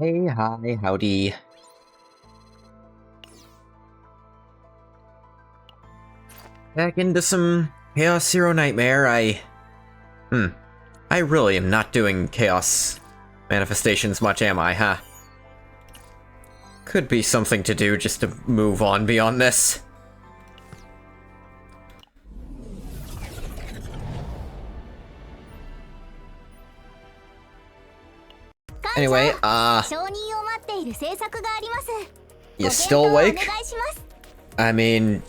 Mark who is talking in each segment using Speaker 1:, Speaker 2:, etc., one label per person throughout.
Speaker 1: Hey, hi, howdy. Back into some Chaos Zero Nightmare. I really am not doing Chaos Manifestations much, am I, huh? Could be something to do just to move on beyond this. Anyway, you still awake? I mean,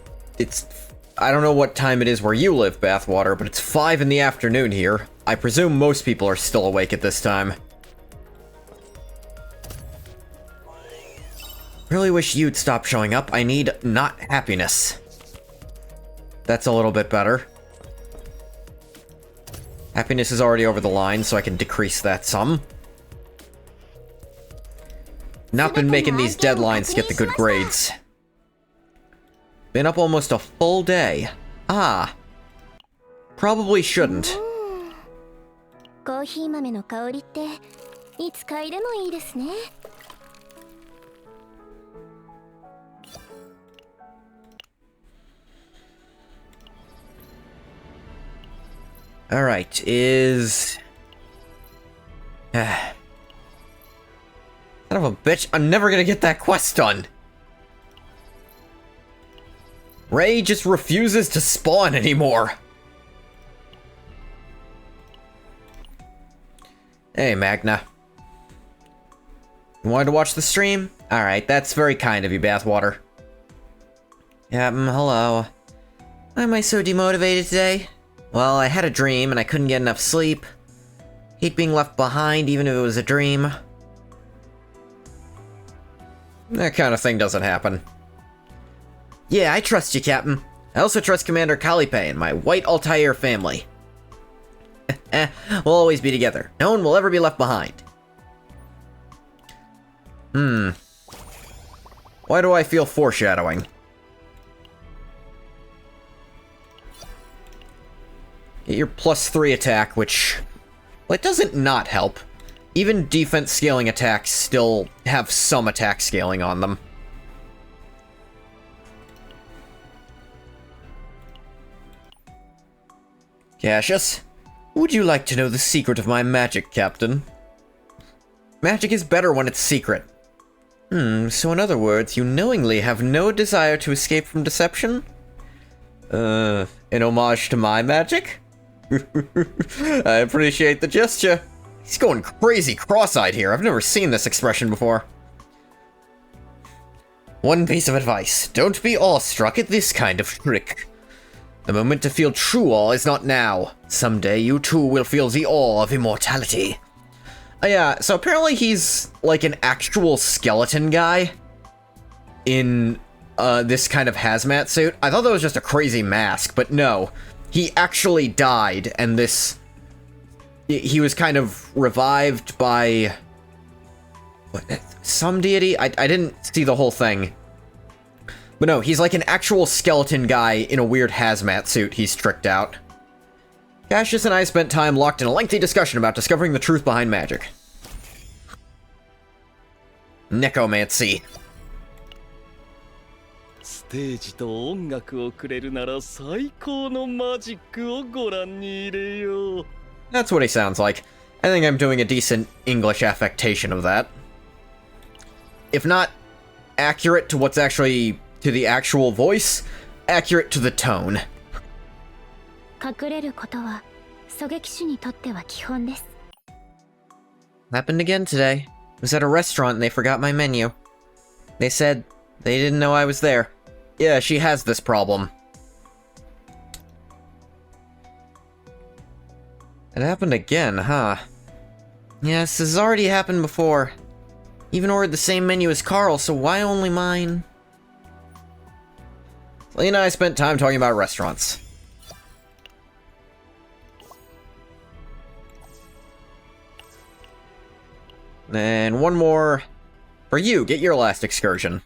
Speaker 1: I don't know what time it is where you live, Bathwater, but it's 5 in the afternoon here. I presume most people are still awake at this time. Really wish you'd stop showing up. I need not happiness. That's a little bit better. Happiness is already over the line, so I can decrease that some. Not been making these deadlines to get the good grades. Been up almost a full day. Ah. Probably shouldn't. Alright, is... Son of a bitch, I'm never gonna get that quest done! Ray just refuses to spawn anymore! Hey, Magna. You wanted to watch the stream? Alright, that's very kind of you, Bathwater. Yeah, hello. Why am I so demotivated today? Well, I had a dream and I couldn't get enough sleep. Hate being left behind even if it was a dream. That kind of thing doesn't happen. Yeah, I trust you, Captain. I also trust Commander Calipe and my white Altair family. We'll always be together. No one will ever be left behind. Why do I feel foreshadowing? Get your +3 attack, which... well, it doesn't not help. Even defense scaling attacks still have some attack scaling on them. Cassius, would you like to know the secret of my magic, Captain? Magic is better when it's secret. So in other words, you knowingly have no desire to escape from deception? In homage to my magic? I appreciate the gesture. He's going crazy cross-eyed here. I've never seen this expression before. One piece of advice. Don't be awestruck at this kind of trick. The moment to feel true awe is not now. Someday you too will feel the awe of immortality. Yeah, so apparently he's like an actual skeleton guy in this kind of hazmat suit. I thought that was just a crazy mask, but no. He actually died, and he was kind of revived by... what, some deity? I didn't see the whole thing. But no, he's like an actual skeleton guy in a weird hazmat suit he's tricked out. Cassius and I spent time locked in a lengthy discussion about discovering the truth behind magic. Necromancy.
Speaker 2: ステージと音楽をくれるなら最高のマジックをご覧に入れよう。
Speaker 1: That's what he sounds like. I think I'm doing a decent English affectation of that. If not accurate to what's actually to the actual voice, accurate to the tone.
Speaker 3: 隠れることは狙撃手にとっては基本です。
Speaker 1: Happened again today. Was at a restaurant and they forgot my menu. They said they didn't know I was there. Yeah, she has this problem. It happened again, huh? Yes, this has already happened before. Even ordered the same menu as Carl, so why only mine? Selena and I spent time talking about restaurants. And one more for you. Get your last excursion.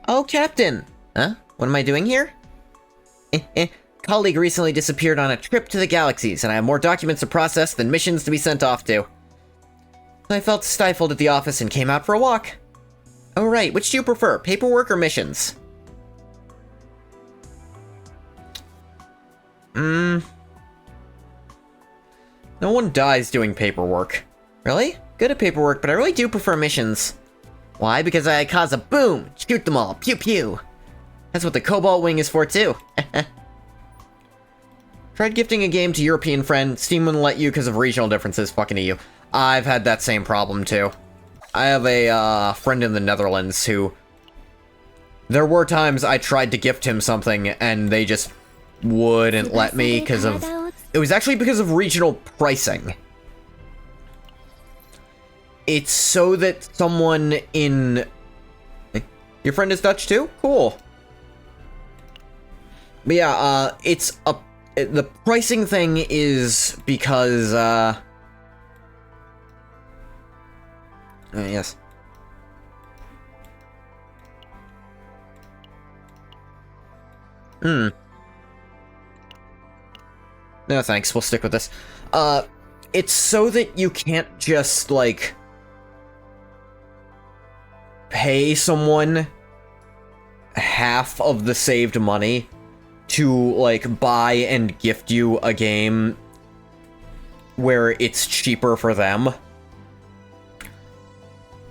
Speaker 1: Oh, Captain! Huh? What am I doing here? Colleague recently disappeared on a trip to the galaxies, and I have more documents to process than missions to be sent off to. I felt stifled at the office and came out for a walk. Oh right, which do you prefer, paperwork or missions? No one dies doing paperwork. Really? Good at paperwork, but I really do prefer missions. Why? Because I cause a boom! Shoot them all! Pew pew! That's what the Cobalt Wing is for too. Tried gifting a game to European friend. Steam wouldn't let you because of regional differences. Fucking EU. I've had that same problem too. I have a friend in the Netherlands who... There were times I tried to gift him something and they just wouldn't let me because of... It was actually because of regional pricing. It's so that someone in... Your friend is Dutch too? Cool. But yeah, it's a... The pricing thing is because, yes. No thanks, we'll stick with this. It's so that you can't just, like, pay someone half of the saved money to, like, buy and gift you a game where it's cheaper for them.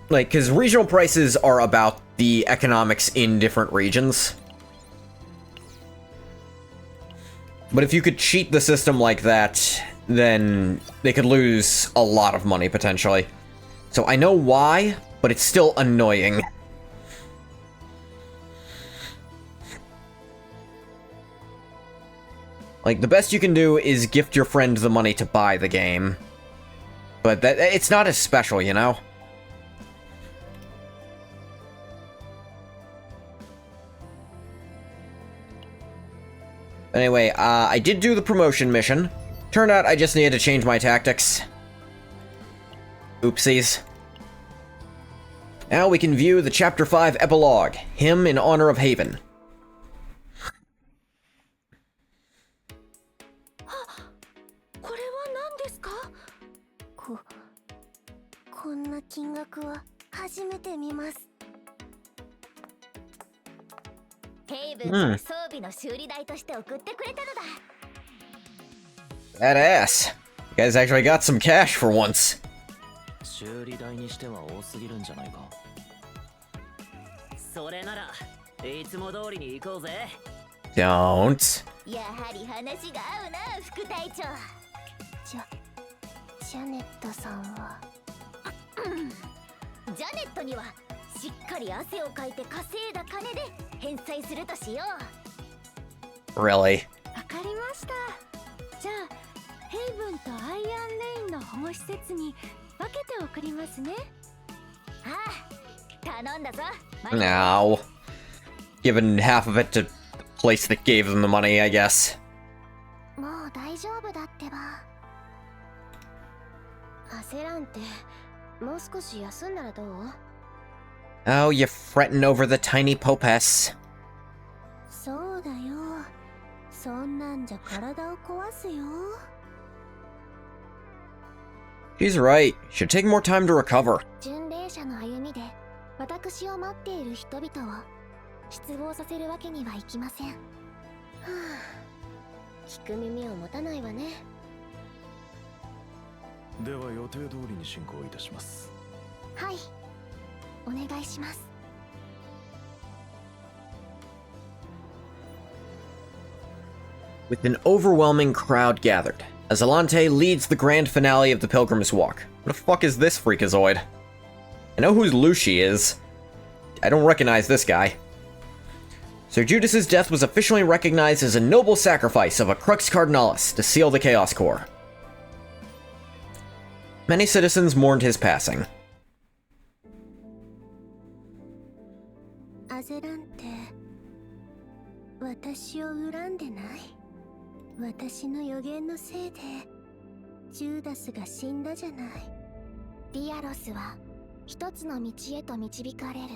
Speaker 1: Like, because regional prices are about the economics in different regions. But if you could cheat the system like that, then they could lose a lot of money, potentially. So I know why, but it's still annoying. Like, the best you can do is gift your friend the money to buy the game. But that it's not as special, you know? Anyway, I did do the promotion mission. Turned out I just needed to change my tactics. Oopsies. Now we can view the Chapter 5 epilogue, Hymn in Honor of Haven.
Speaker 3: こんな金額は初めて見ます。ヘイブンから装備の修理代として送ってくれたのだ。
Speaker 1: Badass. You guys actually got some cash for once.
Speaker 2: 修理代にしては多すぎるんじゃないか。それならいつも通りに行こうぜ。
Speaker 1: Don't.
Speaker 3: やはり話が合うな、副隊長。ジャネットさんはジャネットにはしっかり汗をかいて稼いだ金で返済するとしよう。
Speaker 1: Really?
Speaker 3: わかりました。じゃあヘイブンとアイアンレインの保護施設に分けて送りますね。ああ、頼んだぞ。
Speaker 1: No. Given half of it to the place that gave them the money, I guess.
Speaker 3: もう大丈夫だってば。焦らんて、もう少し休んだらどう？
Speaker 1: Oh, you're fretting over the tiny popess.
Speaker 3: そうだよ。そんなんじゃ体を壊すよ。
Speaker 1: She's right. Should take more time to recover.
Speaker 3: 巡礼者の歩みで私を待っている人々を失望させるわけにはいきません。はあ、聞く耳を持たないわね。
Speaker 2: では予定通りに進行いたします。
Speaker 3: はい、お願いします。
Speaker 1: With an overwhelming crowd gathered, Azalante leads the grand finale of the Pilgrim's Walk. What the fuck is this freakazoid? I know who Lucy is. I don't recognize this guy. Sir Judas's death was officially recognized as a noble sacrifice of a Crux Cardinalis to seal the Chaos Core. Many citizens mourned his passing.
Speaker 3: アゼランテ、私を恨んでない？私の予言のせいでジューダスが死んだじゃない。ディアロスは一つの道へと導かれる。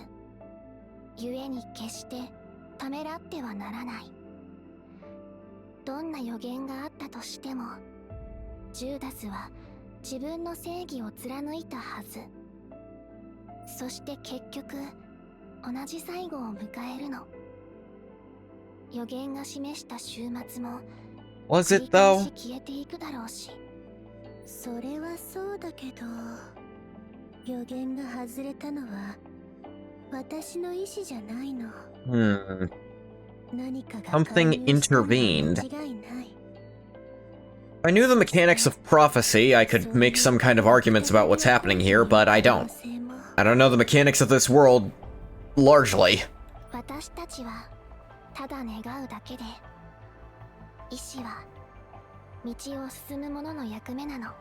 Speaker 3: 故に決してためらってはならない。どんな予言があったとしても、ジューダスは自分の正義を貫いたはず。そして結局同じ最後を迎えるの。予言が示した終末も
Speaker 1: Was
Speaker 3: 繰
Speaker 1: it
Speaker 3: り返
Speaker 1: though?
Speaker 3: し消えていくだろうし。それはそうだけど、予言が外れたのは私の意思じゃないの。何かが
Speaker 1: Something
Speaker 3: 介入したのは
Speaker 1: intervened.
Speaker 3: 間違いない。
Speaker 1: If I knew the mechanics of prophecy, I could make some kind of arguments about what's happening here, but I don't. I don't know the mechanics of this world largely.
Speaker 3: 私たちはただ願うだけで、意志は道を進む者の役目なの。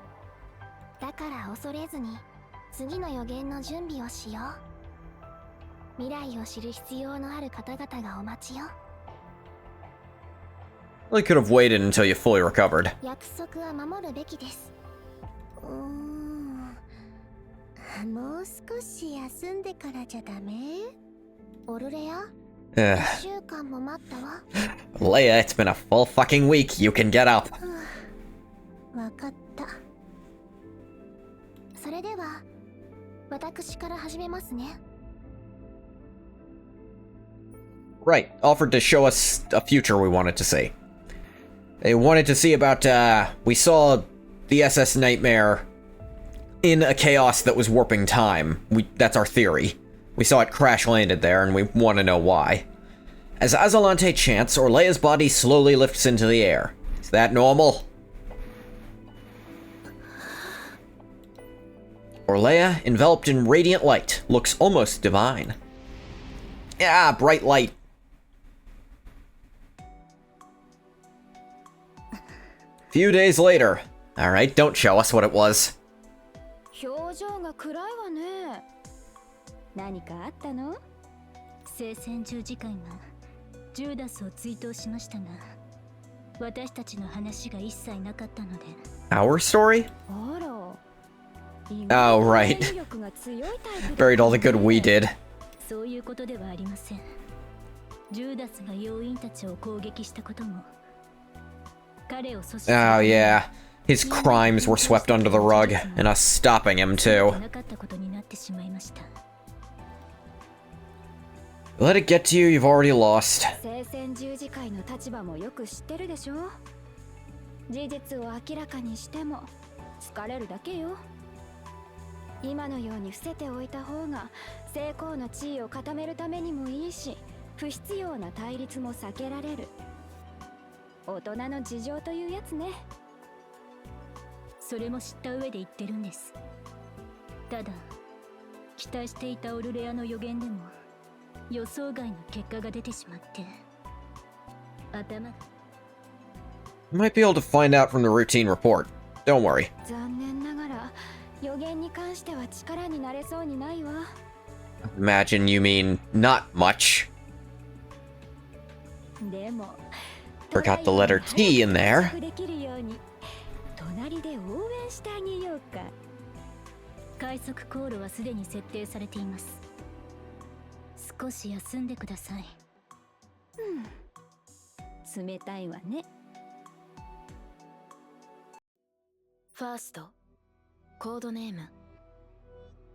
Speaker 3: だから恐れずに次の予言の準備をしよう。未来を知る必要のある方々がお待ちよ。
Speaker 1: Really could have waited until you fully recovered.
Speaker 3: 約束は守るべきです。もう少し休んでからじゃダメ？オルレア？
Speaker 1: Ugh.
Speaker 3: 1週間も待ったわ。
Speaker 1: Leia, it's been a full fucking week. You can get up.
Speaker 3: わかった。それでは私から始めますね。
Speaker 1: Right, offered to show us a future we wanted to see. They wanted to see about, we saw the SS Nightmare in a chaos that was warping time. That's our theory. We saw it crash-landed there, and we want to know why. As Azalante chants, Orlea's body slowly lifts into the air. Is that normal? Orlea, enveloped in radiant light, looks almost divine. Yeah, bright light. Few days later. Alright, don't show us what it was.
Speaker 4: 表情が暗いわね。何かあったの？聖戦十字会がジューダスを追悼しましたが、私たちの話が一切なかったので。
Speaker 1: Our story?
Speaker 4: あら。
Speaker 1: Oh, right. Buried all the good we did.
Speaker 4: そういうことではありません。ジューダスが要員たちを攻撃したことも。
Speaker 1: Oh yeah, his crimes were swept under the rug, and us stopping him too. Let it get to you, you've already lost.
Speaker 4: 聖戦十字会の立場もよく知ってるでしょ。事実を明らかにしても疲れるだけよ。今のように伏せておいた方が成功の地位を固めるためにもいいし、不必要な対立も避けられる。 大人の事情というやつね。それも知った上で言ってるんです。ただ期待していたオルレアの予言でも予想外の結果が出てしまって、頭。
Speaker 1: You might be able to find out from the routine report. Don't worry.
Speaker 4: 残念ながら予言に関しては力になれそうにないわ。
Speaker 1: Imagine you mean not much.
Speaker 4: でも
Speaker 1: Forgot the letter T in there.
Speaker 4: 隣で応援してあげようか。快速航路はすでに設定されています。少し休んでください。冷たいわね。ファースト、コードネーム。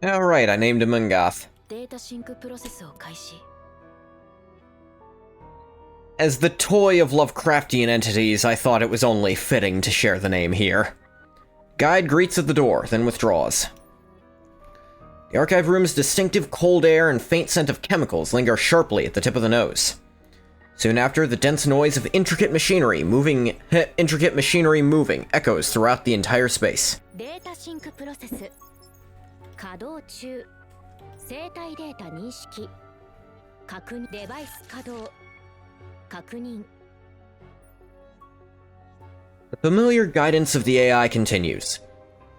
Speaker 1: Alright, I named him Mungoth.
Speaker 4: データシンクプロセスを開始。
Speaker 1: As the toy of Lovecraftian entities, I thought it was only fitting to share the name here. Guide greets at the door, then withdraws. The archive room's distinctive cold air and faint scent of chemicals linger sharply at the tip of the nose. Soon after, the dense noise of intricate machinery moving echoes throughout the entire space.
Speaker 4: データシンクプロセス稼働中。生体データ認識。確認。デバイス稼働。
Speaker 1: The familiar guidance of the AI continues.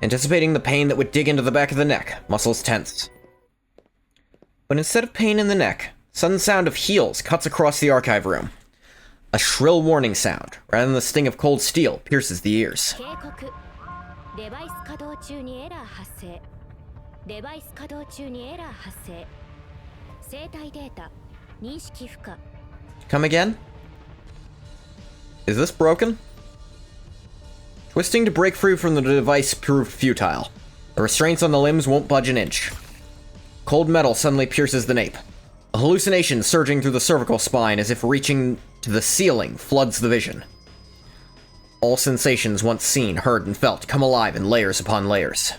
Speaker 1: Anticipating the pain that would dig into the back of the neck, muscles tense. But instead of pain in the neck, sudden sound of heels cuts across the archive room. A shrill warning sound, rather than the sting of cold steel, pierces the ears.
Speaker 4: デバイス稼働中にエラー発生。デバイス稼働中にエラー発生。生体データ認識不可。
Speaker 1: Come again? Is this broken? Twisting to break free from the device proved futile. The restraints on the limbs won't budge an inch. Cold metal suddenly pierces the nape. A hallucination surging through the cervical spine as if reaching to the ceiling floods the vision. All sensations once seen, heard, and felt come alive in layers upon layers.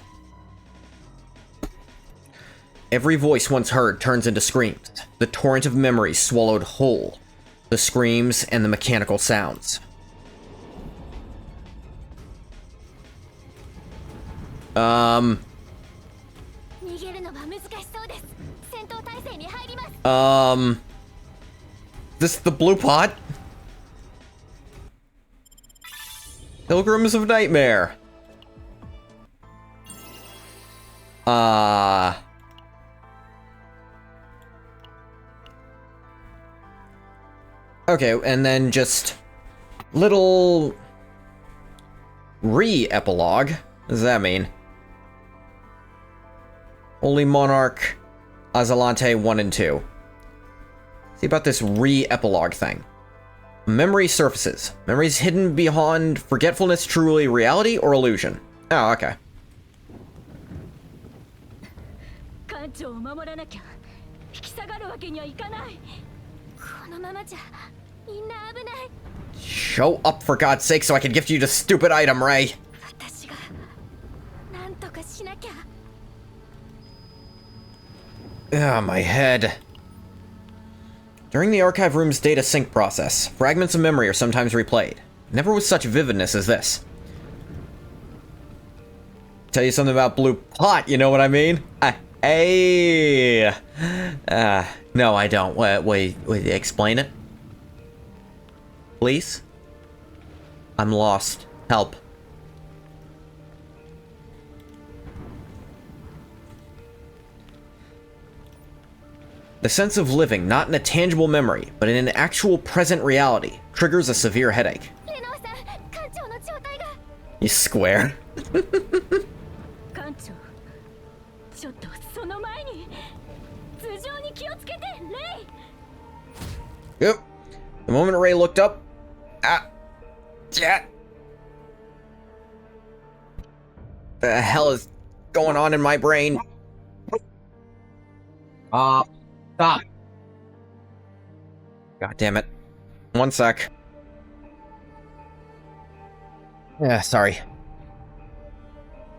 Speaker 1: Every voice once heard turns into screams. The torrent of memories swallowed whole. The screams and the mechanical sounds. This the blue pot? Pilgrims of Nightmare. Okay, and then just little re-epilogue. What does that mean? Holy Monarch, Azalante 1 and 2. See about this re-epilogue thing. Memory surfaces. Memories hidden beyond forgetfulness, truly reality or illusion? Oh, okay. Show up for God's sake so I can gift you the stupid item, Ray. My head. During the archive room's data sync process, fragments of memory are sometimes replayed. Never with such vividness as this. Tell you something about blue pot, you know what I mean? Hey! No, I don't. Wait, explain it? Please? I'm lost. Help. The sense of living, not in a tangible memory, but in an actual present reality, triggers a severe headache. You square. Yep. The moment Ray looked up... Yeah. The hell is going on in my brain? Stop. God damn it. One sec. Yeah, sorry.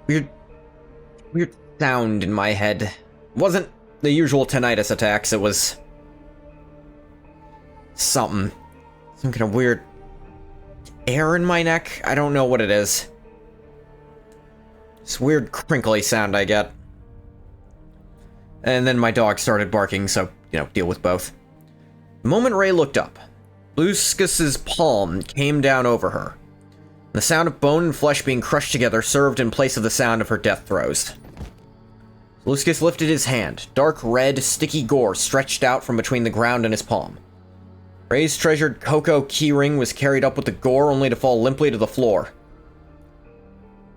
Speaker 1: Weird sound in my head. It wasn't the usual tinnitus attacks, it was... something. Some kind of weird... air in my neck? I don't know what it is. This weird crinkly sound I get. And then my dog started barking, so, deal with both. The moment Ray looked up, Lucius's palm came down over her. The sound of bone and flesh being crushed together served in place of the sound of her death throes. Lucius lifted his hand. Dark red, sticky gore stretched out from between the ground and his palm. Ray's treasured cocoa keyring was carried up with the gore only to fall limply to the floor.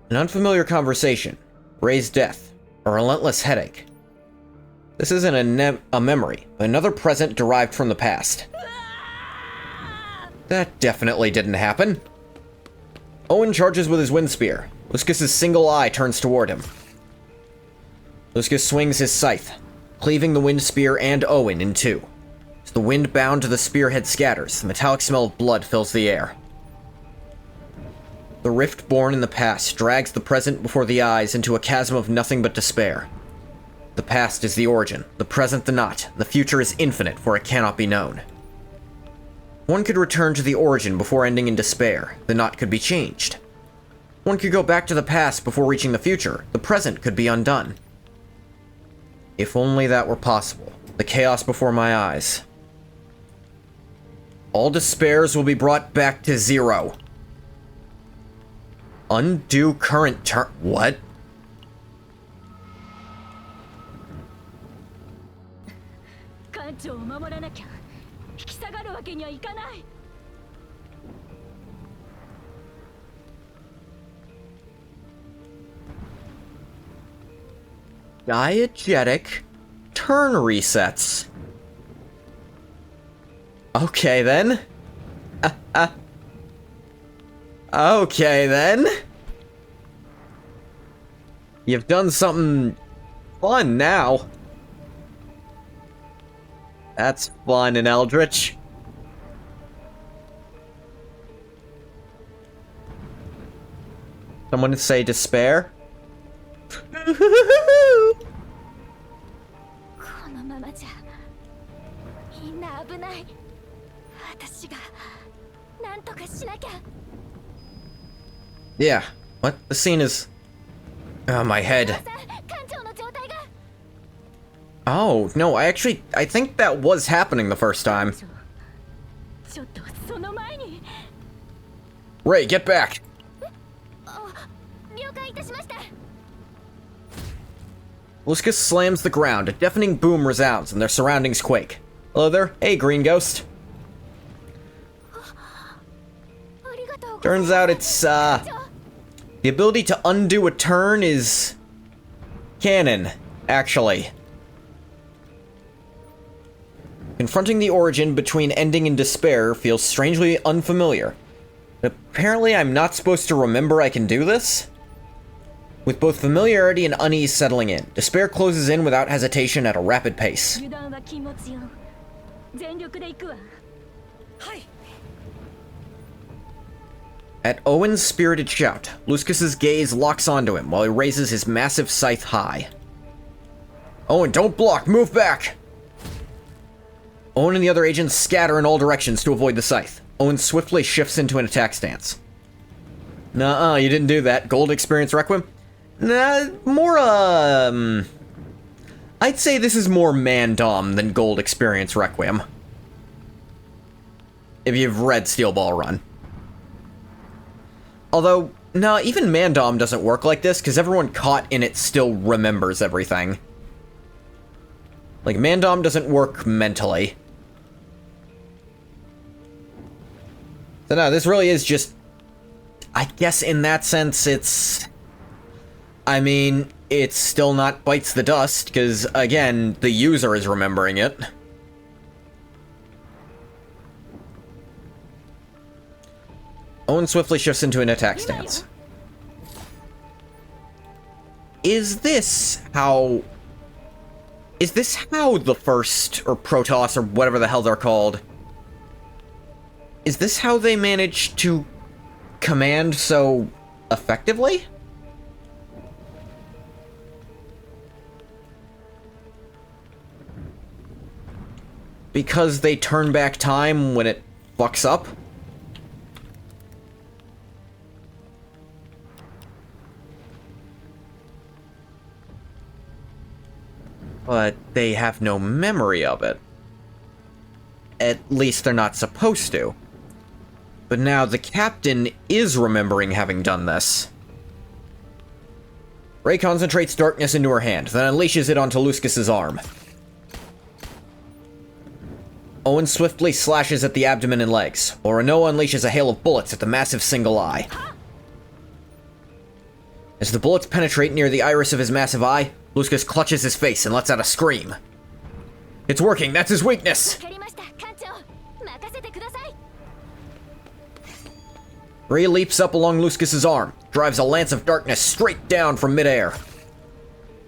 Speaker 1: An unfamiliar conversation. Ray's death. A relentless headache. This isn't a memory, but another present derived from the past. That definitely didn't happen. Owen charges with his wind spear. Lucius's single eye turns toward him. Lucius swings his scythe, cleaving the wind spear and Owen in two. As the wind bound to the spearhead scatters, the metallic smell of blood fills the air. The rift born in the past drags the present before the eyes into a chasm of nothing but despair. The past is the origin, the present the not, the future is infinite, for it cannot be known. One could return to the origin before ending in despair, the not could be changed. One could go back to the past before reaching the future, the present could be undone. If only that were possible, the chaos before my eyes. All despairs will be brought back to zero. Undo current turn. What? Diegetic turn resets. Okay then. Okay then. You've done something fun now. That's fun and eldritch. Someone say despair?
Speaker 3: このままじゃみんな危ない。私がなんとかしなきゃ。
Speaker 1: Yeah. What? The scene is... Oh, my head.
Speaker 3: 艦長の状態が。
Speaker 1: Oh, no, I think that was happening the first time.
Speaker 3: ちょっとその前に。
Speaker 1: Ray, get back!
Speaker 3: 了解いたしました。
Speaker 1: Luskus slams the ground, a deafening boom resounds, and their surroundings quake. Hello there. Hey, Green Ghost. Turns out it's, the ability to undo a turn is canon, actually. Confronting the origin between ending and despair feels strangely unfamiliar. Apparently, I'm not supposed to remember I can do this? With both familiarity and unease settling in, despair closes in without hesitation at a rapid pace. At Owen's spirited shout, Luskus's gaze locks onto him while he raises his massive scythe high. Owen, don't block! Move back! Owen and the other agents scatter in all directions to avoid the scythe. Owen swiftly shifts into an attack stance. Nuh-uh, you didn't do that. Gold experience Requiem? Nah, more, I'd say this is more Mandom than Gold experience Requiem. If you've read Steel Ball Run. Although, no, even Mandom doesn't work like this, because everyone caught in it still remembers everything. Like, Mandom doesn't work mentally. So no, this really is just... I guess in that sense, it's... I mean, it's still not Bites the Dust, because, again, the user is remembering it. Owen swiftly shifts into an attack stance. Is this how the first, or Protoss, or whatever the hell they're called, is this how they manage to command so effectively? Because they turn back time when it fucks up? But they have no memory of it. At least they're not supposed to. But now the captain is remembering having done this. Ray concentrates darkness into her hand, then unleashes it onto Luskus's arm. Owen swiftly slashes at the abdomen and legs, while Renault unleashes a hail of bullets at the massive single eye. As the bullets penetrate near the iris of his massive eye, Luskus clutches his face and lets out a scream. It's working, that's his weakness! Ray leaps up along Luskus's arm, drives a lance of darkness straight down from midair.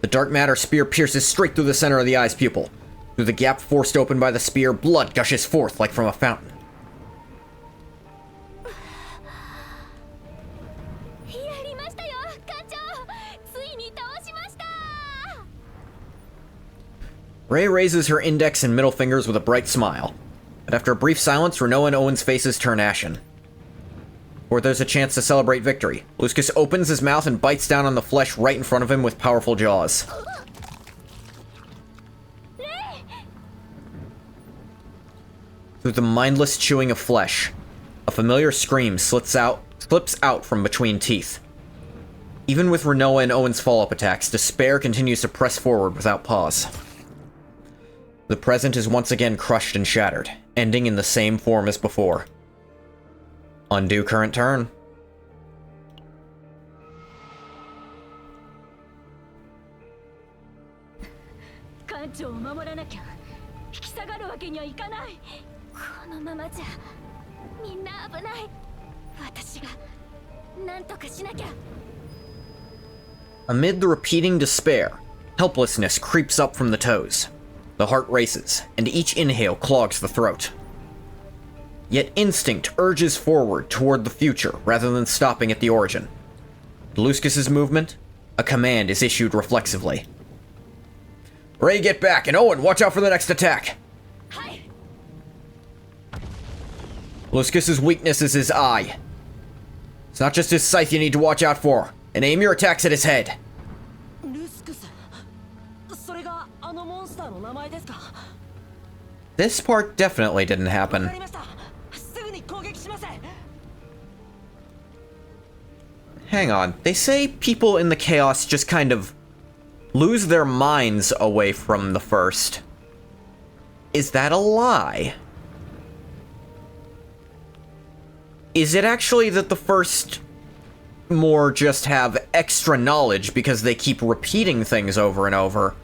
Speaker 1: The dark matter spear pierces straight through the center of the eye's pupil. Through the gap forced open by the spear, blood gushes forth like from a fountain. Ray raises her index and middle fingers with a bright smile. But after a brief silence, Renault and Owen's faces turn ashen. Or there's a chance to celebrate victory. Luskus opens his mouth and bites down on the flesh right in front of him with powerful jaws. Through the mindless chewing of flesh, a familiar scream slips out from between teeth. Even with Renault and Owen's follow-up attacks, despair continues to press forward without pause. The present is once again crushed and shattered, ending in the same form as before. Undo current turn. Amid the repeating despair, helplessness creeps up from the toes. The heart races, and each inhale clogs the throat. Yet instinct urges forward toward the future rather than stopping at the origin. Lucius's movement, a command is issued reflexively. Ray, get back, and Owen, watch out for the next attack! Lucius's weakness is his eye. It's not just his scythe you need to watch out for, and aim your attacks at his head. This part definitely didn't happen. Hang on, they say people in the chaos just kind of lose their minds away from the first. Is that a lie? Is it actually that the first more just have extra knowledge because they keep repeating things over and over,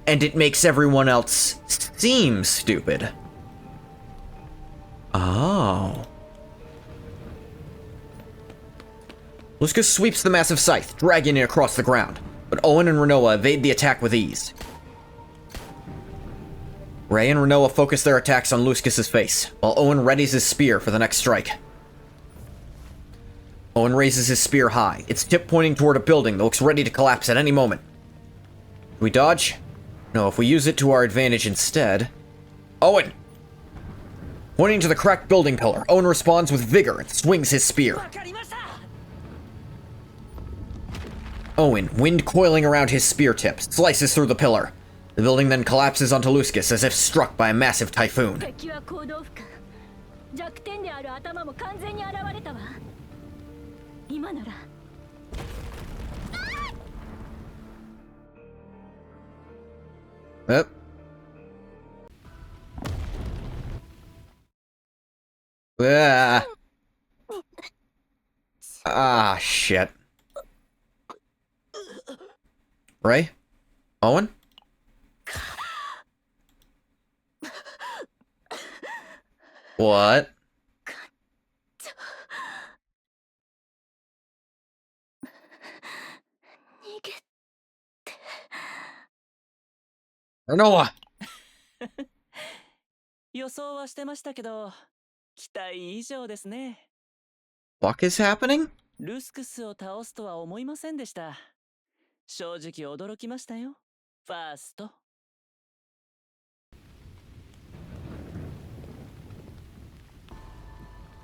Speaker 1: and it makes everyone else seem stupid? Oh. Lucius sweeps the massive scythe, dragging it across the ground, but Owen and Rinoa evade the attack with ease. Ray and Rinoa focus their attacks on Lucius's face, while Owen readies his spear for the next strike. Owen raises his spear high, its tip pointing toward a building that looks ready to collapse at any moment. Do we dodge? No, if we use it to our advantage instead... Owen! Pointing to the cracked building pillar, Owen responds with vigor and swings his spear. Owen, wind coiling around his spear tip, slices through the pillar. The building then collapses onto Lucius as if struck by a massive typhoon. Yep. Ah, shit. Ray? Owen? What? Rinoa!
Speaker 2: 予想はしてましたけど、期待以上ですね。
Speaker 1: What is happening?
Speaker 2: ルスクスを倒すとは思いませんでした。正直驚きましたよ、ファースト。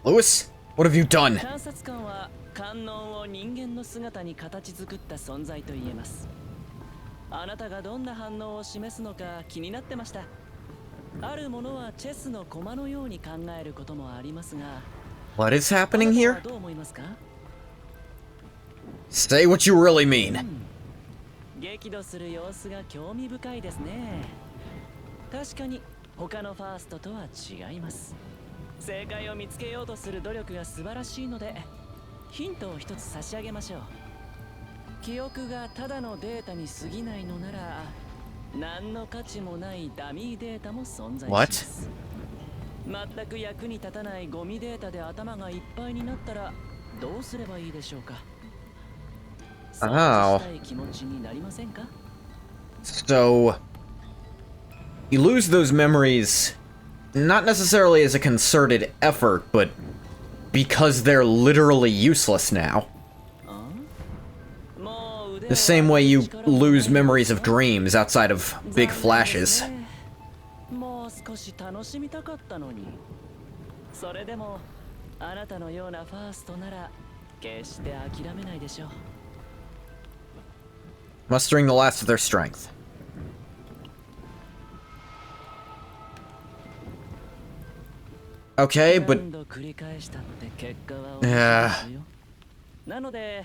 Speaker 1: Lewis, what have you done?
Speaker 2: 観察官は観音を人間の姿に形作った存在と言えます。あなたがどんな反応を示すのか気になってました。あるものはチェスの駒のように考えることもありますが。
Speaker 1: What is happening here?
Speaker 2: どう思いますか?
Speaker 1: Say what you really mean.
Speaker 2: 激怒する様子が興味深いですね。確かに他のファーストとは違います。正解を見つけようとする努力が素晴らしいので、ヒントを一つ差し上げましょう。記憶がただのデータに過ぎないのなら、何の価値もないダミーデータも存在します。全く役に立たないゴミデータで頭がいっぱいになったらどうすればいいでしょうか。
Speaker 1: Oh. So, you lose those memories, not necessarily as a concerted effort, but because they're literally useless now. The same way you lose memories of dreams outside of big flashes. Mustering the last of their strength. Okay, but... Yeah.
Speaker 2: なので、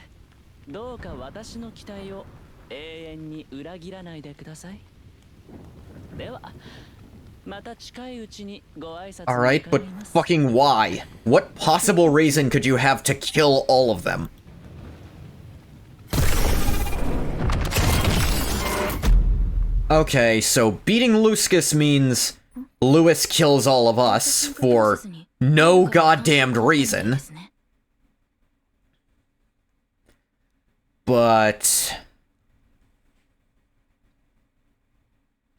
Speaker 2: どうか私の期待を永遠に裏切らないでください。では、また近いうちにご挨拶。
Speaker 1: Alright, but fucking why? What possible reason could you have to kill all of them? Okay, so beating Lucius means Lewis kills all of us for no goddamned reason. But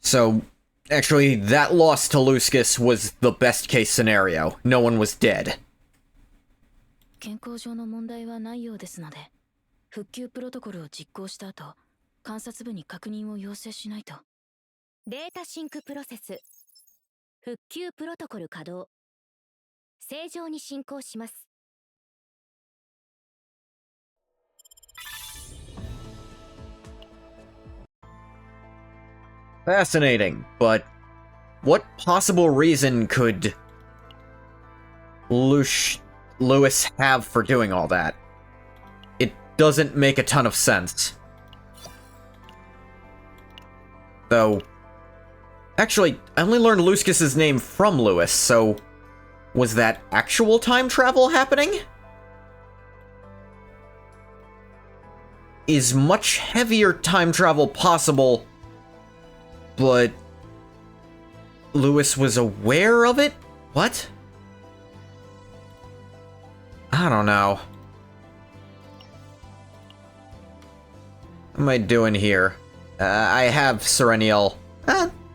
Speaker 1: So, actually, that loss to Lucius was the best case scenario. No one was dead.
Speaker 5: 健康上の問題はないようですので、復旧プロトコルを実行した後、観察部に確認を要請しないと。
Speaker 6: データシンクプロセス復旧プロトコル稼働正常に進行します。
Speaker 1: Fascinating, but what possible reason could Lewis have for doing all that? It doesn't make a ton of sense. Though, actually, I only learned Lucius's name from Lewis, so was that actual time travel happening? Is much heavier time travel possible, but Lewis was aware of it? What? I don't know. What am I doing here? I have Serenial.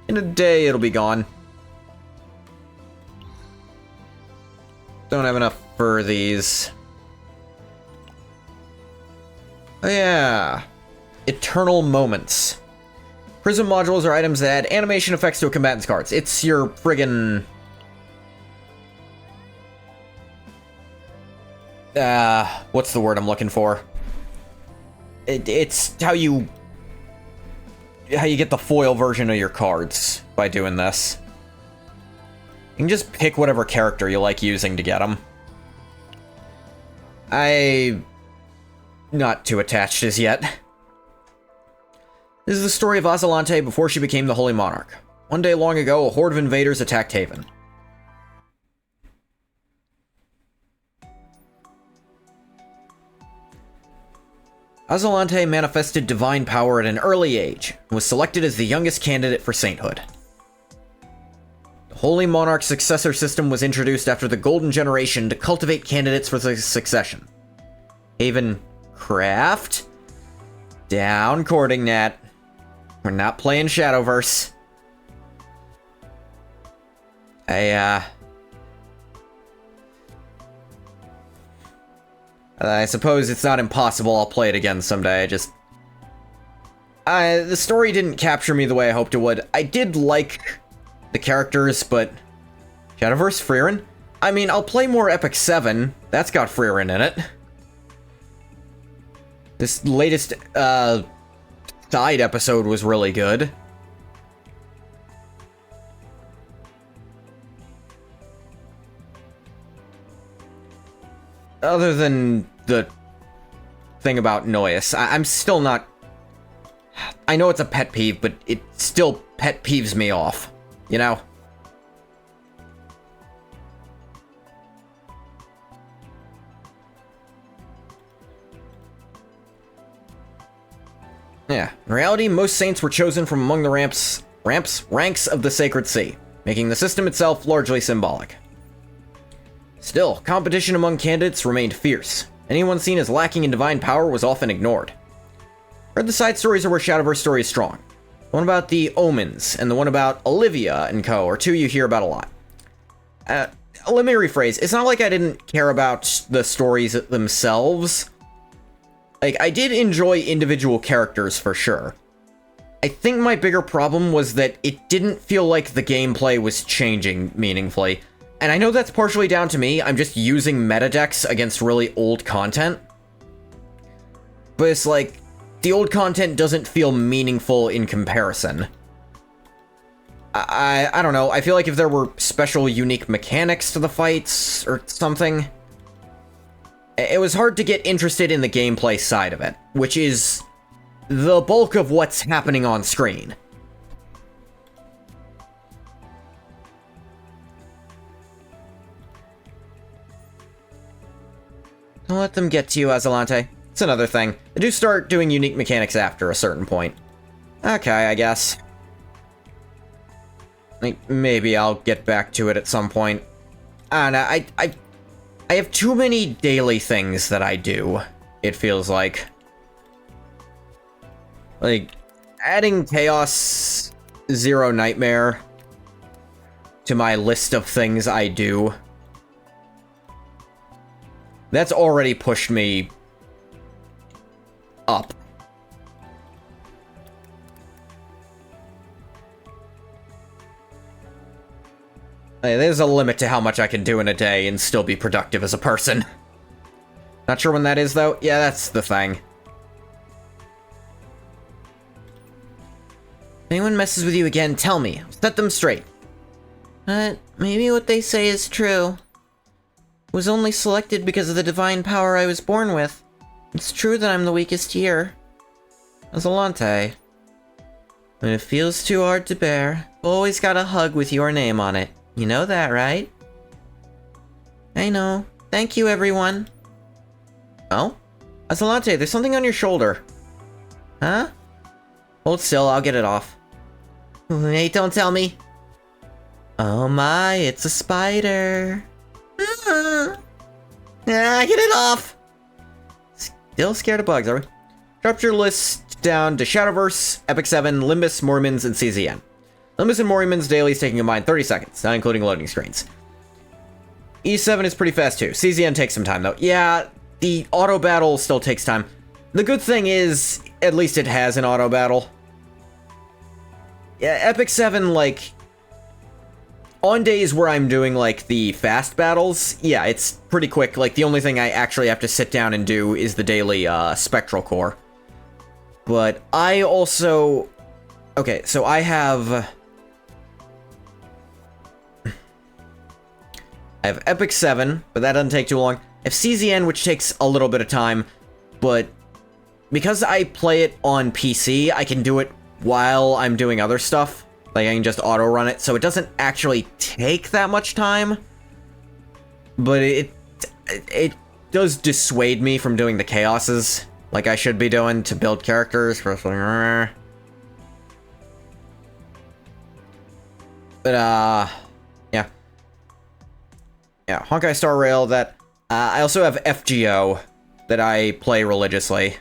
Speaker 1: In a day it'll be gone. Don't have enough for these. Oh yeah. Eternal Moments. Prism modules are items that add animation effects to a combatant's cards. It's your friggin... what's the word I'm looking for? It's how you get the foil version of your cards by doing this. You can just pick whatever character you like using to get them. I'm not too attached as yet. This is the story of Azalante before she became the Holy Monarch. One day long ago, a horde of invaders attacked Haven. Azalante manifested divine power at an early age, and was selected as the youngest candidate for sainthood. The Holy Monarch successor system was introduced after the Golden Generation to cultivate candidates for the succession. Haven Craft? Down courting Nat. We're not playing Shadowverse. I suppose it's not impossible I'll play it again someday. The story didn't capture me the way I hoped it would. I did like the characters, but... Shadowverse? Frieren? I mean, I'll play more Epic 7. That's got Frieren in it. This latest, side episode was really good. Other than the thing about Noyes, I'm still not... I know it's a pet peeve, but it still pet peeves me off, you know? Yeah, in reality, most saints were chosen from among the ranks of the Sacred Sea, making the system itself largely symbolic. Still, competition among candidates remained fierce. Anyone seen as lacking in divine power was often ignored. Read the side stories are where Shadowverse story is strong. The one about the Omens, and the one about Olivia and co. are two you hear about a lot. Let me rephrase, it's not like I didn't care about the stories themselves. Like, I did enjoy individual characters for sure. I think my bigger problem was that it didn't feel like the gameplay was changing meaningfully. And I know that's partially down to me, I'm just using meta decks against really old content. But it's like, the old content doesn't feel meaningful in comparison. I don't know, I feel like if there were special unique mechanics to the fights, or something... It was hard to get interested in the gameplay side of it, which is the bulk of what's happening on screen. Don't let them get to you, Azalante. It's another thing. They do start doing unique mechanics after a certain point. Okay, I guess. Like, maybe I'll get back to it at some point. I don't know, I have too many daily things that I do, it feels like. Like, adding chaos Zero Nightmare to my list of things I do. That's already pushed me up. Hey, there's a limit to how much I can do in a day and still be productive as a person. Not sure when that is, though. Yeah, that's the thing. If anyone messes with you again, tell me. Set them straight. Maybe what they say is true. Was only selected because of the divine power I was born with. It's true that I'm the weakest here. Azalante. When it feels too hard to bear, always got a hug with your name on it. You know that, right? I know. Thank you, everyone. Oh? Azalante, there's something on your shoulder. Huh? Hold still, I'll get it off. Hey, don't tell me. Oh my, it's a spider. Get it off! Still scared of bugs, are we? Drop your list down to Shadowverse, Epic 7, Limbus, Mormons, and CZN. Limbus and Mormons daily is taking a combined 30 seconds, not including loading screens. E7 is pretty fast too. CZN takes some time though. Yeah, the auto battle still takes time. The good thing is, at least it has an auto battle. Yeah, Epic 7, like, on days where I'm doing, like, the fast battles, yeah, it's pretty quick. Like, the only thing I actually have to sit down and do is the daily, Spectral Core. But I also... Okay, so I have Epic 7, but that doesn't take too long. I have CZN, which takes a little bit of time, but because I play it on PC, I can do it while I'm doing other stuff. Like, I can just auto-run it, so it doesn't actually take that much time. But it does dissuade me from doing the chaoses, like I should be doing, to build characters. But, yeah. Yeah, Honkai Star Rail, that... I also have FGO that I play religiously.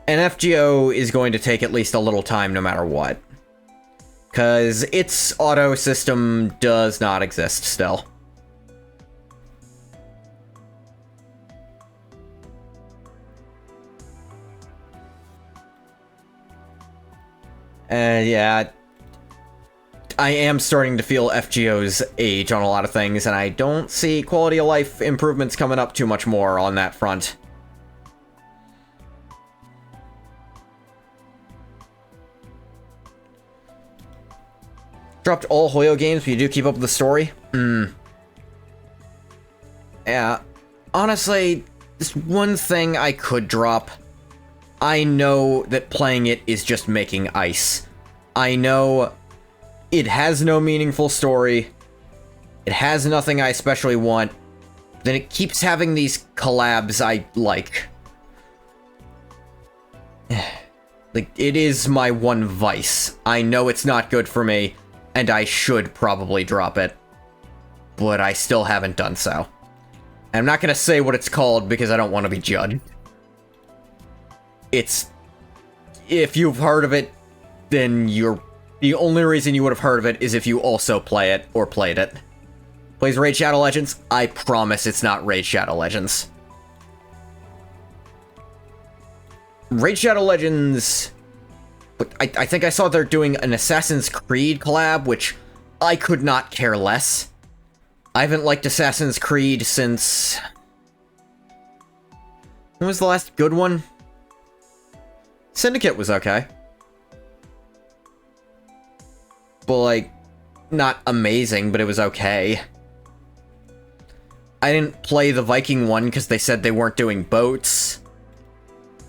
Speaker 1: And FGO is going to take at least a little time no matter what. Because its auto system does not exist still. Yeah. I am starting to feel FGO's age on a lot of things, and I don't see quality of life improvements coming up too much more on that front. Dropped all Hoyo games, but you do keep up with the story? Yeah. Honestly, there's one thing I could drop. I know that playing it is just making ice. I know it has no meaningful story. It has nothing I especially want. Then it keeps having these collabs I like. Like, it is my one vice. I know it's not good for me, and I should probably drop it. But I still haven't done so. I'm not gonna say what it's called because I don't want to be judged. It's... If you've heard of it, then you're... The only reason you would have heard of it is if you also play it, or played it. Plays Raid Shadow Legends? I promise it's not Raid Shadow Legends. Raid Shadow Legends... I think I saw they're doing an Assassin's Creed collab, which I could not care less. I haven't liked Assassin's Creed since... When was the last good one? Syndicate was okay. But, like, not amazing, but it was okay. I didn't play the Viking one because they said they weren't doing boats.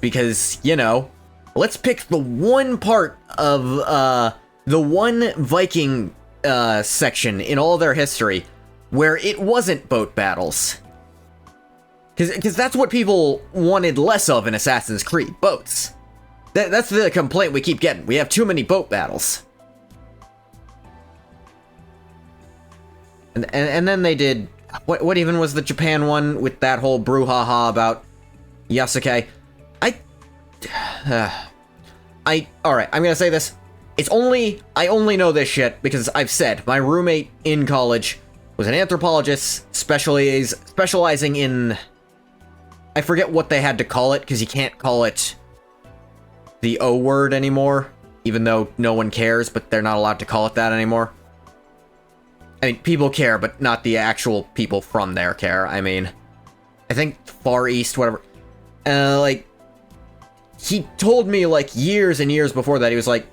Speaker 1: Because, you know, let's pick the one part of, the one Viking, section in all their history where it wasn't boat battles. Because that's what people wanted less of in Assassin's Creed, boats. That's the complaint we keep getting. We have too many boat battles. And then they did... What even was the Japan one with that whole brouhaha about Yasuke? Alright, I'm gonna say this. I only know this shit because I've said my roommate in college was an anthropologist specializing in... I forget what they had to call it, because you can't call it the O word anymore, even though no one cares, but they're not allowed to call it that anymore. I mean, people care, but not the actual people from there care. I mean, I think Far East, whatever. Like, he told me, like, years and years before that, he was like,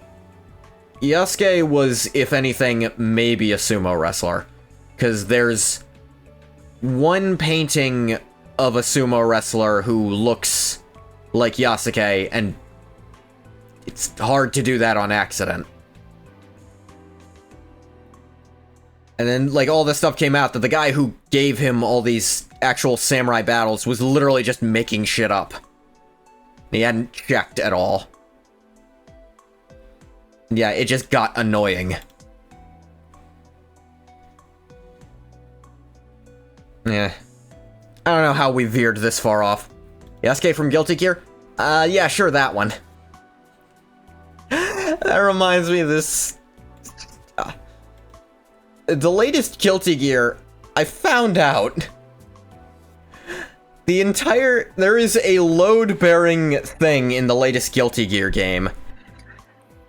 Speaker 1: Yasuke was, if anything, maybe a sumo wrestler. Because there's one painting of a sumo wrestler who looks like Yasuke, and it's hard to do that on accident. And then, like, all this stuff came out that the guy who gave him all these actual samurai battles was literally just making shit up. He hadn't checked at all. Yeah, it just got annoying. Yeah. I don't know how we veered this far off. Yasuke from Guilty Gear? Yeah, sure, that one. That reminds me of this... the latest Guilty Gear, I found out... there is a load-bearing thing in the latest Guilty Gear game.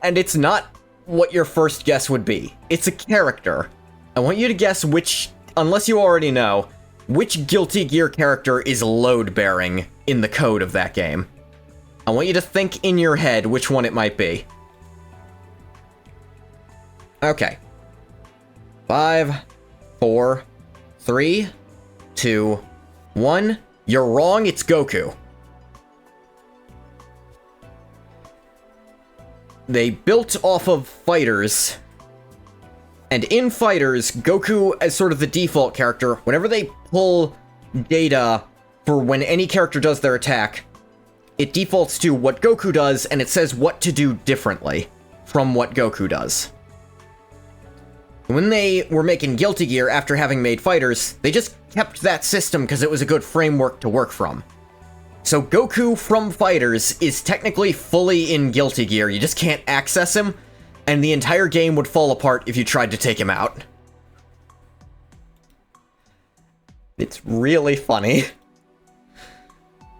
Speaker 1: And it's not what your first guess would be. It's a character. I want you to guess which, unless you already know, which Guilty Gear character is load-bearing in the code of that game. I want you to think in your head which one it might be. Okay. 5, 4, 3, 2, 1. You're wrong, it's Goku. They built off of Fighters. And in Fighters, Goku, as sort of the default character, whenever they pull data for when any character does their attack, it defaults to what Goku does, and it says what to do differently from what Goku does. When they were making Guilty Gear after having made Fighters, they just kept that system because it was a good framework to work from. So Goku from Fighters is technically fully in Guilty Gear, you just can't access him, and the entire game would fall apart if you tried to take him out. It's really funny.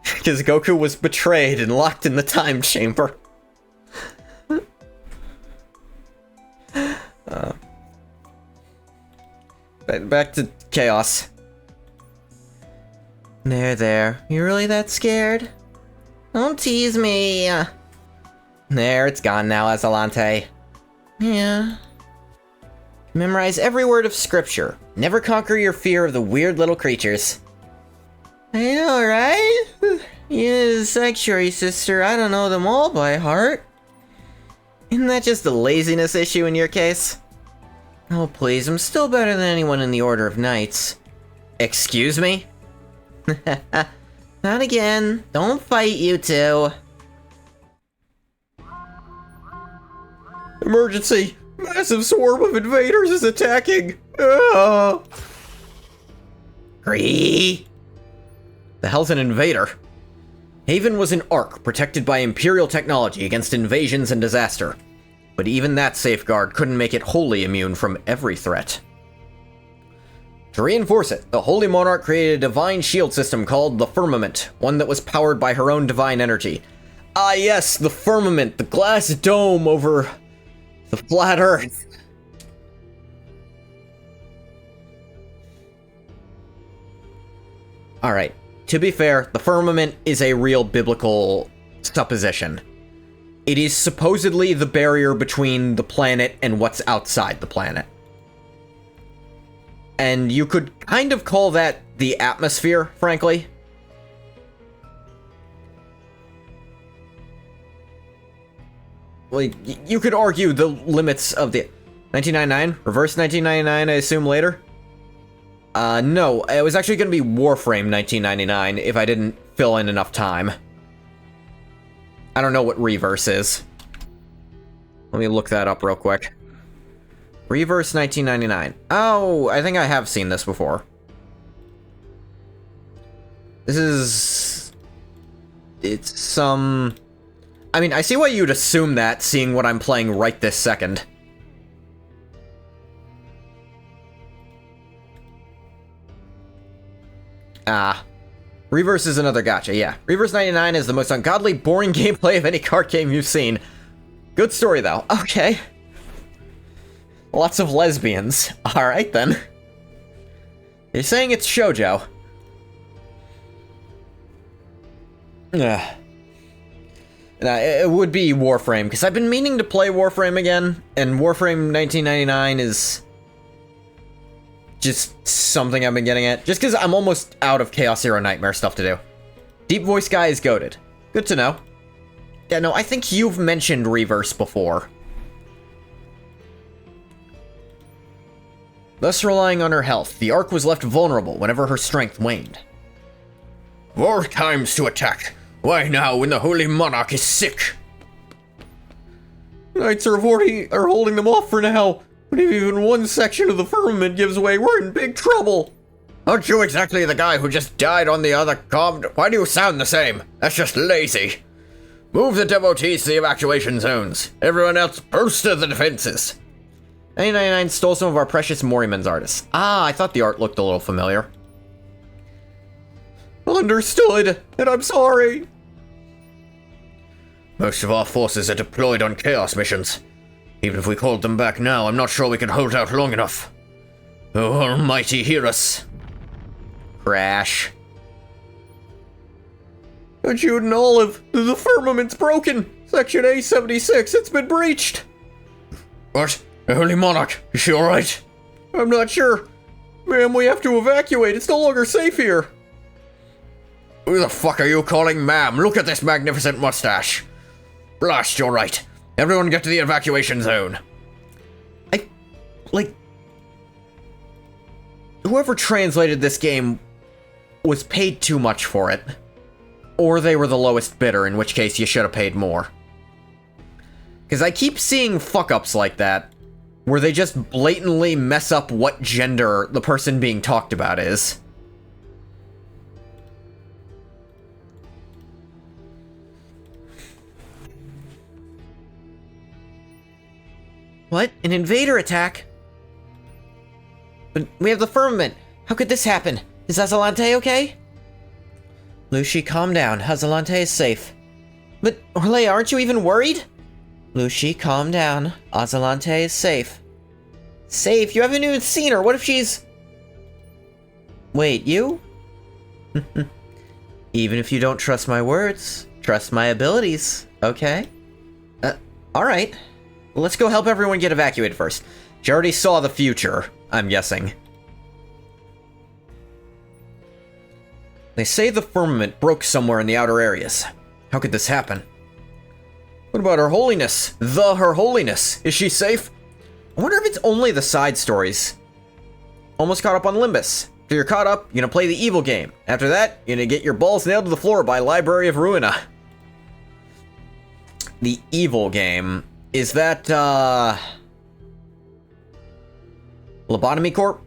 Speaker 1: Because Goku was betrayed and locked in the time chamber. Back to Chaos. There. You really that scared? Don't tease me. There, it's gone now, Azalante. Yeah. Memorize every word of scripture. Never conquer your fear of the weird little creatures. I know, right? Yeah, sanctuary sister, I don't know them all by heart. Isn't that just a laziness issue in your case? Oh please, I'm still better than anyone in the Order of Knights. Excuse me? Not again. Don't fight, you two. Emergency! Massive swarm of invaders is attacking! Gree! The hell's an invader? Haven was an ark protected by Imperial technology against invasions and disaster. But even that safeguard couldn't make it wholly immune from every threat. To reinforce it, the Holy Monarch created a divine shield system called the Firmament, one that was powered by her own divine energy. Ah yes, the Firmament, the glass dome over the flat Earth. Alright, to be fair, the Firmament is a real biblical supposition. It is supposedly the barrier between the planet and what's outside the planet. And you could kind of call that the atmosphere, frankly. Well, you could argue the limits of the... 1999? Reverse 1999, I assume, later? No, it was actually going to be Warframe 1999 if I didn't fill in enough time. I don't know what Reverse is. Let me look that up real quick. Reverse 1999. Oh, I think I have seen this before. This is... It's some... I mean, I see why you'd assume that, seeing what I'm playing right this second. Ah. Reverse is another gotcha, yeah. Reverse 99 is the most ungodly, boring gameplay of any card game you've seen. Good story, though. Okay. Lots of lesbians. Alright, then. You're saying it's shoujo. Ugh. It would be Warframe, because I've been meaning to play Warframe again, and Warframe 1999 is just something I've been getting at, just because I'm almost out of Chaos Zero Nightmare stuff to do. Deep Voice Guy is goated. Good to know. Yeah, no, I think you've mentioned Reverse before. Thus relying on her health, the Ark was left vulnerable whenever her strength waned. War times to attack. Why now, when the Holy Monarch is sick? Knights are holding them off for now. But if even one section of the firmament gives way, we're in big trouble. Aren't you exactly the guy who just died on the other comm? Why do you sound the same? That's just lazy. Move the devotees to the evacuation zones. Everyone else burst to the defenses. 1999 stole some of our precious Moriman's artists. Ah, I thought the art looked a little familiar. Understood, and I'm sorry. Most of our forces are deployed on Chaos missions. Even if we called them back now, I'm not sure we could hold out long enough. Oh, Almighty, hear us. Crash. Jude and Olive, the firmament's broken. Section A76, it's been breached. What? The Holy Monarch, is she alright? I'm not sure. Ma'am, we have to evacuate. It's no longer safe here. Who the fuck are you calling ma'am? Look at this magnificent mustache. Blast, you're right. Everyone get to the evacuation zone. Whoever translated this game was paid too much for it. Or they were the lowest bidder, in which case you should have paid more. Because I keep seeing fuck-ups like that, where they just blatantly mess up what gender the person being talked about is. What? An invader attack? But we have the firmament. How could this happen? Is Azalante okay? Lucy, calm down. Azalante is safe. But, Orlea, aren't you even worried? Lucy, calm down. Azalante is safe. Safe? You haven't even seen her. What if she's... Wait, you? Even if you don't trust my words, trust my abilities, okay? Alright. Let's go help everyone get evacuated first. She already saw the future, I'm guessing. They say the firmament broke somewhere in the outer areas. How could this happen? What about Her Holiness? Her Holiness. Is she safe? I wonder if it's only the side stories. Almost caught up on Limbus. After you're caught up, you're gonna play the evil game. After that, you're gonna get your balls nailed to the floor by Library of Ruina. The evil game. Is that, Lobotomy Corp?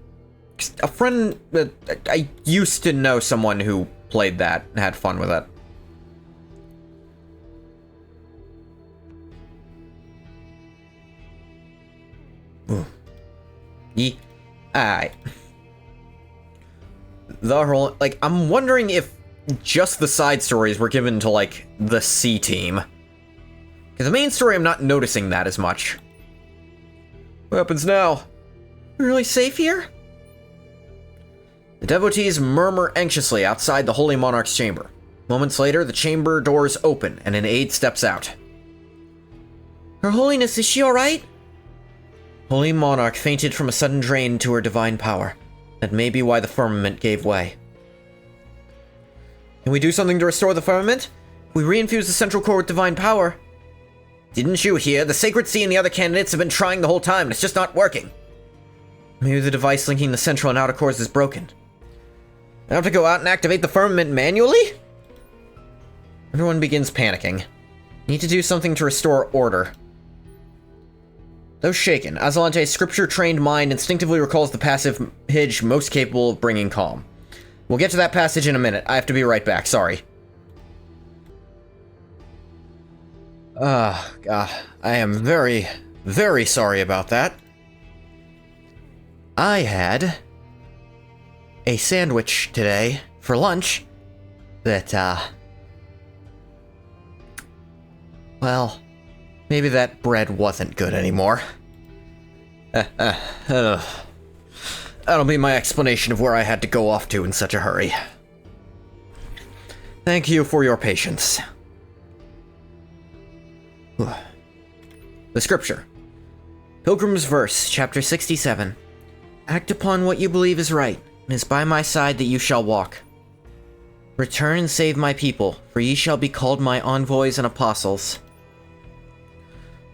Speaker 1: A friend, I used to know someone who played that and had fun with it. Ooh. Alright. I'm wondering if just the side stories were given to, like, the C team. Because the main story, I'm not noticing that as much. What happens now? We're really safe here? The devotees murmur anxiously outside the Holy Monarch's chamber. Moments later, the chamber doors open, and an aide steps out. Her Holiness, is she alright? Holy Monarch fainted from a sudden drain to her divine power. That may be why the firmament gave way. Can we do something to restore the firmament? We reinfuse the central core with divine power. Didn't you hear? The Sacred Sea and the other candidates have been trying the whole time, and it's just not working. Maybe the device linking the central and outer cores is broken. I have to go out and activate the firmament manually? Everyone begins panicking. Need to do something to restore order. Though shaken, Azalante's scripture-trained mind instinctively recalls the passage most capable of bringing calm. We'll get to that passage in a minute. I have to be right back, sorry. I am very, very sorry about that. I had a sandwich today for lunch that, well, maybe that bread wasn't good anymore. That'll be my explanation of where I had to go off to in such a hurry. Thank you for your patience. The scripture. Pilgrim's Verse, chapter 67. Act upon what you believe is right, and it is by my side that you shall walk. Return and save my people, for ye shall be called my envoys and apostles.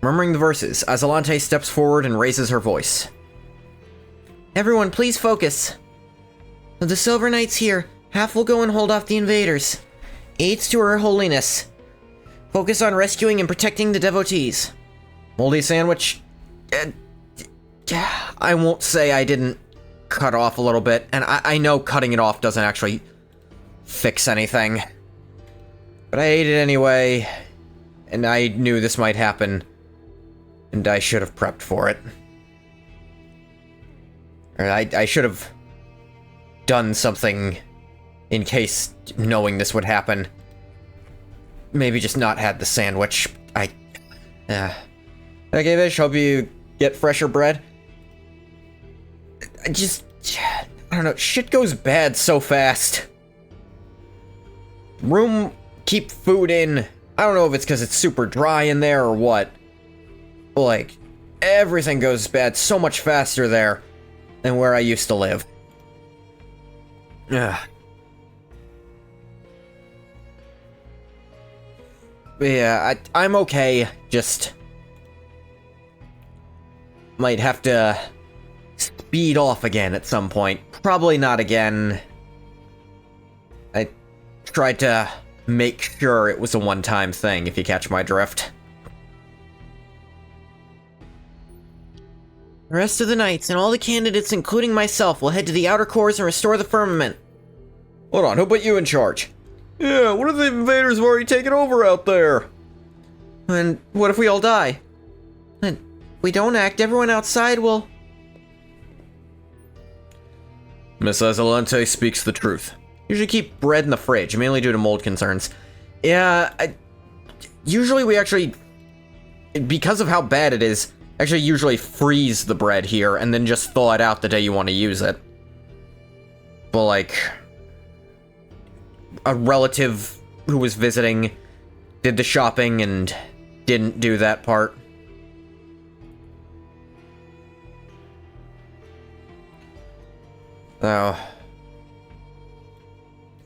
Speaker 1: Murmuring the verses, Azalante steps forward and raises her voice. Everyone, please focus. Of the Silver Knights here, half will go and hold off the invaders. Aids to her holiness. Focus on rescuing and protecting the devotees. Moldy sandwich? I won't say I didn't cut off a little bit, and I know cutting it off doesn't actually fix anything. But I ate it anyway, and I knew this might happen, and I should have prepped for it. Or I should have done something in case knowing this would happen. Maybe just not had the sandwich. Okay, Vish, hope you get fresher bread. I don't know, shit goes bad so fast. Keep food in. I don't know if it's because it's super dry in there or what. But, like, everything goes bad so much faster there than where I used to live. Ugh. Yeah, I'm okay, just might have to speed off again at some point. Probably not again. I tried to make sure it was a one-time thing, if you catch my drift. The rest of the knights and all the candidates, including myself, will head to the outer cores and restore the firmament. Hold on, who put you in charge? Yeah, what if the invaders have already taken over out there? And what if we all die? And we don't act, everyone outside will... Miss Azalante speaks the truth. Usually keep bread in the fridge, mainly due to mold concerns. Yeah, usually we actually, because of how bad it is, actually usually freeze the bread here and then just thaw it out the day you want to use it. But like, a relative who was visiting did the shopping and didn't do that part. Oh.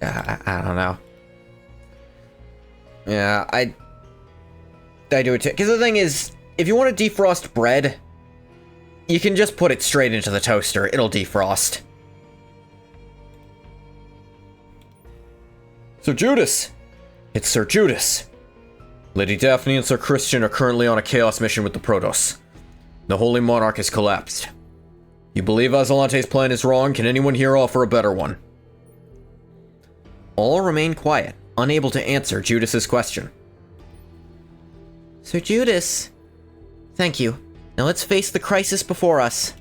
Speaker 1: Yeah, I don't know. Yeah, I do it too. Because the thing is, if you want to defrost bread, you can just put it straight into the toaster. It'll defrost. Sir Judas! It's Sir Judas. Lady Daphne and Sir Christian are currently on a chaos mission with the Protoss. The Holy Monarch has collapsed. You believe Azalante's plan is wrong? Can anyone here offer a better one? All remain quiet, unable to answer Judas's question. Sir Judas. Thank you. Now let's face the crisis before us.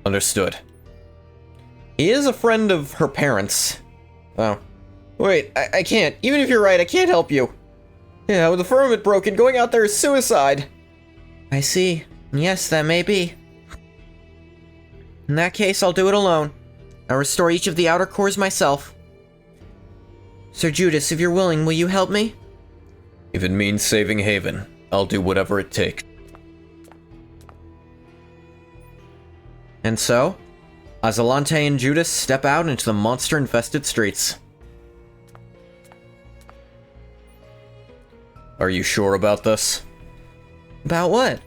Speaker 1: Understood. He is a friend of her parents. Oh. Wait, I can't. Even if you're right, I can't help you. Yeah, with the firmament broken, going out there is suicide. I see. Yes, that may be. In that case, I'll do it alone. I'll restore each of the outer cores myself. Sir Judas, if you're willing, will you help me? If it means saving Haven, I'll do whatever it takes. And so, Azalante and Judas step out into the monster-infested streets. Are you sure about this? About what?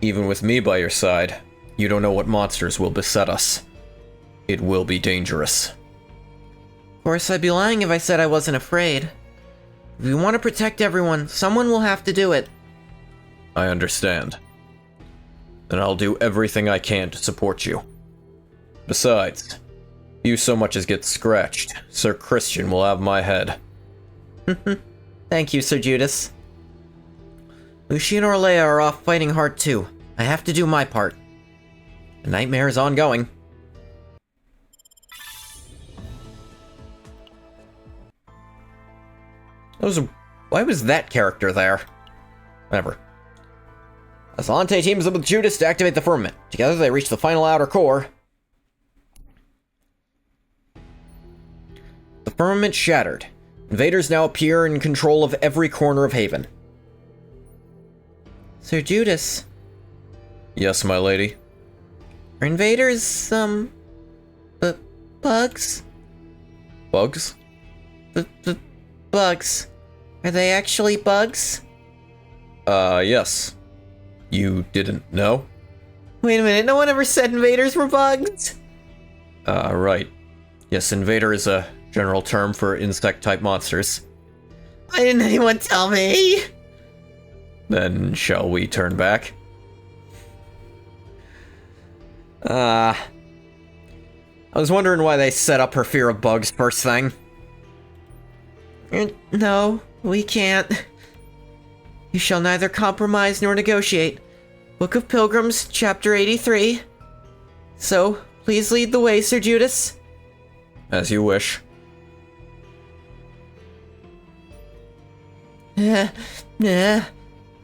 Speaker 1: Even with me by your side, you don't know what monsters will beset us. It will be dangerous. Of course, I'd be lying if I said I wasn't afraid. If we want to protect everyone, someone will have to do it. I understand. Then I'll do everything I can to support you. Besides, if you so much as get scratched, Sir Christian will have my head. Thank you, Sir Judas. Lucy and Orlea are off fighting hard too. I have to do my part. The nightmare is ongoing. Why was that character there? Whatever. Azalante teams up with Judas to activate the firmament. Together they reach the final outer core. The firmament shattered. Invaders now appear in control of every corner of Haven. Sir Judas. Yes, my lady. Are invaders, bugs? Bugs? Bugs. Are they actually bugs? Yes. You didn't know? Wait a minute, no one ever said invaders were bugs? Right. Yes, invader is a general term for insect-type monsters. Why didn't anyone tell me? Then shall we turn back? I was wondering why they set up her fear of bugs first thing. No, we can't. You shall neither compromise nor negotiate. Book of Pilgrims, Chapter 83. So, please lead the way, Sir Judas. As you wish.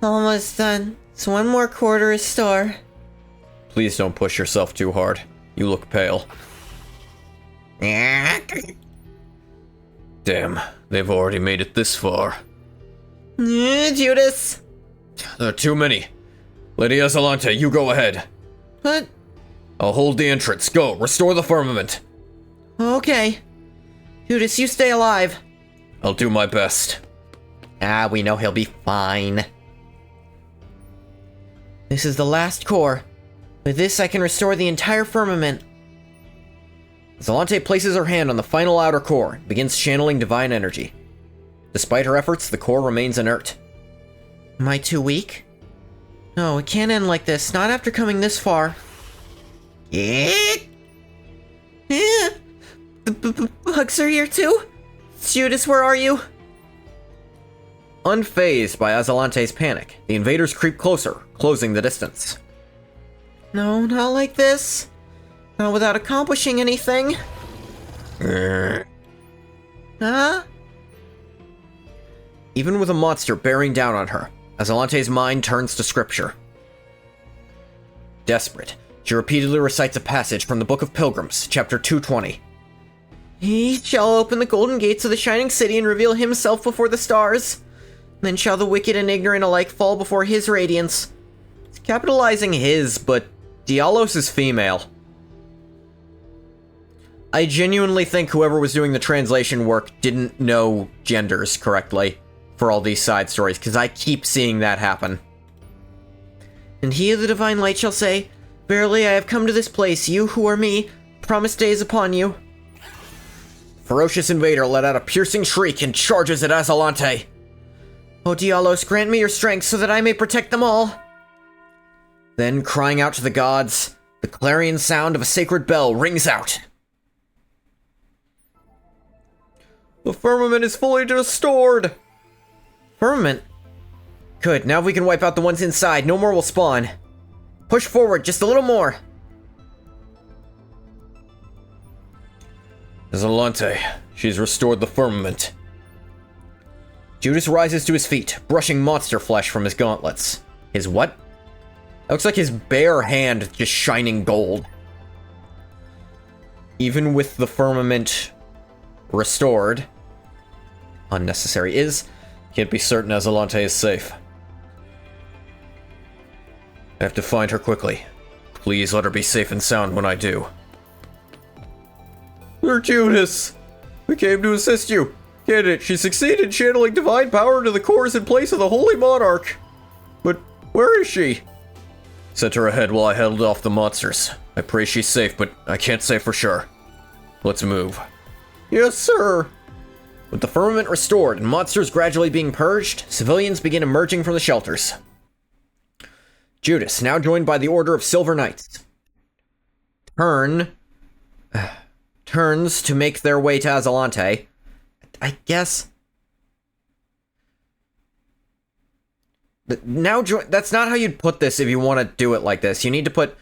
Speaker 1: Almost done. It's one more quarter to restore. Please don't push yourself too hard. You look pale. Damn, they've already made it this far. Judas! There are too many. Lady Azalante, you go ahead. What? I'll hold the entrance. Go, restore the firmament. Okay. Judas, you stay alive. I'll do my best. We know he'll be fine. This is the last core. With this, I can restore the entire firmament. Azalante places her hand on the final outer core and begins channeling divine energy. Despite her efforts, the core remains inert. Am I too weak? No, it can't end like this, not after coming this far. The bugs are here too? Judas, where are you? Unfazed by Azalante's panic, the invaders creep closer, closing the distance. No, not like this. Not without accomplishing anything. Huh? Even with a monster bearing down on her, Azalante's mind turns to scripture. Desperate, she repeatedly recites a passage from the Book of Pilgrims, chapter 220. He shall open the golden gates of the shining city and reveal himself before the stars. Then shall the wicked and ignorant alike fall before his radiance. It's capitalizing his, but Dialos is female. I genuinely think whoever was doing the translation work didn't know genders correctly for all these side stories, because I keep seeing that happen. And he of the divine light shall say, Verily I have come to this place, you who are me, promised days upon you. Ferocious invader let out a piercing shriek and charges at Azalante. O Dialos, grant me your strength so that I may protect them all. Then, crying out to the gods, the clarion sound of a sacred bell rings out. The firmament is fully restored! Firmament? Good, now we can wipe out the ones inside. No more will spawn. Push forward, just a little more. Azalante, she's restored the firmament. Judas rises to his feet, brushing monster flesh from his gauntlets. His what? That looks like his bare hand just shining gold. Even with the firmament restored, unnecessary is, can't be certain Azalante is safe. I have to find her quickly. Please let her be safe and sound when I do. Sir Judas! We came to assist you. Candidate, she succeeded channeling divine power to the cores in place of the Holy Monarch. But where is she? Sent her ahead while I held off the monsters. I pray she's safe, but I can't say for sure. Let's move. Yes, sir. With the firmament restored and monsters gradually being purged, civilians begin emerging from the shelters. Judas, now joined by the Order of Silver Knights, turns to make their way to Azalante. I guess. Now that's not how you'd put this if you want to do it like this. You need to put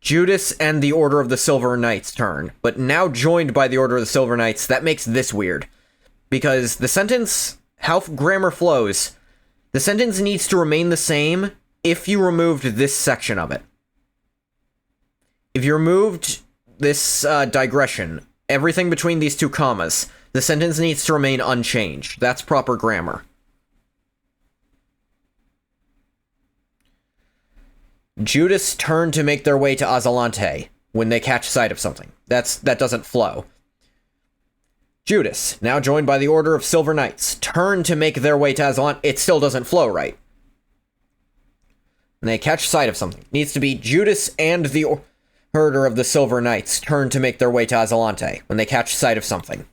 Speaker 1: Judas and the Order of the Silver Knights turn, but now joined by the Order of the Silver Knights. That makes this weird. Because the sentence, how grammar flows, the sentence needs to remain the same if you removed this section of it. If you removed this digression, everything between these two commas, the sentence needs to remain unchanged. That's proper grammar. Judas turn to make their way to Azalante when they catch sight of something. That doesn't flow. Judas, now joined by the Order of Silver Knights, turn to make their way to Azalante. It still doesn't flow right. When they catch sight of something. It needs to be Judas and the Order of the Silver Knights turn to make their way to Azalante when they catch sight of something.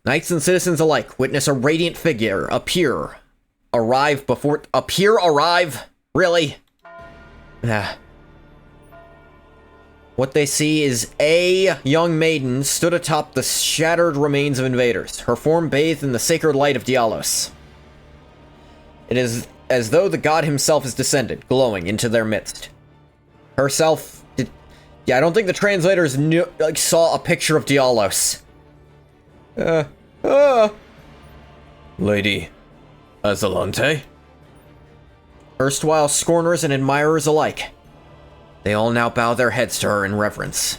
Speaker 1: Knights and citizens alike witness a radiant figure appear. Arrive? Really? What they see is a young maiden stood atop the shattered remains of invaders, her form bathed in the sacred light of Dialos. It is as though the god himself has descended, glowing into their midst. Herself... Yeah, I don't think the translators saw a picture of Dialos.
Speaker 7: Lady Azalante?
Speaker 1: Erstwhile scorners and admirers alike. They all now bow their heads to her in reverence.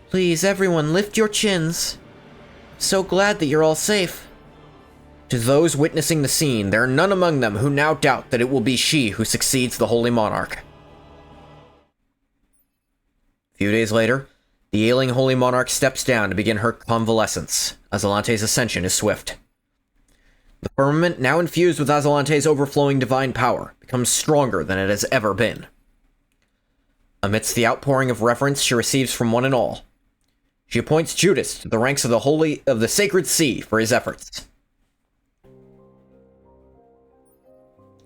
Speaker 1: Please, everyone, lift your chins. So glad that you're all safe. To those witnessing the scene, there are none among them who now doubt that it will be she who succeeds the Holy Monarch. A few days later, the ailing Holy Monarch steps down to begin her convalescence. Azalante's ascension is swift. The firmament, now infused with Azalante's overflowing divine power, becomes stronger than it has ever been. Amidst the outpouring of reverence she receives from one and all, she appoints Judas to the ranks of the Sacred Sea for his efforts.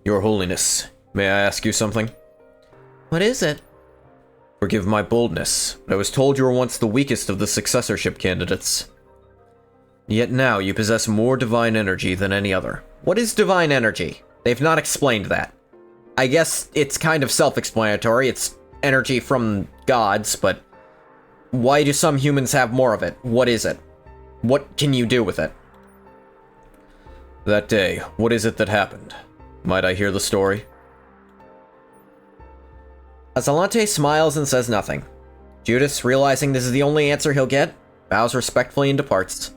Speaker 7: Your Holiness, may I ask you something?
Speaker 1: What is it?
Speaker 7: Forgive my boldness, but I was told you were once the weakest of the successorship candidates. Yet now you possess more divine energy than any other.
Speaker 1: What is divine energy? They've not explained that. I guess it's kind of self-explanatory. It's energy from gods, but why do some humans have more of it? What is it? What can you do with it?
Speaker 7: That day, what is it that happened? Might I hear the story?
Speaker 1: Azalante smiles and says nothing. Judas, realizing this is the only answer he'll get, bows respectfully and departs.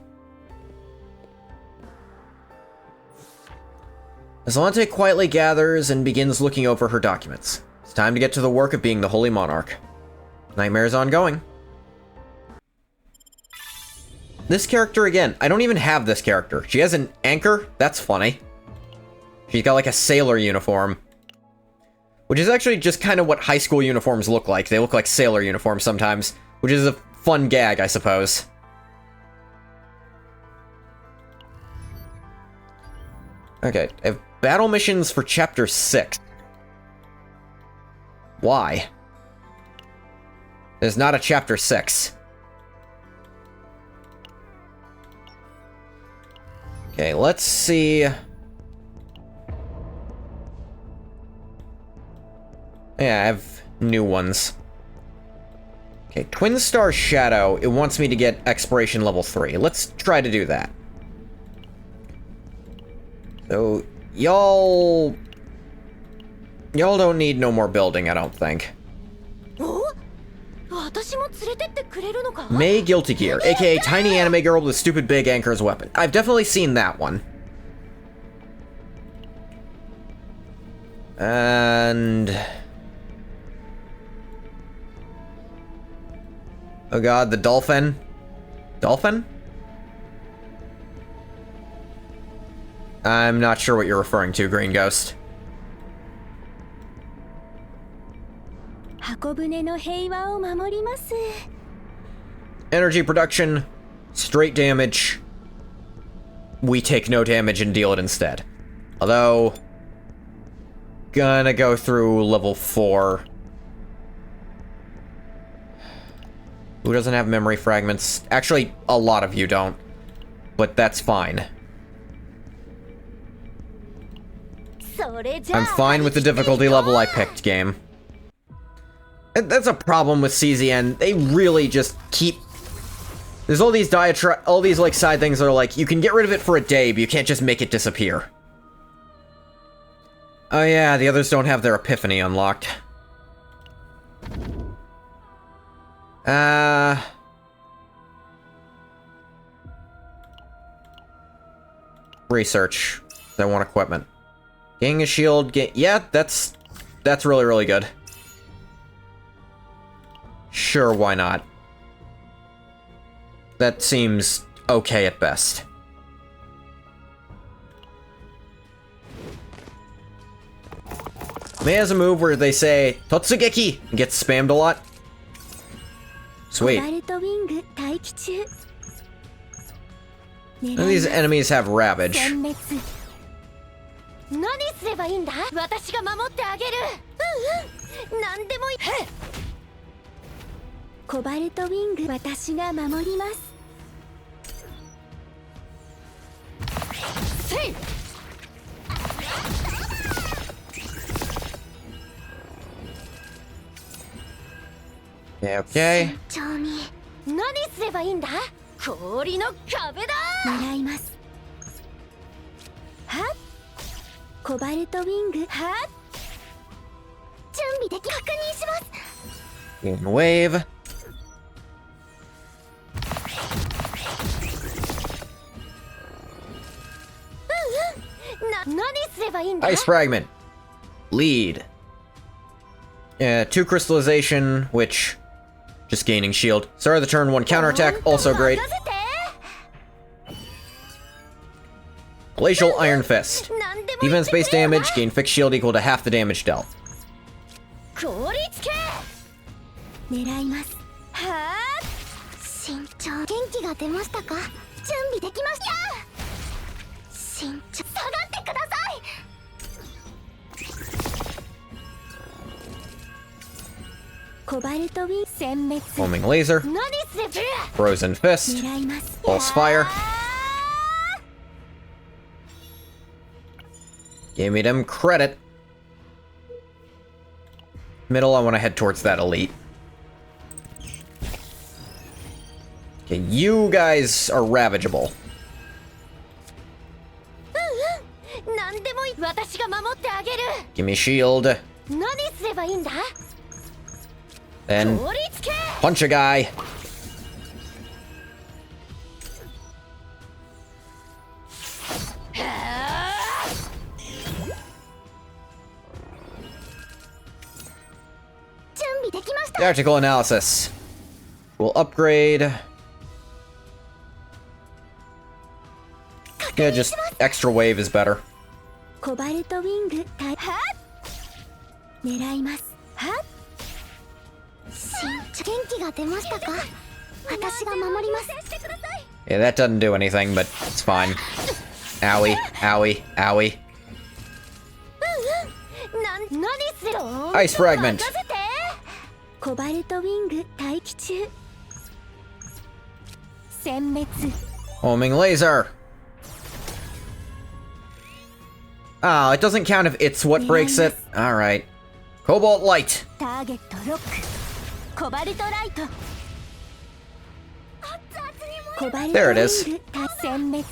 Speaker 1: Azalante quietly gathers and begins looking over her documents. It's time to get to the work of being the Holy Monarch. Nightmare's ongoing. This character again, I don't even have this character. She has an anchor? That's funny. She's got like a sailor uniform. Which is actually just kind of what high school uniforms look like. They look like sailor uniforms sometimes. Which is a fun gag, I suppose. Okay, I have battle missions for Chapter 6. Why? There's not a Chapter 6. Okay, let's see. Yeah, I have new ones. Okay, Twin Star Shadow, it wants me to get Exploration level 3. Let's try to do that. So, y'all don't need no more building, I don't think. May Guilty Gear, aka Tiny Anime Girl with a stupid big anchor as a weapon. I've definitely seen that one. And... oh god, the dolphin? Dolphin? I'm not sure what you're referring to, Green Ghost. Energy production, straight damage. We take no damage and deal it instead. Although, gonna go through level 4. Who doesn't have memory fragments? Actually, a lot of you don't. But that's fine.
Speaker 7: I'm fine with the difficulty level I picked, game. That's a problem with CZN. They really just keep... There's all these like side things that are like, you can get rid of it for a day, but you can't just make it disappear. Oh yeah, the others don't have their epiphany unlocked. Research. I want equipment. Gaining a shield, yeah, that's really, really good. Sure, why not? That seems okay at best. May has a move where they say, Totsugeki! And gets spammed a lot. Sweet. None of these enemies have Ravage.
Speaker 3: 何すればいいんだ？私が守ってあげる。何でもいい。コバルトウィング、私が守ります。せい。
Speaker 7: Okay.
Speaker 3: 慎重に。何すればいいんだ？氷の壁だ。狙います。はっ。コバルトウィングは準備でき確認します。
Speaker 7: In wave. Ice fragment. Lead. Yeah, 2 crystallization, which just gaining shield. Sorry, the turn 1 counterattack, also great. Glacial Iron Fist. Defense-based damage, gain fixed shield equal to half the damage dealt.
Speaker 3: 狙います。はあ。慎重。元気が出ましたか？準備できました。慎重。下がってください。コバルトウィン殲滅。
Speaker 7: Foaming laser. Frozen fist. Pulse fire. Gave me them credit. Middle, I want to head towards that elite. Okay, you guys are ravageable. Give me shield. Then punch a guy. Tactical analysis. We'll upgrade. Yeah, just extra wave is better.
Speaker 3: コバルトウィングは狙いますは元気が出ましたか？私が守ります。
Speaker 7: Yeah, that doesn't do anything, but it's fine. Owie, owie, owie. Ice fragment.
Speaker 3: コバルトウィング待機中。殲滅。
Speaker 7: Homing laser. Oh, it doesn't count if it's what breaks it. Alright. Cobalt light.
Speaker 3: ターゲットロック。コバルトライト。コバルト
Speaker 7: There it is.
Speaker 3: 殲滅。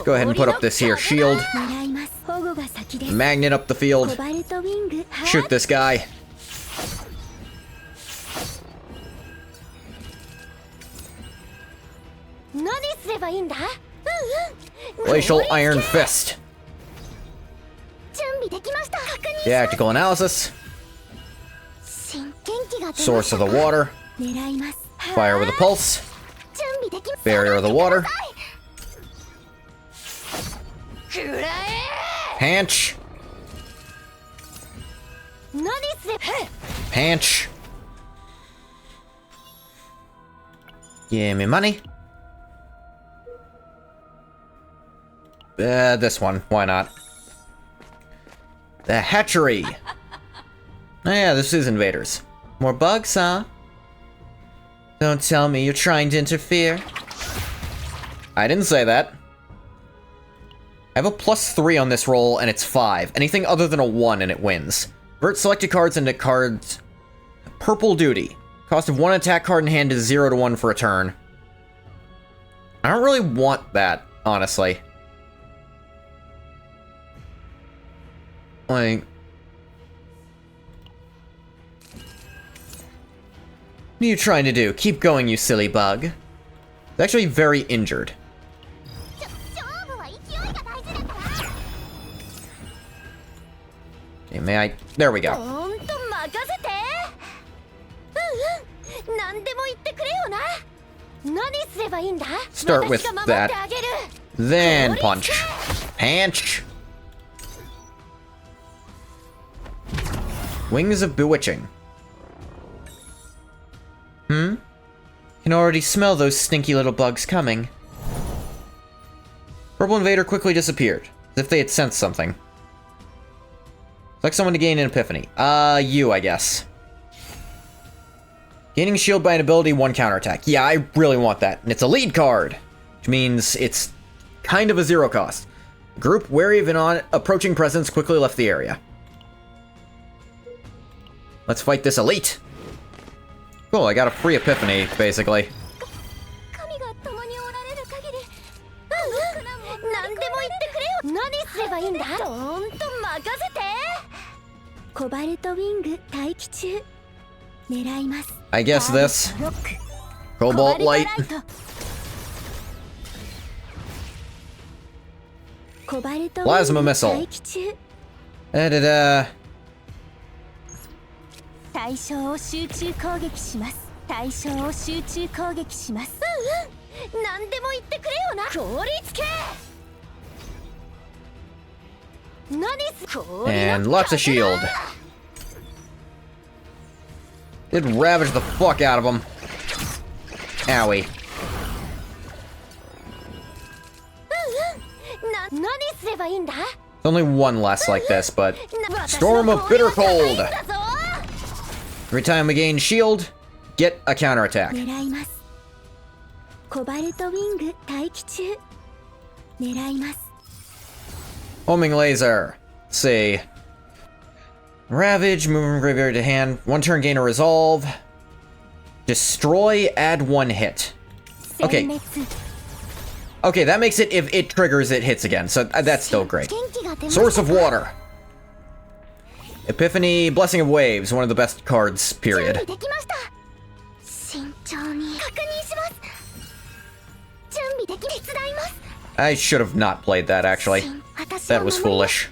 Speaker 7: Go ahead and put up this here shield.
Speaker 3: 狙います。保護が先です。
Speaker 7: Magnet up the field.
Speaker 3: コバルトウィング
Speaker 7: Shoot this guy.
Speaker 3: 何すればいいんだ？
Speaker 7: Glacial Iron Fist.
Speaker 3: 準備できました。確認。
Speaker 7: Tactical analysis.
Speaker 3: 元気が出ました。
Speaker 7: Source of the water.
Speaker 3: 狙います。
Speaker 7: Fire with a pulse.
Speaker 3: 準備できました。
Speaker 7: Barrier of the water.
Speaker 3: くらえ。
Speaker 7: Panch.
Speaker 3: 何すれば。
Speaker 7: Panch. Give me money. This one. Why not? The hatchery. Oh yeah, this is invaders. More bugs, huh? Don't tell me you're trying to interfere. I didn't say that. I have a +3 on this roll, and it's 5. Anything other than a 1, and it wins. Convert selected cards into cards... Purple Duty. Cost of 1 attack card in hand is 0 to 1 for a turn. I don't really want that, honestly. Like... What are you trying to do? Keep going, you silly bug. It's actually very injured. Okay, may I... There we go. Start with that. Then punch. Punch! Wings of Bewitching. Can already smell those stinky little bugs coming. Purple Invader quickly disappeared, as if they had sensed something. Select someone to gain an epiphany. You, I guess. Gaining shield by an ability, 1 counterattack. Yeah, I really want that. And it's a lead card, which means it's kind of a 0 cost. Group wary of an approaching presence quickly left the area. Let's fight this elite. Cool, I got a free epiphany, basically. I guess this. Cobalt Light. Plasma Missile. Da-da-da.
Speaker 3: 対象を集中攻撃します。対象を集中攻撃します。何でも言ってくれよな。凍りつけ。
Speaker 7: And lots of shield. It ravaged the fuck out of him. Owie. There's only one less like this, but... Storm of Bitter Cold! Every time we gain shield, get a counterattack. Homing Laser. Let's see. Ravage, move from graveyard to hand. 1 turn, gain a resolve. Destroy, add 1 hit. Okay. Okay, that makes it if it triggers, it hits again, so that's still great. Source of Water. Epiphany, Blessing of Waves, one of the best cards, period. I should have not played that, actually. That was foolish.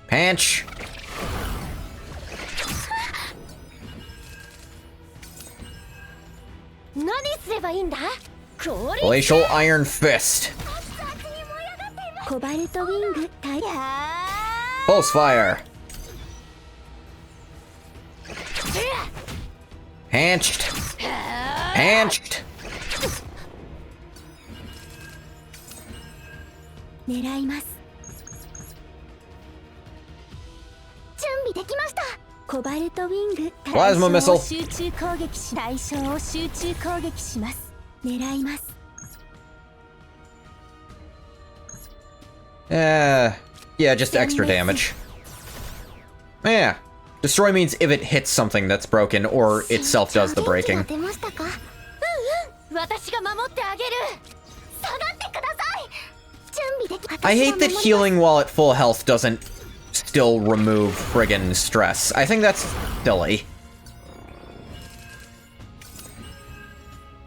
Speaker 7: Punch! Glacial Iron Fist. Pulse Fire. Hanched. Hanched. Plasma Missile. Yeah, just extra damage. Yeah. Destroy means if it hits something that's broken, or itself does the breaking. I hate that healing while at full health doesn't still remove friggin' stress. I think that's silly.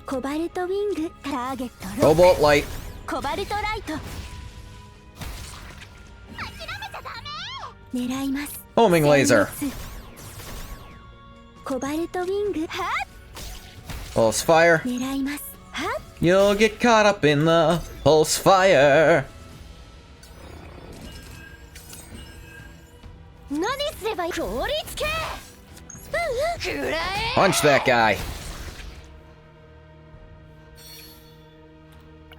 Speaker 7: Cobalt Light. Homing Laser. Pulse Fire. You'll get caught up in the Pulse Fire. Punch that guy.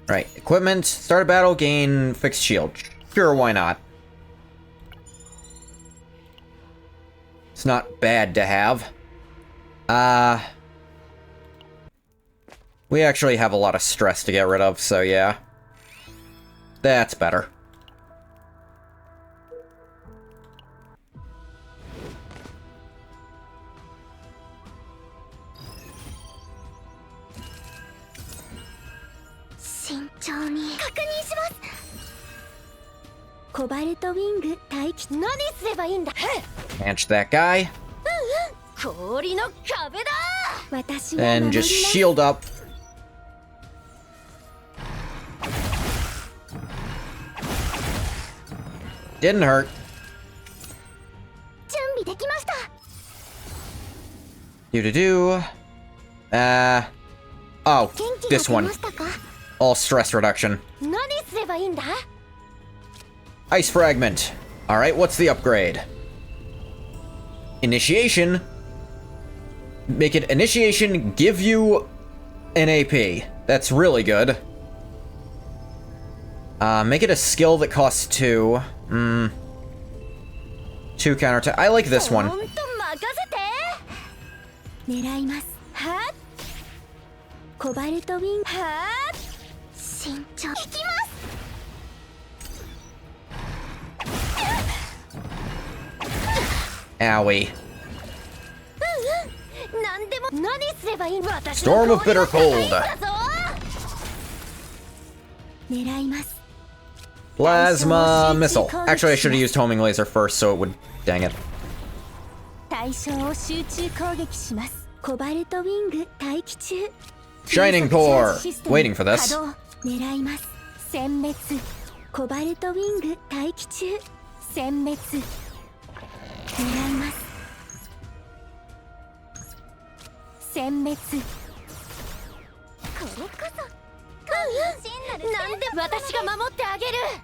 Speaker 7: Right, equipment, start a battle, gain fixed shield. Sure, why not? It's not bad to have. We actually have a lot of stress to get rid of, so yeah. That's better. Manage that guy. And just shield up. Didn't hurt. Do. Oh, this one. All stress reduction. Ice fragment. Alright, what's the upgrade? Initiation. Make it initiation, give you an AP. That's really good. Make it a skill that costs 2. 2 counterattack. I like this one. Owie. Storm of bitter cold. Plasma missile. Actually, I should have used homing laser first, so it would. Dang it. Shining core. Waiting for this.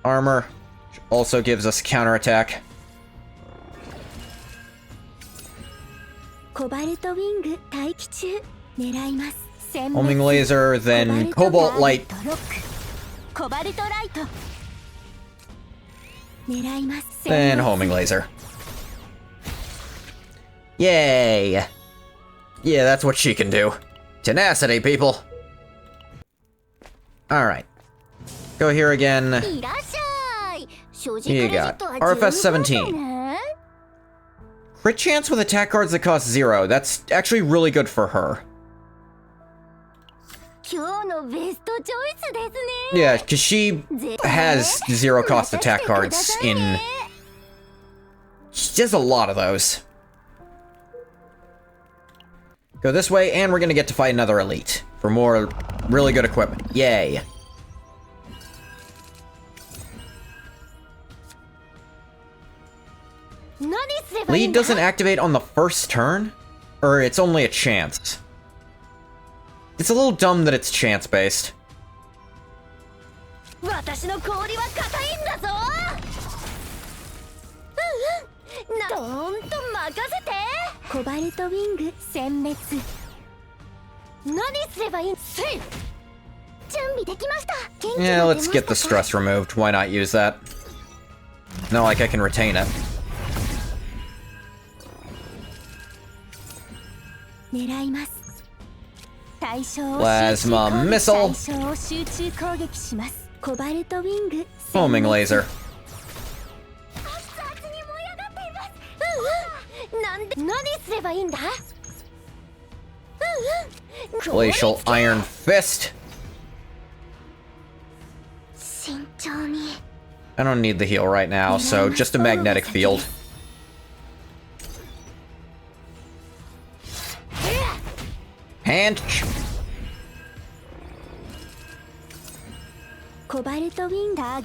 Speaker 7: Armor also gives us counterattack. Homing laser, then cobalt light. Then homing laser. Yay! Yeah, that's what she can do. Tenacity, people! Alright. Go here again. You got RFS 17. Crit chance with attack cards that cost 0. That's actually really good for her. Yeah, because she has 0 cost attack cards in... She has a lot of those. Go this way, and we're gonna get to fight another elite for more really good equipment. Yay. Lead doesn't activate on the first turn? Or it's only a chance? It's a little dumb that it's chance-based. Yeah, let's get the stress removed. Why not use that? Not like I can retain it. Plasma missile. Homing laser. Glacial Iron Fist. I don't need the heal right now, so just a magnetic field. Punch.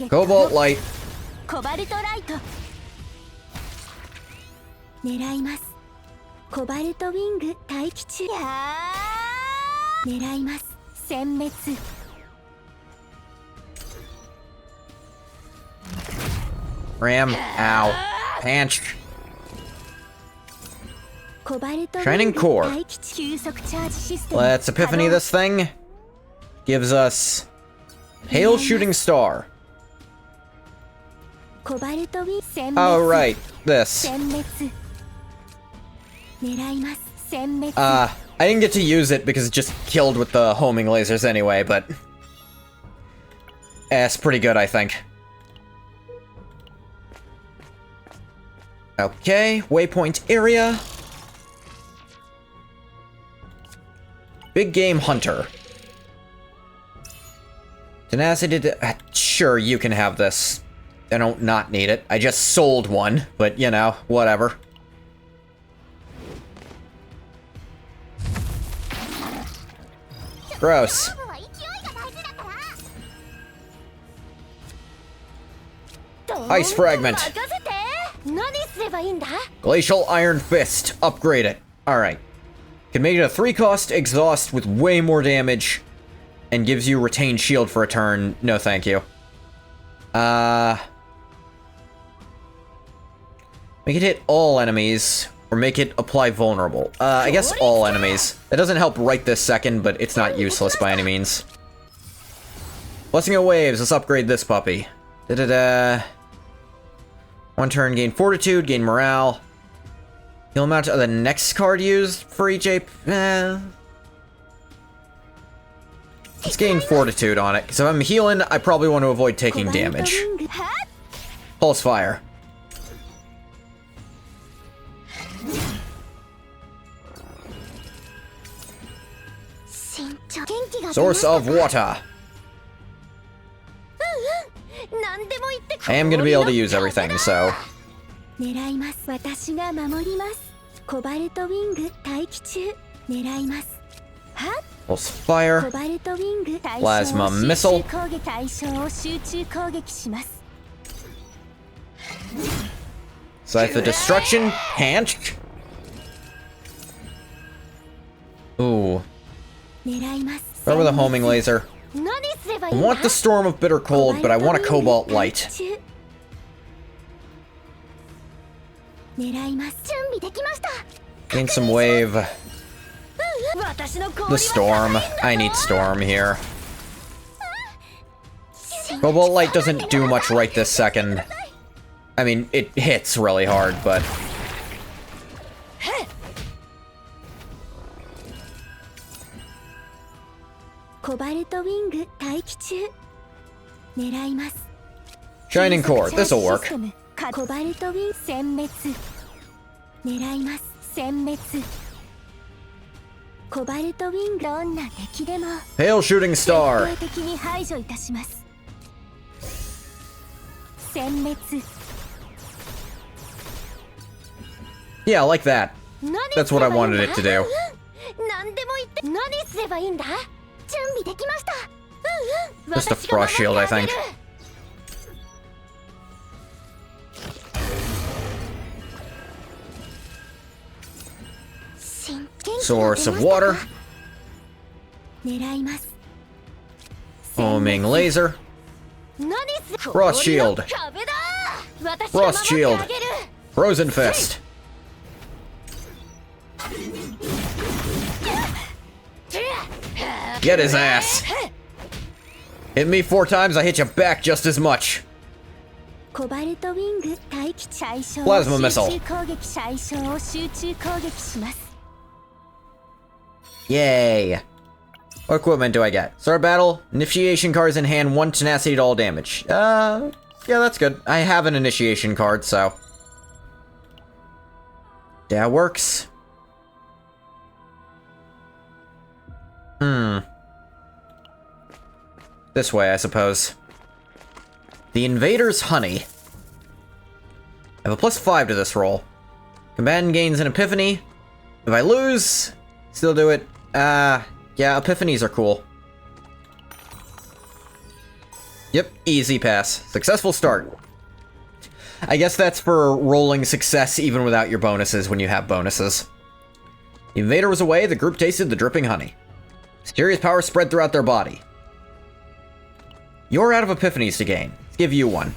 Speaker 7: Cobalt light. Ram. Ow. Punch. Shining core. Let's epiphany this thing. Gives us Hail Shooting Star. Oh, right. This. I didn't get to use it because it just killed with the homing lasers anyway, but... it's pretty good, I think. Okay, waypoint area. Big game hunter. Tenacity, sure, you can have this. I don't not need it. I just sold one, but you know, whatever. Gross. Ice fragment. Glacial Iron Fist. Upgrade it. Alright. Can make it a 3-cost exhaust with way more damage. And gives you retained shield for a turn. No thank you. Make it hit all enemies. Or make it apply vulnerable. I guess all enemies. That doesn't help right this second, but it's not useless by any means. Blessing of Waves. Let's upgrade this puppy. Da-da-da. 1 turn, gain Fortitude, gain Morale. Heal amount of the next card used for each ape. Let's gain Fortitude on it, because if I'm healing, I probably want to avoid taking damage. Pulse Fire. Source of Water. I am going to be able to use everything, so... Pulse Fire. Plasma Missile. Scythe of Destruction. Hanch. Ooh. Start with a homing laser. I want the Storm of Bitter Cold, but I want a Cobalt Light. Gain some wave. The Storm. I need Storm here. Cobalt Light doesn't do much right this second. I mean, it hits really hard, but... Shining Core, this'll work. Pale Shooting Star. Yeah, like that. That's what I wanted it to do. Just a Frost Shield, I think. Source of Water. Homing Laser. Frost Shield. Frost Shield. Frozen Fist. Get his ass. Hit me 4 times, I hit you back just as much. Plasma Missile. Yay. What equipment do I get? Start battle, initiation cards in hand, 1 tenacity to all damage. Yeah, that's good. I have an initiation card, so. That works. This way, I suppose. The Invader's Honey. I have a +5 to this roll. Combatant gains an Epiphany. If I lose, still do it. Yeah, Epiphanies are cool. Yep, easy pass. Successful start. I guess that's for rolling success even without your bonuses when you have bonuses. The Invader was away, the group tasted the dripping honey. Mysterious power spread throughout their body. You're out of Epiphanies to gain. Let's give you one.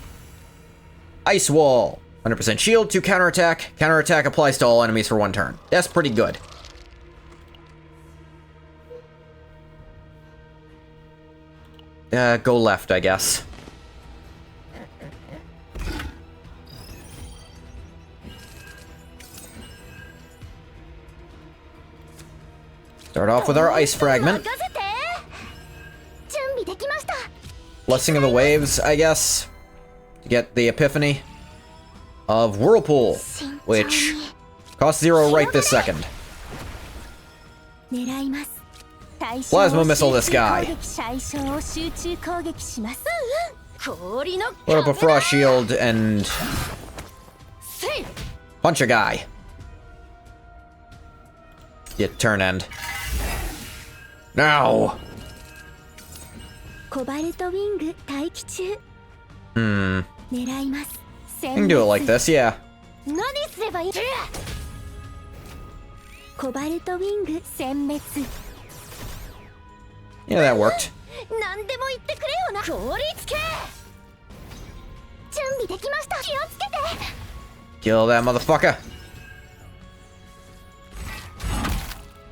Speaker 7: Ice Wall. 100% shield, 2 counterattack. Counterattack applies to all enemies for 1 turn. That's pretty good. Go left, I guess. Start off with our ice fragment.
Speaker 3: 準備できました。
Speaker 7: Blessing of the waves, I guess. To get the epiphany of Whirlpool, which costs 0 right this second.
Speaker 3: 狙います。
Speaker 7: Plasma missile this guy.
Speaker 3: 対象を集中攻撃します。
Speaker 6: 氷の
Speaker 7: Put up a frost shield and punch a guy. Get turn end. Now.
Speaker 3: コバルトウィング待機中。
Speaker 7: Hmm.
Speaker 3: 狙います。
Speaker 7: I can do it like this, yeah.
Speaker 3: 何すればいい？コバルトウィング殲滅。
Speaker 7: Yeah, that worked.
Speaker 3: 何でも言ってくれよな。凍りつけ。準備できました。気をつけて。
Speaker 7: Kill that motherfucker.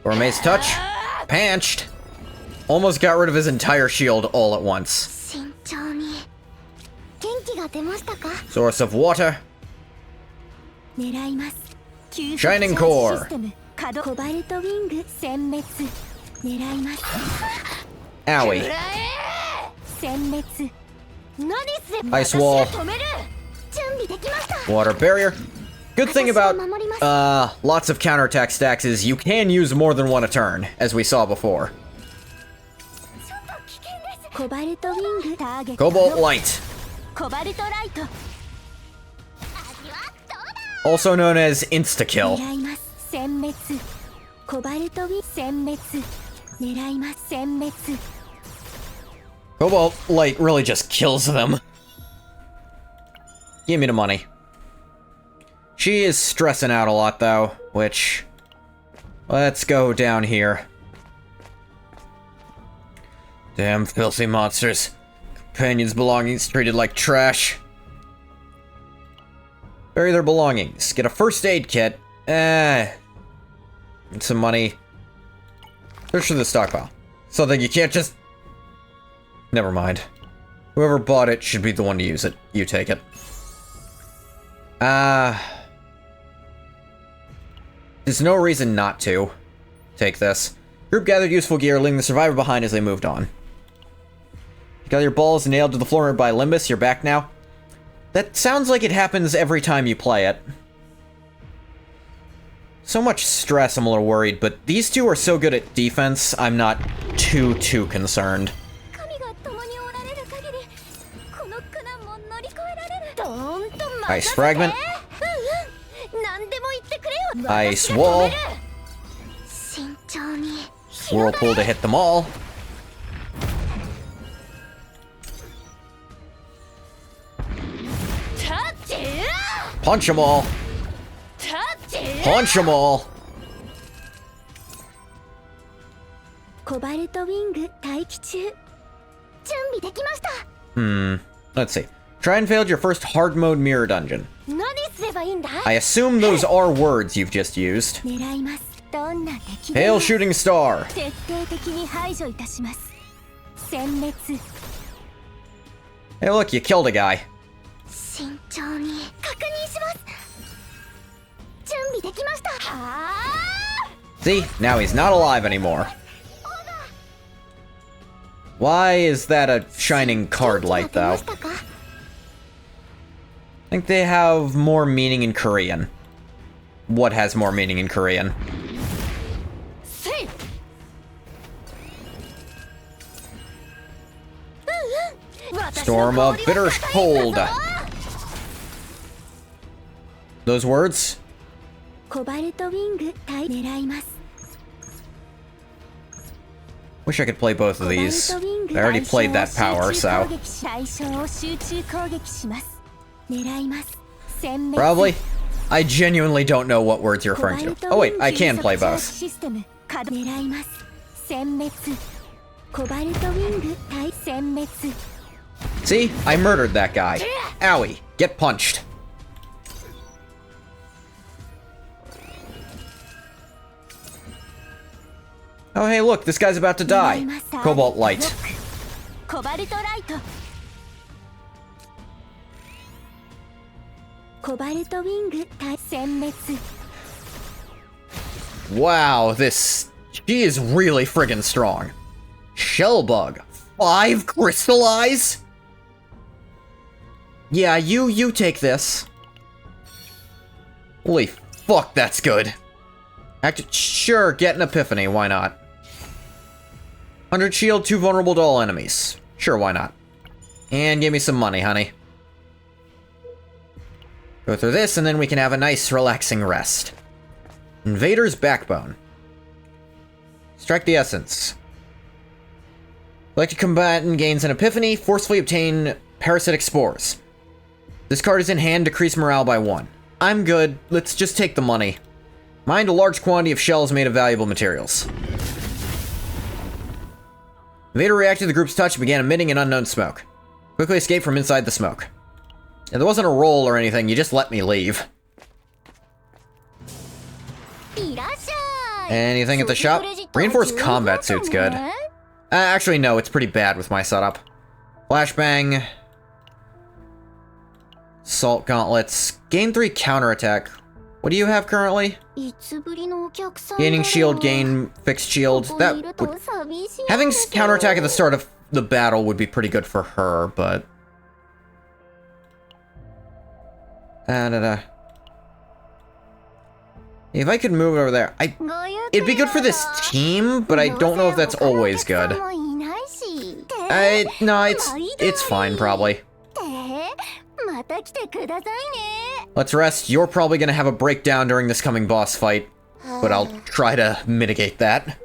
Speaker 7: Gourmet's touch. Panched. Almost got rid of his entire shield all at once.
Speaker 3: 慎重に。元気が出ましたか？
Speaker 7: Source of water.
Speaker 3: 狙います。
Speaker 7: Shining core.
Speaker 3: システム稼働。コバルトウィング殲滅。狙います。
Speaker 7: Owie.
Speaker 3: 殲滅。何すれ
Speaker 7: Ice wall.
Speaker 3: 止める。準備できました。
Speaker 7: Water barrier. Good thing about lots of counterattack stacks is you can use more than one a turn, as we saw before.
Speaker 3: コバルトウィングターゲット。
Speaker 7: Cobalt Light.
Speaker 3: コバルトライト。
Speaker 7: Also known as insta-kill.
Speaker 3: 狙います。殲滅。コバルトウィン殲滅。狙います。殲滅。
Speaker 7: Cobalt Light really just kills them. Give me the money. She is stressing out a lot though, which... Let's go down here. Damn filthy monsters. Companions' belongings treated like trash. Bury their belongings. Get a first aid kit. And some money. Search for the stockpile. Something you can't just... Never mind. Whoever bought it should be the one to use it. You take it. There's no reason not to take this. Group gathered useful gear, leaving the survivor behind as they moved on. You got your balls nailed to the floor by Limbus, you're back now. That sounds like it happens every time you play it. So much stress, I'm a little worried, but these two are so good at defense, I'm not too concerned. Ice fragment. Ice wall. Whirlpool to hit them all. Punch them all. Punch them all.
Speaker 3: コバルトウィング待機中。準備できました。
Speaker 7: Let's see. Try and failed your first hard mode mirror dungeon.
Speaker 3: 何すればいいんだ？
Speaker 7: I assume those are words you've just used.
Speaker 3: 狙います。どんな敵でも
Speaker 7: Hail shooting star.
Speaker 3: 徹底的に排除いたします。殲滅。
Speaker 7: Hey, look, you killed a guy.
Speaker 3: 慎重に確認します。準備できました。はあ。
Speaker 7: See? Now he's not alive anymore. Why is that a shining card light, though? I think they have more meaning in Korean. What has more meaning in Korean? Storm of bitter cold. Those words?
Speaker 3: コバルトウィング狙います。
Speaker 7: Wish I could play both of these. I already played that power, so... Probably. I genuinely don't know what words you're referring to. Oh wait, I can play both. See? I murdered that guy. Owie. Get punched. Oh hey look, this guy's about to die. Cobalt light. Wow, this
Speaker 1: She is really friggin' strong. Shellbug. 5 crystallize? Yeah, you take this. Holy fuck, that's good. Sure, get an epiphany, why not? 100 shield, 2 vulnerable to all enemies. Sure, why not? And give me some money, honey. Go through this, and then we can have a nice, relaxing rest. Invader's Backbone. Strike the Essence. Elected combatant gains an epiphany, forcefully obtain parasitic spores. This card is in hand, decrease morale by 1. I'm good, let's just take the money. Mined a large quantity of shells made of valuable materials. Invader reacted to the group's touch and began emitting an unknown smoke. Quickly escape from inside the smoke. And there wasn't a roll or anything, you just let me leave. Anything at the shop? Reinforced combat suit's good. Actually, no, it's pretty bad with my setup. Flashbang. Salt gauntlets. Gain 3 counterattack. What do you have currently? Gaining shield, gain fixed shield. That would... Having counterattack at the start of the battle would be pretty good for her, but... If I could move over there, it'd be good for this team, but I don't know if that's always good. No, it's fine, probably. Let's rest. You're probably gonna have a breakdown during this coming boss fight, but I'll try to mitigate that.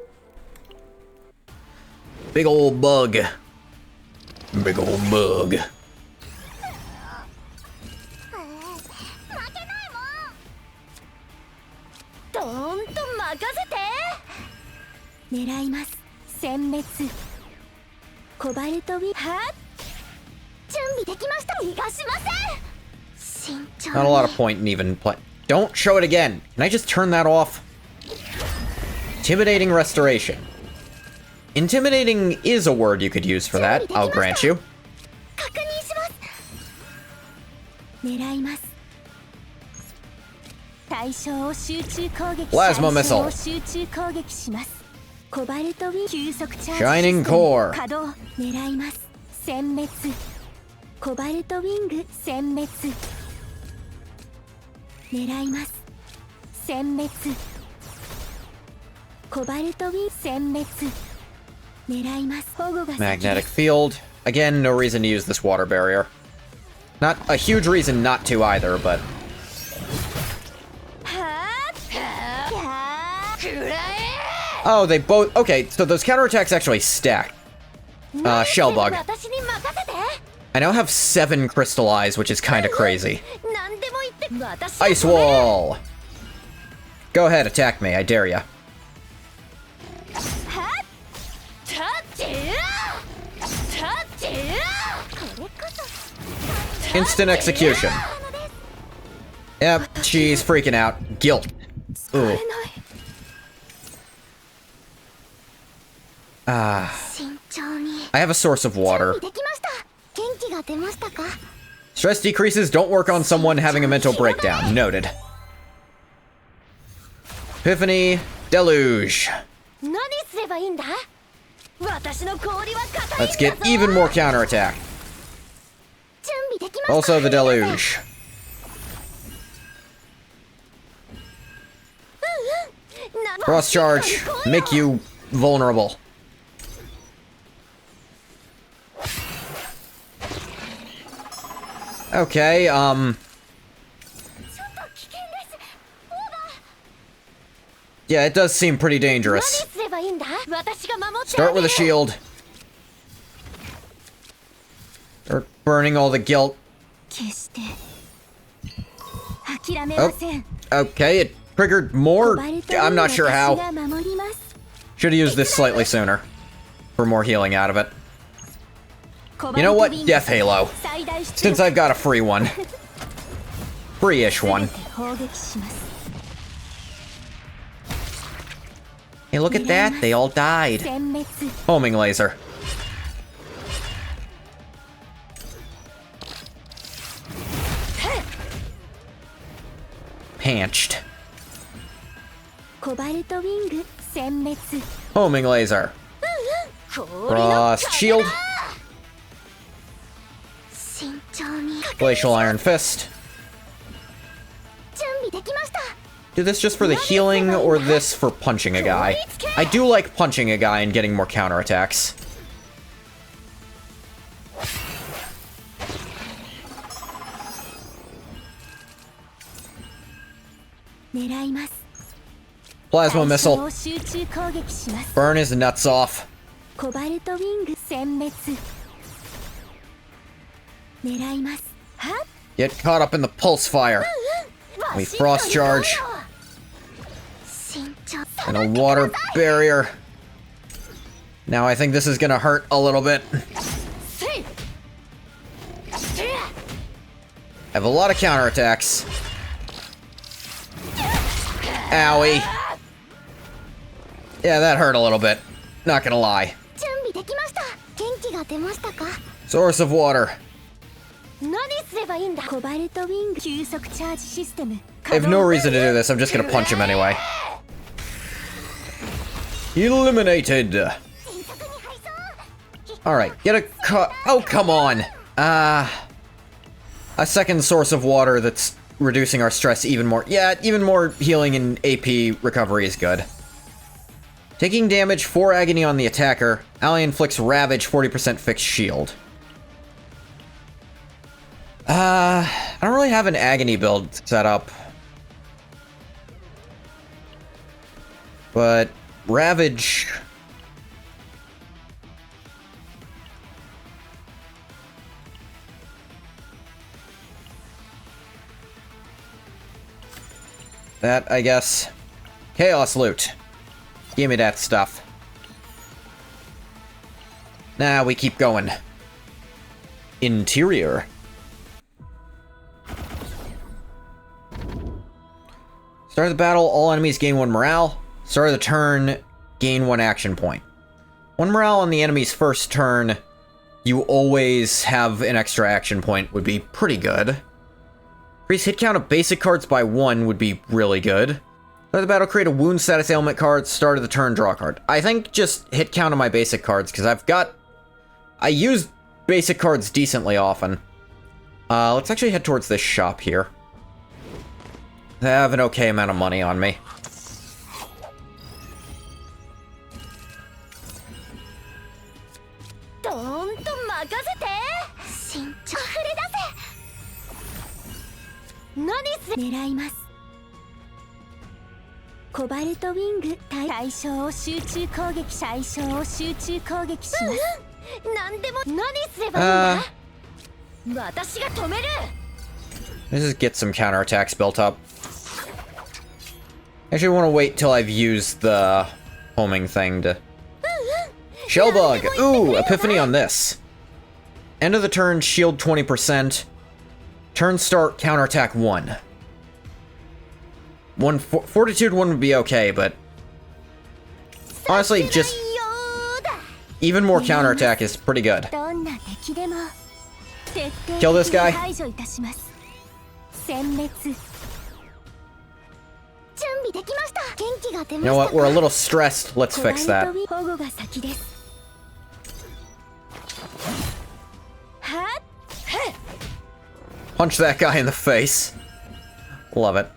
Speaker 1: Big old bug. Big old bug. Not a lot of point in even play. Don't show it again. Can I just turn that off? Intimidating restoration. Intimidating is a word you could use for that, I'll grant you. Plasma missile. Shining core. Magnetic field. Again, no reason to use this water barrier. Not a huge reason not to either, but... Oh, they both... Okay, so those counterattacks actually stack. Shellbug. I now have 7 crystal eyes, which is kind of crazy. Ice wall! Go ahead, attack me, I dare ya. Instant execution. Yep, she's freaking out. Guilt. Ooh. I have a source of water. Stress decreases don't work on someone having a mental breakdown. Noted. Epiphany. Deluge. Let's get even more counterattack. Also the deluge. Cross charge. Make you vulnerable. Okay, yeah, it does seem pretty dangerous. Start with a shield. Start burning all the guilt. Oh, okay, it triggered more. I'm not sure how. Should have used this slightly sooner for more healing out of it. You know what? Death Halo. Since I've got a free one. Free-ish one. Hey, look at that. They all died. Homing laser. Panched.
Speaker 7: Homing laser. Frost shield. Glacial iron fist. Do this just for the healing, or this for punching a guy? I do like punching a guy and getting more counterattacks. Plasma missile. Burn his nuts off. Get caught up in the pulse fire. We frost charge. And a water barrier. Now I think this is gonna hurt a little bit. I have a lot of counterattacks. Owie. Yeah, that hurt a little bit. Not gonna lie. Source of water. I have no reason to do this, I'm just gonna punch him anyway. Eliminated! Alright, get a cut. Oh, come on! A second source of water that's reducing our stress even more. Yeah, even more healing and AP recovery is good. Taking damage, 4 agony on the attacker. Ally inflicts Ravage, 40% fixed shield. I don't really have an agony build set up. But Ravage... that, I guess. Chaos loot. Give me that stuff. Now we keep going. Interior. Start of the battle, all enemies gain 1 morale. Start of the turn, gain 1 action point. 1 morale on the enemy's first turn, you always have an extra action point, would be pretty good. Increase hit count of basic cards by 1 would be really good. Start of the battle, create a wound status ailment card. Start of the turn, draw a card. I think just hit count of my basic cards, because I use basic cards decently often. Let's actually head towards this shop here. I have an okay amount of money on me. Let's just get some counterattacks built up. Actually, I want to wait till I've used the homing thing to... Shellbug! Ooh, Epiphany on this. End of the turn, shield 20%. Turn start, counterattack 1. Fortitude 1 would be okay, but... honestly, just... even more counterattack is pretty good. Kill this guy. You know what? We're a little stressed. Let's fix that. Punch that guy in the face. Love it.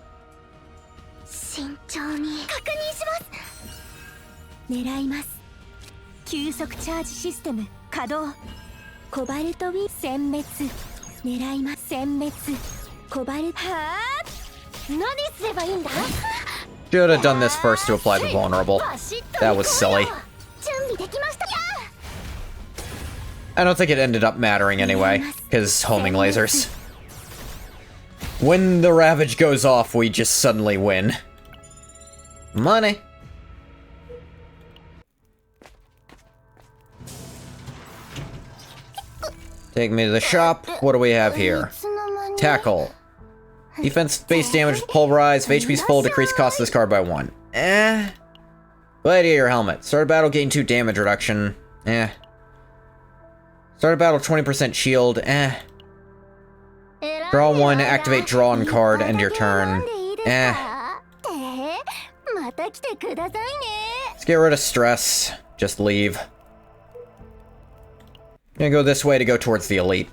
Speaker 7: Should have done this first to apply the vulnerable. That was silly. I don't think it ended up mattering anyway, because homing lasers. When the Ravage goes off, we just suddenly win. Money. Take me to the shop. What do we have here? Tackle. Defense base damage with pulverize. If HP's full, decrease cost of this card by 1. Gladiator helmet. Start of battle, gain 2 damage reduction. Start of battle, 20% shield. Draw 1, activate drawn card, end your turn.
Speaker 3: た来てくださいね。
Speaker 7: Let's get rid of stress. Just leave. Gonna go this way to go towards the elite.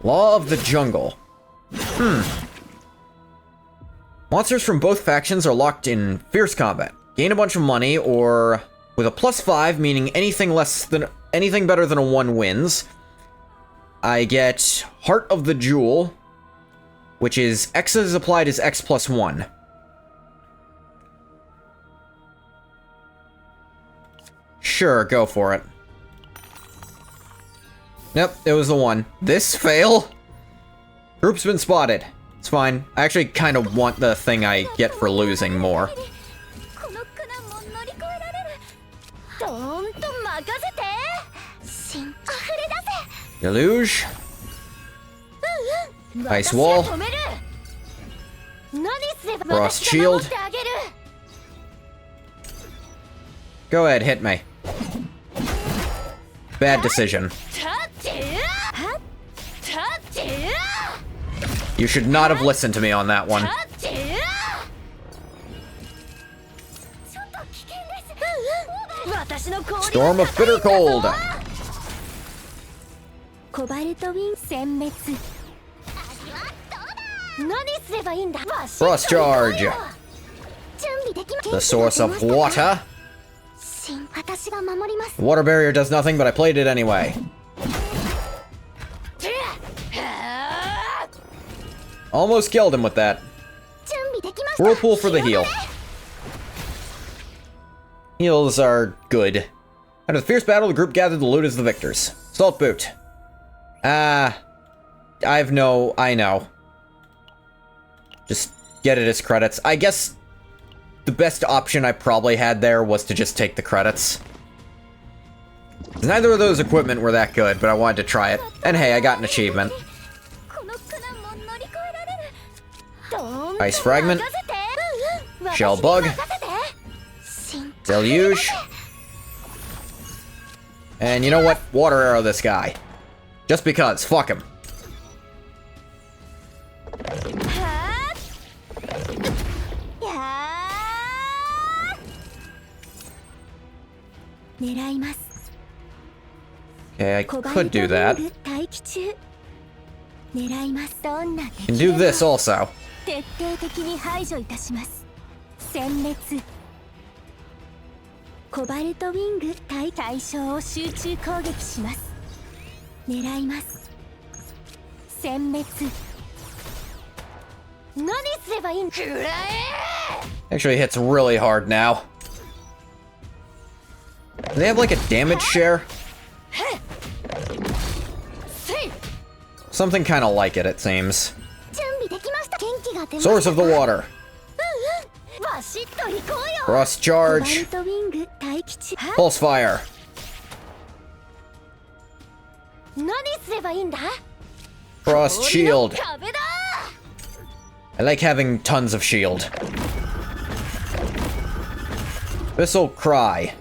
Speaker 7: Law of the jungle. Monsters from both factions are locked in fierce combat. Gain a bunch of money, or with a +5, meaning anything better than a 1 wins. I get Heart of the Jewel, which is X is applied as X +1. Sure, go for it. Yep, it was the one. This fail? Group's been spotted. It's fine. I actually kind of want the thing I get for losing more.
Speaker 3: この苦難も乗り越えられる。どーんと任せて。心あふれ出せ。
Speaker 7: Deluge. Ice wall.
Speaker 3: 止める。何すれば
Speaker 7: Frost
Speaker 3: 私が守
Speaker 7: shield.
Speaker 3: ってあげる。
Speaker 7: Go ahead, hit me. Bad decision.
Speaker 3: タッチはタッチ
Speaker 7: You should not have listened to me on that one.
Speaker 3: タッチちょっと危険です。私の氷
Speaker 7: Storm of bitter cold.
Speaker 3: コバルトウィン殲滅。何すればいいんだ。
Speaker 7: Frost charge.
Speaker 3: 準備できま
Speaker 7: The source of water.
Speaker 3: 私が守ります。
Speaker 7: The water barrier does nothing, but I played it anyway. Almost killed him with that.
Speaker 3: 準備できました。
Speaker 7: Whirlpool for the heal. Heals are good. After the fierce battle, the group gathered the loot as the victors. Salt boot. I know. Just get it as credits. I guess the best option I probably had there was to just take the credits. Neither of those equipment were that good, but I wanted to try it. And hey, I got an achievement.
Speaker 3: この苦難も乗り越えられる。どーんと
Speaker 7: Ice fragment.
Speaker 3: 任せて。
Speaker 7: Shell bug.
Speaker 3: 私に任せて。
Speaker 7: Deluge. And you know what? Water arrow this guy. Just because. Fuck him.
Speaker 3: はーやー狙います。
Speaker 7: Okay, I
Speaker 3: コバル
Speaker 7: could
Speaker 3: ト
Speaker 7: do
Speaker 3: ウィ
Speaker 7: that.
Speaker 3: ング待機中。狙います。どんな
Speaker 7: Can
Speaker 3: 敵
Speaker 7: do
Speaker 3: で
Speaker 7: this
Speaker 3: も
Speaker 7: also.
Speaker 3: 徹底的に排除いたします。殲滅。コバルトウィング対象を集中攻撃します。狙います。殲滅。何すればいいんくらえ。
Speaker 7: Actually hits really hard now. Do they have like a damage share? Something kind of like it seems.
Speaker 3: 準備できました。元気が出ました。
Speaker 7: Source of the water.
Speaker 3: バシッと行こうよ。
Speaker 7: Frost
Speaker 3: コバル
Speaker 7: charge.
Speaker 3: トウィング待機中。
Speaker 7: Pulse fire.
Speaker 3: 何すればいいんだ。
Speaker 7: Frost shield.
Speaker 3: 壁だ。
Speaker 7: I like having tons of shield. This'll cry.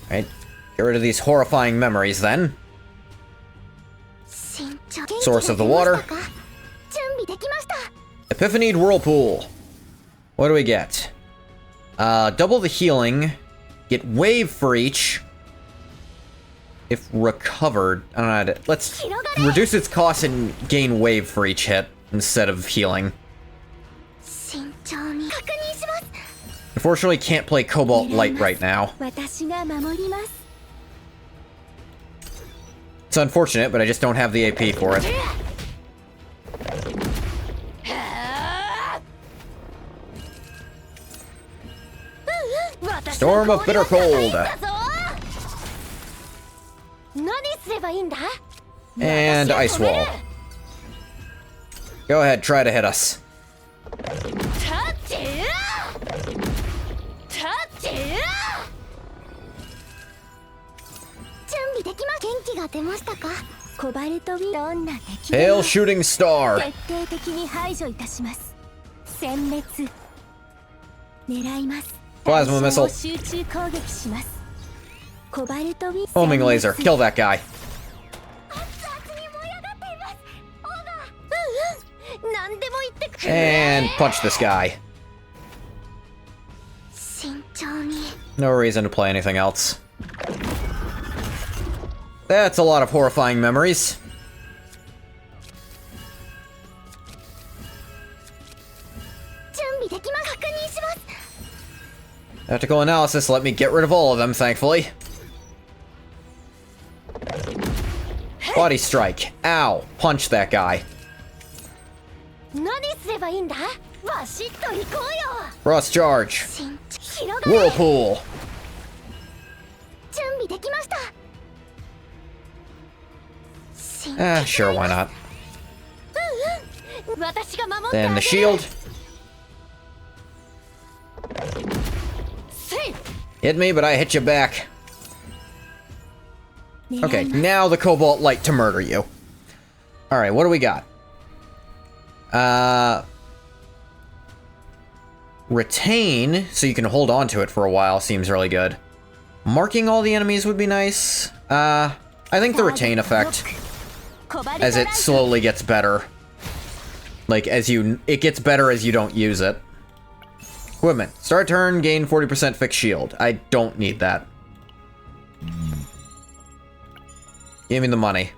Speaker 7: Alright, get rid of these horrifying memories then. Source of the water.
Speaker 3: 準備できました。
Speaker 7: Epiphanied Whirlpool. What do we get? Double the healing. Get wave for each. If recovered. I don't know how to... Let's reduce its cost and gain wave for each hit instead of healing.
Speaker 3: 慎重に確認します。
Speaker 7: Unfortunately, can't play Cobalt Light right now.
Speaker 3: 私が守ります。
Speaker 7: It's unfortunate, but I just don't have the AP for it. Storm of bitter cold.
Speaker 3: 何すればいいんだ。
Speaker 7: And ice wall. Go ahead, try to hit us.
Speaker 3: タッチタッチ準備できます。元気が出ましたか。コバルトウィンどんな敵で
Speaker 7: Pale
Speaker 3: も
Speaker 7: shooting star.
Speaker 3: 徹底的に排除いたします。殲滅。狙います。
Speaker 7: Plasma
Speaker 3: 対象を
Speaker 7: missile.
Speaker 3: 集中攻撃します。コバルトウィン
Speaker 7: Homing laser.
Speaker 3: 殲滅
Speaker 7: Kill that guy.
Speaker 3: 熱々に燃え上がっています。オーバー。何でも言ってくれ。
Speaker 7: And punch this guy.
Speaker 3: 慎重に
Speaker 7: No reason to play anything else. That's a lot of horrifying memories. Tactical analysis let me get rid of all of them, thankfully. Body strike. Ow. Punch that guy.
Speaker 3: 何すればいいんだバシッと行こうよ
Speaker 7: Cross charge.
Speaker 3: 広がれ
Speaker 7: Whirlpool.
Speaker 3: 準備できました
Speaker 7: Sure, why not?
Speaker 3: 私が守って
Speaker 7: Then
Speaker 3: あげ
Speaker 7: the
Speaker 3: る
Speaker 7: shield. Hit me, but I hit you back. Okay, now the Cobalt Light to murder you. Alright, what do we got? Retain, so you can hold on to it for a while, seems really good. Marking all the enemies would be nice. I think the retain effect, as it slowly gets better. Like, it gets better as you don't use it. Equipment. Start turn, gain 40% fixed shield. I don't need that. Give me the money.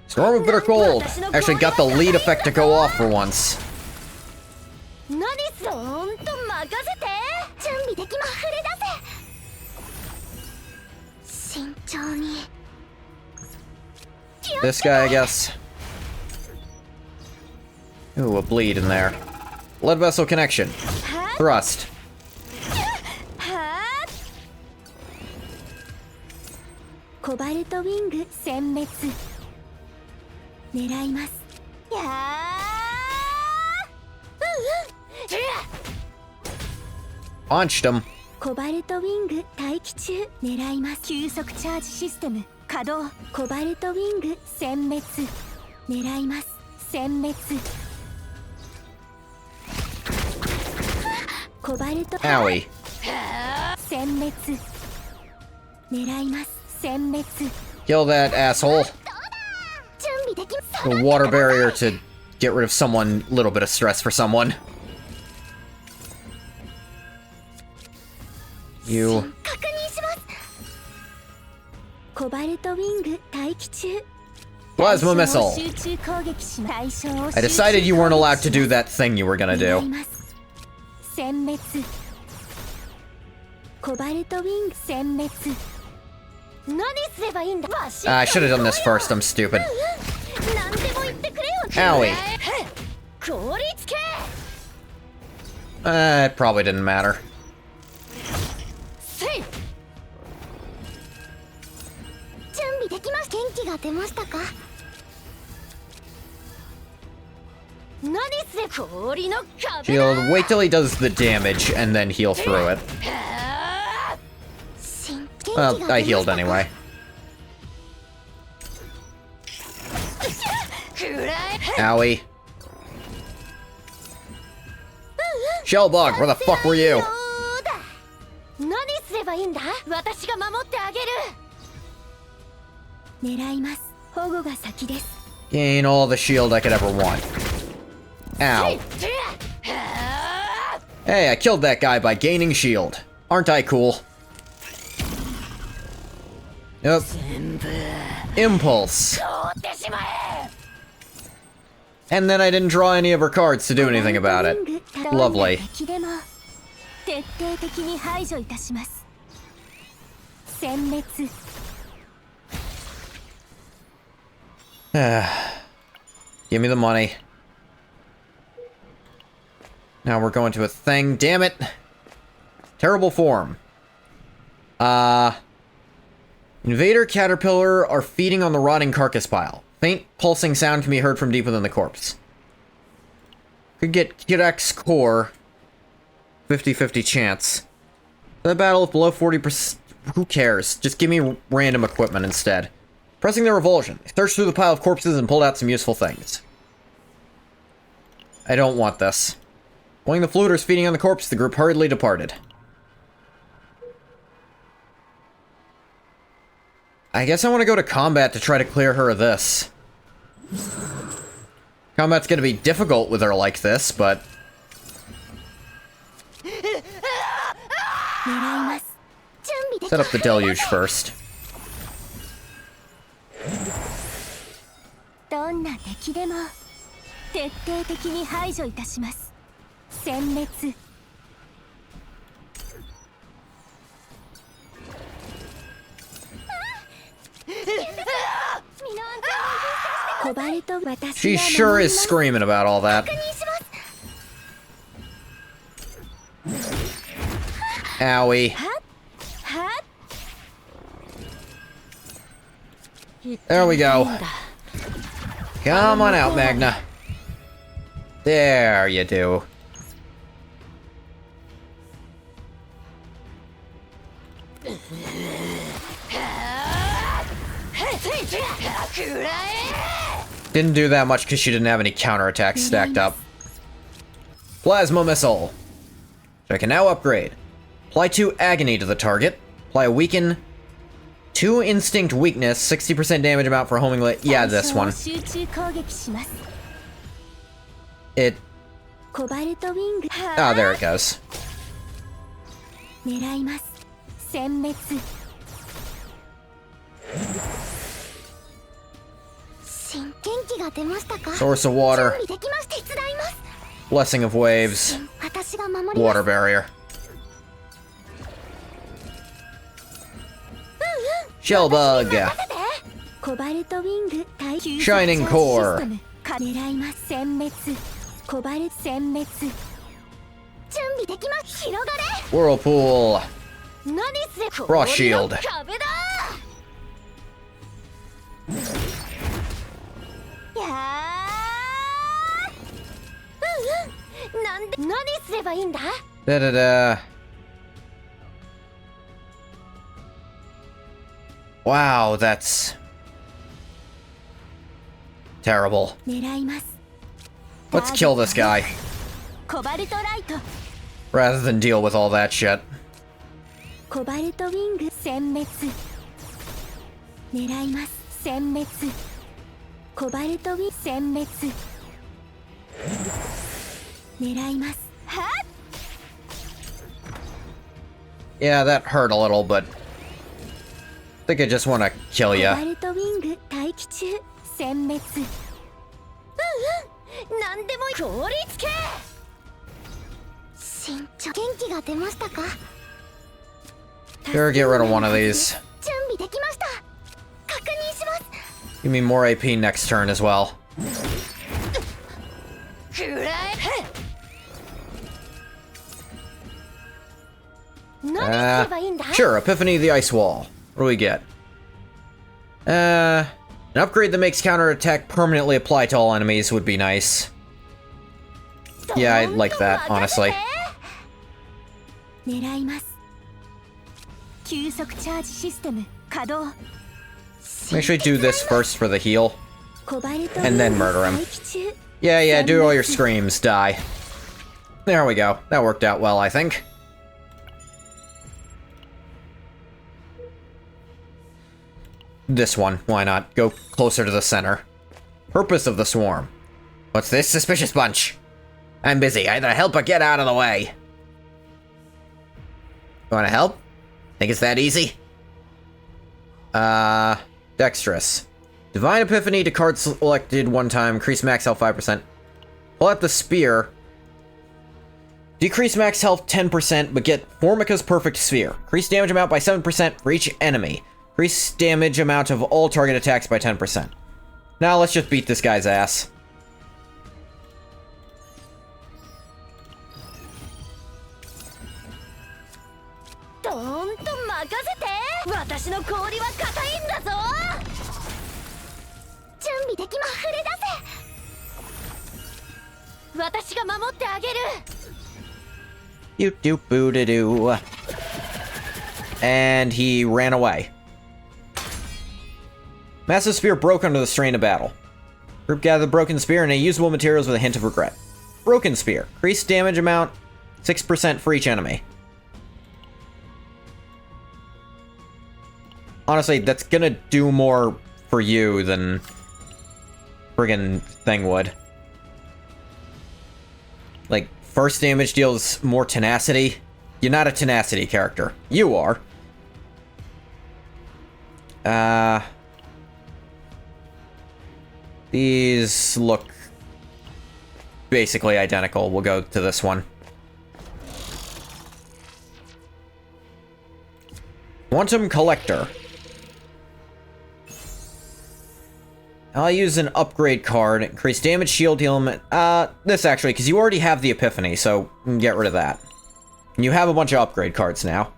Speaker 7: Storm of Bitter Cold. Actually got the lead effect to go off for once.
Speaker 3: 何そんと任せて準備できま触れ出せ慎重に
Speaker 7: This guy, I guess. Ooh, a bleed in there. Blood vessel connection. Thrust.
Speaker 3: コバルトウィング殲滅狙いますやー
Speaker 7: Punched him.
Speaker 3: コバルトウィング待機中狙います急速チャージシステム稼働コバルトウィング殲滅狙います殲滅コバルト
Speaker 7: Owie.
Speaker 3: 殲滅狙います殲滅
Speaker 7: Kill that asshole.
Speaker 3: 準備でき
Speaker 7: A water barrier to get rid of someone, little bit of stress for someone. You.
Speaker 3: 確認しますコバルトウィング待機中
Speaker 7: Plasma missile.
Speaker 3: 集中攻撃します対象を
Speaker 7: I decided you weren't allowed to do that thing you were gonna
Speaker 3: 狙い
Speaker 7: do.
Speaker 3: ます殲滅コバルトウィング殲滅何すればいいんだ
Speaker 7: I should have done this first, I'm stupid.
Speaker 3: 何でも言ってくれよ
Speaker 7: Owie.
Speaker 3: 効率系
Speaker 7: It probably didn't matter.
Speaker 3: 準備できます元気が出ましたか何すれ氷の壁
Speaker 7: Shield, wait till he does the damage and then heal through it. Well, I healed anyway. Owie. Shellbug, where the fuck were you?
Speaker 3: 何すればいいんだ私が守ってあげる狙います保護が先です
Speaker 7: Gain all the shield I could ever want. Ow. Hey, I killed that guy by gaining shield. Aren't I cool? Yep. Impulse. And then I didn't draw any of her cards to do anything about it. Lovely.
Speaker 3: 徹底的に排除いたします殲滅
Speaker 7: Give me the money. Now we're going to a thing. Damn it. Terrible form. Invader Caterpillar are feeding on the rotting carcass pile. Faint pulsing sound can be heard from deep within the corpse. Could get Kirek's core. 50-50 chance. The battle is below 40%. Who cares? Just give me random equipment instead. Pressing the revulsion. They searched through the pile of corpses and pulled out some useful things. I don't want this. Knowing the floaters feeding on the corpse, the group hurriedly departed. I guess I want to go to combat to try to clear her of this. Combat's gonna be difficult with her like this, but... Set up the deluge first.
Speaker 3: どんな敵でも徹底的に排除いたします。殲滅。コバルト、私
Speaker 7: She sure is screaming about all that. Owie. There we go. Come on out, Magna. There you do. Didn't do that much because she didn't have any counterattacks stacked up. Plasma Missile. So I can now upgrade. Apply 2 Agony to the target. Apply a Weaken. 2 Instinct Weakness, 60% damage amount for homing lit. Yeah, this one. It... Ah, there it goes. Source of water. Blessing of waves. Water barrier. Shellbug. Shining core. Whirlpool. Frost shield. Da-da-da. Wow, that's terrible. Let's kill this guy rather than deal with all that shit. Yeah, that hurt a little, but I think I just want to kill ya. Sure, get rid of one of these. Give me more AP next turn as well. Sure, Epiphany of the Ice Wall. What do we get? An upgrade that makes counterattack permanently apply to all enemies would be nice. Yeah, I like that, honestly. Actually do this first for the heal. And then murder him. Yeah, do all your screams, die. There we go. That worked out well, I think. This one, why not? Go closer to the center. Purpose of the swarm. What's this suspicious bunch? I'm busy. Either help or get out of the way. You wanna help? Think it's that easy? Dexterous. Divine Epiphany to card selected one time. Increase max health 5%. Pull out the spear. Decrease max health 10%, but get Formica's Perfect Sphere. Increase damage amount by 7% for each enemy. Increase damage amount of all target attacks by 10%. Now let's just beat this guy's ass. Boo-doo-boo-doo-doo. And he ran away. Massive Spear broke under the strain of battle. Group gather the Broken Spear and usable materials with a hint of regret. Broken Spear. Increase damage amount 6% for each enemy. Honestly, that's gonna do more for you than friggin' thing would. Like, first damage deals more tenacity. You're not a tenacity character. You are. These look basically identical. We'll go to this one. Quantum Collector. I'll use an upgrade card. Increase damage, shield element. This actually, because you already have the Epiphany, so you can get rid of that. And you have a bunch of upgrade cards now.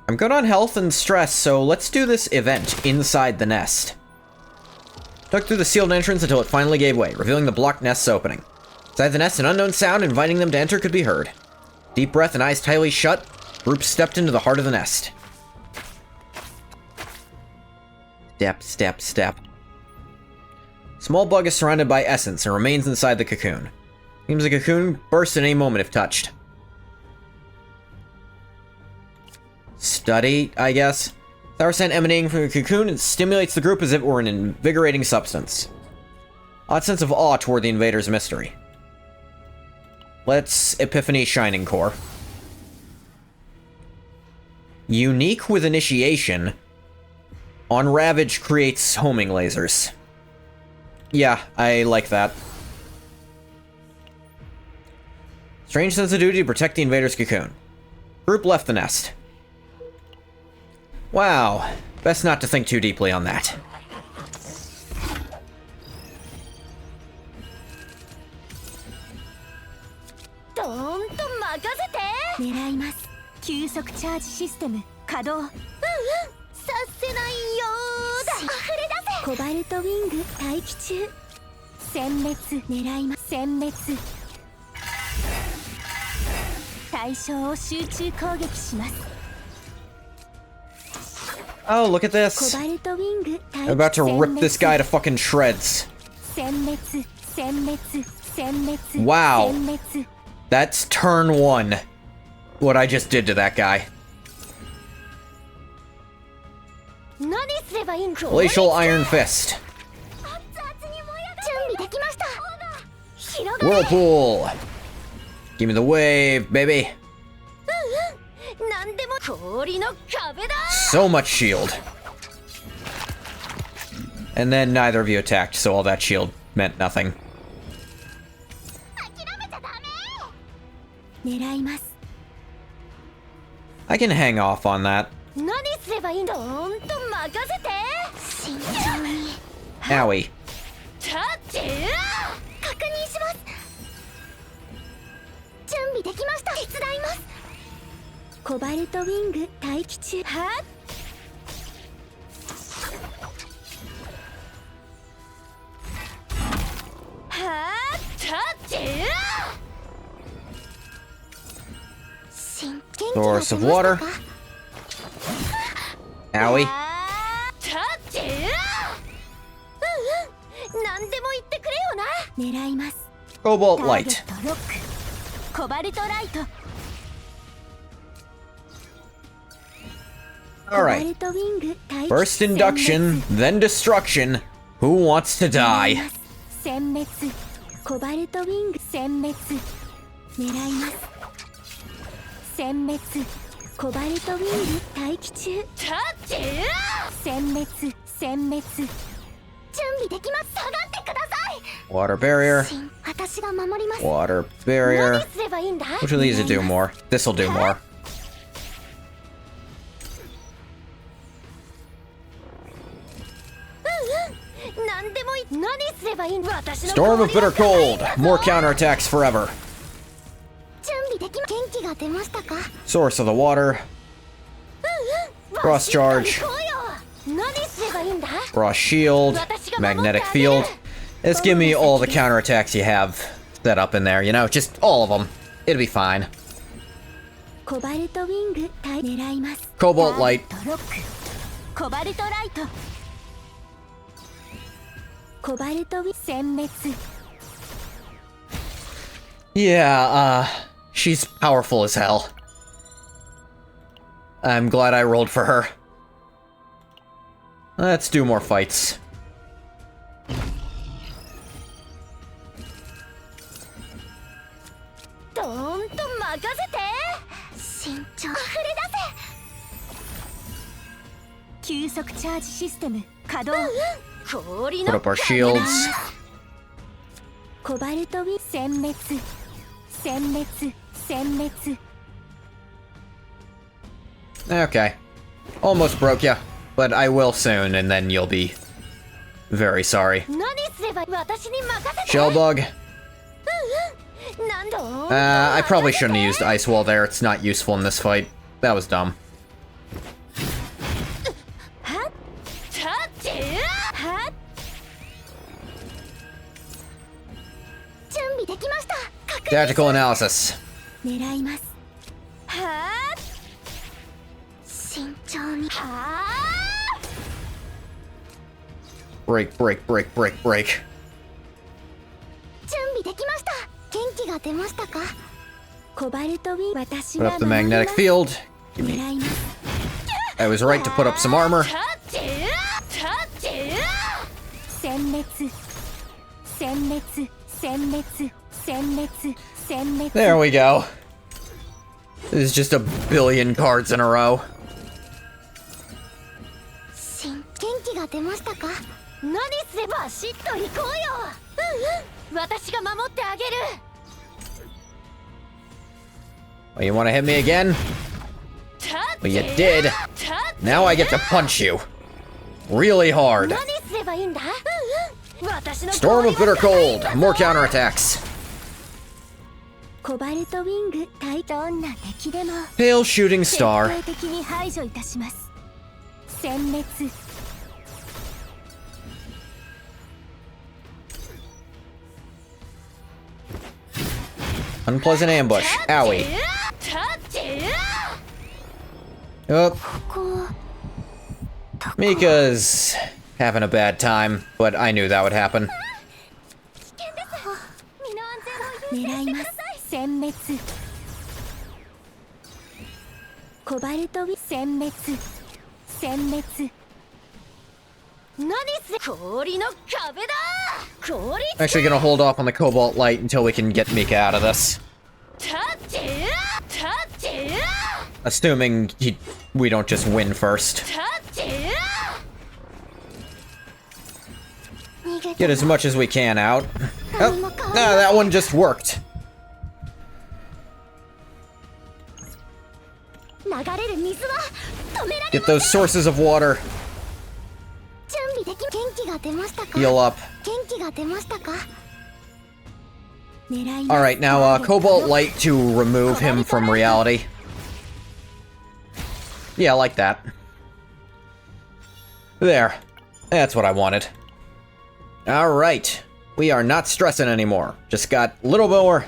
Speaker 7: I'm good on health and stress, so let's do this event inside the nest. Dug through the sealed entrance until it finally gave way, revealing the blocked nest's opening. Inside the nest, an unknown sound inviting them to enter could be heard. Deep breath and eyes tightly shut, group stepped into the heart of the nest. Step, step, step. Small bug is surrounded by essence and remains inside the cocoon. Seems the cocoon bursts at any moment if touched. Study, I guess. Sour scent emanating from the cocoon, it stimulates the group as if it were an invigorating substance. Odd sense of awe toward the invader's mystery. Let's Epiphany Shining Core. Unique with initiation. On Ravage creates homing lasers. Yeah, I like that. Strange sense of duty to protect the invader's cocoon. Group left the nest. Wow, best not to think too deeply on that. Oh, look at this. I'm about to rip this guy to fucking shreds. Wow. That's turn 1. What I just did to that guy. Glacial Iron Fist. Whirlpool. Give me the wave, baby. So much shield. And then neither of you attacked, so all that shield meant nothing. I can hang off on that. Owie. Source of water. Owie. Cobalt Light. Alright. First induction, then destruction. Who wants to die? Water barrier. Water barrier. Which of these will do more? This'll do more. Storm of Bitter Cold. More counterattacks forever. Source of the water. Cross charge. Cross shield. Magnetic field. Just give me all the counterattacks you have set up in there, you know, just all of them. It'll be fine. Cobalt Light.
Speaker 1: Yeah, she's powerful as hell. I'm glad I rolled for her. Let's do more fights.
Speaker 6: ドーンと任せて。
Speaker 3: 慎重。
Speaker 6: 溢れ出せ。急速チャージシステム稼働。氷
Speaker 1: Put
Speaker 6: の
Speaker 1: up our shields.
Speaker 6: コバルトウィ殲滅殲滅殲滅。
Speaker 1: Okay. Almost broke ya, but I will soon, and then you'll be very sorry.
Speaker 6: 何すれば私に任せて。
Speaker 1: Shellbug.
Speaker 6: 何度
Speaker 1: I probably shouldn't have used Ice Wall there. It's not useful in this fight. That was dumb.
Speaker 6: はっタッチはっ準備できました。確認
Speaker 1: Tactical analysis.
Speaker 6: 狙います。はっ
Speaker 3: 慎重に。
Speaker 6: は
Speaker 1: Break, break, break, break, break.
Speaker 3: 準備できました。元気が出ましたか？
Speaker 6: コバルトウィン私
Speaker 1: Put
Speaker 6: が
Speaker 1: up the
Speaker 6: 守りま
Speaker 1: magnetic
Speaker 6: す。
Speaker 1: field.
Speaker 6: 狙います。
Speaker 1: I was right to put up some armor.
Speaker 6: タッチタッチ殲滅殲滅殲滅殲滅殲滅。
Speaker 1: There we go. This is just a billion cards in a row.
Speaker 3: 元気が出ましたか？
Speaker 6: 何すればしっと行こうよ。私が守ってあげる。
Speaker 1: Well, you want to hit me again?
Speaker 6: タッ
Speaker 1: Well,
Speaker 6: チ
Speaker 1: you did.
Speaker 6: タッチ
Speaker 1: Now I get to punch you. Really hard.
Speaker 6: 何すればいいんだ。私の
Speaker 1: Storm of Bitter Cold. More counterattacks.
Speaker 6: コバルトウィング対どんな敵でも
Speaker 1: Pale Shooting Star.
Speaker 6: 徹底的に排除いたします。殲滅
Speaker 1: Unpleasant ambush. Owie.
Speaker 6: タッチ
Speaker 1: Oh,
Speaker 3: こう。
Speaker 1: Mika's having a bad time, but I knew that would happen.
Speaker 6: 狙います。殲滅コバルトウィ殲滅殲滅。何す氷の壁だ。氷
Speaker 1: Actually gonna hold off on the Cobalt Light until we can get Mika out of this.
Speaker 6: タッチタッチ
Speaker 1: Assuming we don't just win first.
Speaker 6: タッチ
Speaker 1: Get as much as we can out. Oh, that one just worked.
Speaker 6: 流れる水は止められ
Speaker 1: Get those sources of water.
Speaker 3: 準備でき。元気が出ましたか？
Speaker 1: Heal up.
Speaker 3: 元気が出ましたか？
Speaker 6: 狙います。
Speaker 1: Alright, now Cobalt Light to remove him from reality. Yeah, like that. There. That's what I wanted. Alright. We are not stressing anymore. Just got a little more.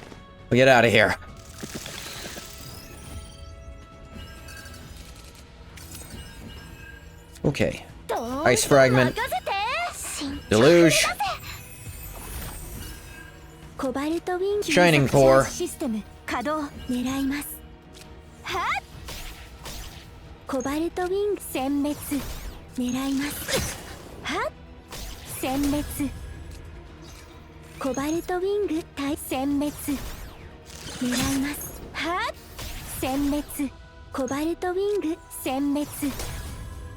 Speaker 1: We get out of here. Okay. Ice Fragment. Deluge.
Speaker 6: コバルトウィン
Speaker 1: Shining Core.
Speaker 6: システム稼働狙います。はっコバルトウィン殲滅狙います。はっ殲滅コバルトウィング対殲滅狙います。はっ殲滅コバルトウィング殲滅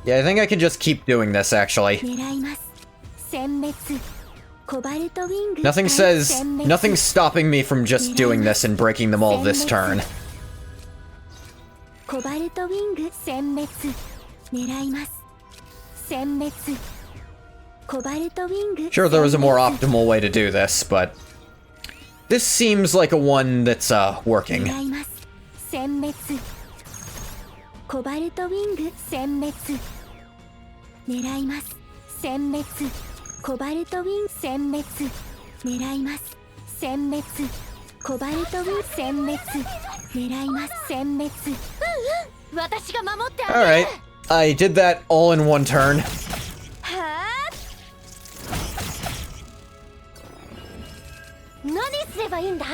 Speaker 1: Yeah, I think I can just keep doing this, actually.
Speaker 6: 狙います。殲滅コバルトウィング
Speaker 1: Nothing
Speaker 6: 対
Speaker 1: says...
Speaker 6: 殲滅
Speaker 1: Nothing's stopping me from just doing this and breaking them all this turn.
Speaker 6: コバルトウィング殲滅狙います。殲滅コバルトウィング
Speaker 1: Sure, there was a more optimal way to do this, but... This seems like a one that's, working.
Speaker 6: 狙います。殲滅コバルトウィング殲滅狙います。殲滅コバルトウィン殲滅狙います。殲滅コバルトウィン殲滅狙います。殲滅私が守ってあげる。
Speaker 1: Alright, I did that all in one turn.
Speaker 6: はあ何すればいいんだ。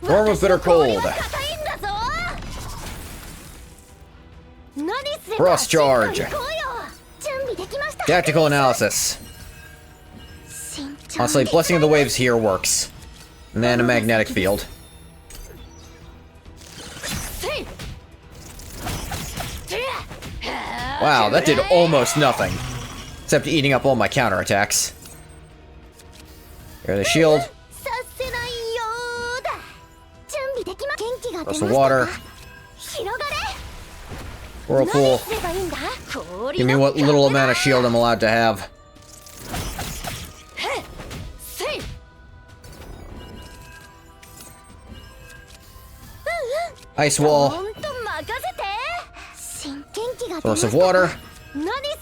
Speaker 7: Storm of Bitter Cold. Frost Charge. Tactical Analysis. Honestly, Blessing of the Waves here works. And then a Magnetic Field. Wow, that did almost nothing. Except eating up all my counterattacks. Here, the shield. Plus the water. Whirlpool. Give me what little amount of shield I'm allowed to have. Ice Wall. Source of Water.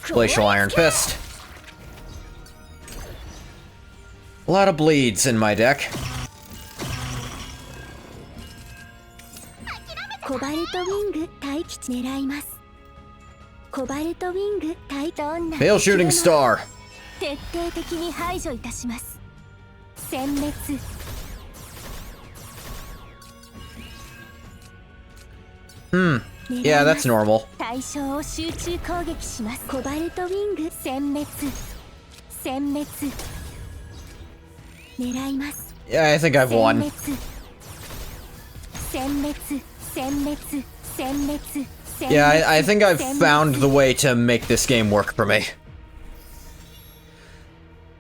Speaker 7: Glacial Iron Fist. A lot of bleeds in my deck. Fail Shooting Star. Yeah, that's normal. Yeah, I think I've won. Yeah, I think I've found the way to make this game work for me.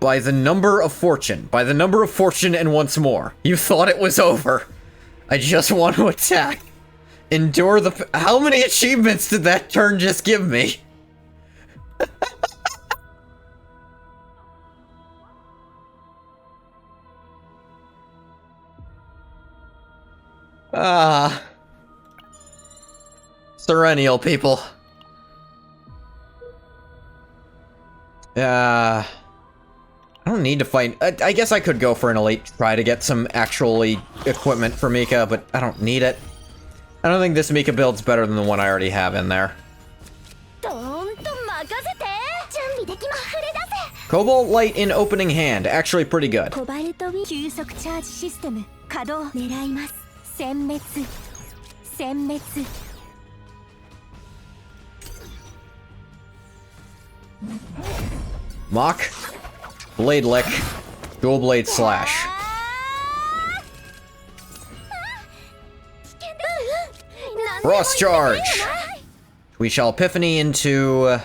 Speaker 7: By the number of fortune. By the number of fortune and once more. You thought it was over. I just want to attack. Endure the... How many achievements did that turn just give me? Serennial people. I don't need to fight. I guess I could go for an elite, try to get some actually equipment for Mika, but I don't need it. I don't think this Mika build's better than the one I already have in there. Cobalt Light in opening hand, actually pretty good. Mock, Blade Lick, Dual Blade Slash. Frost Charge! We shall Epiphany into...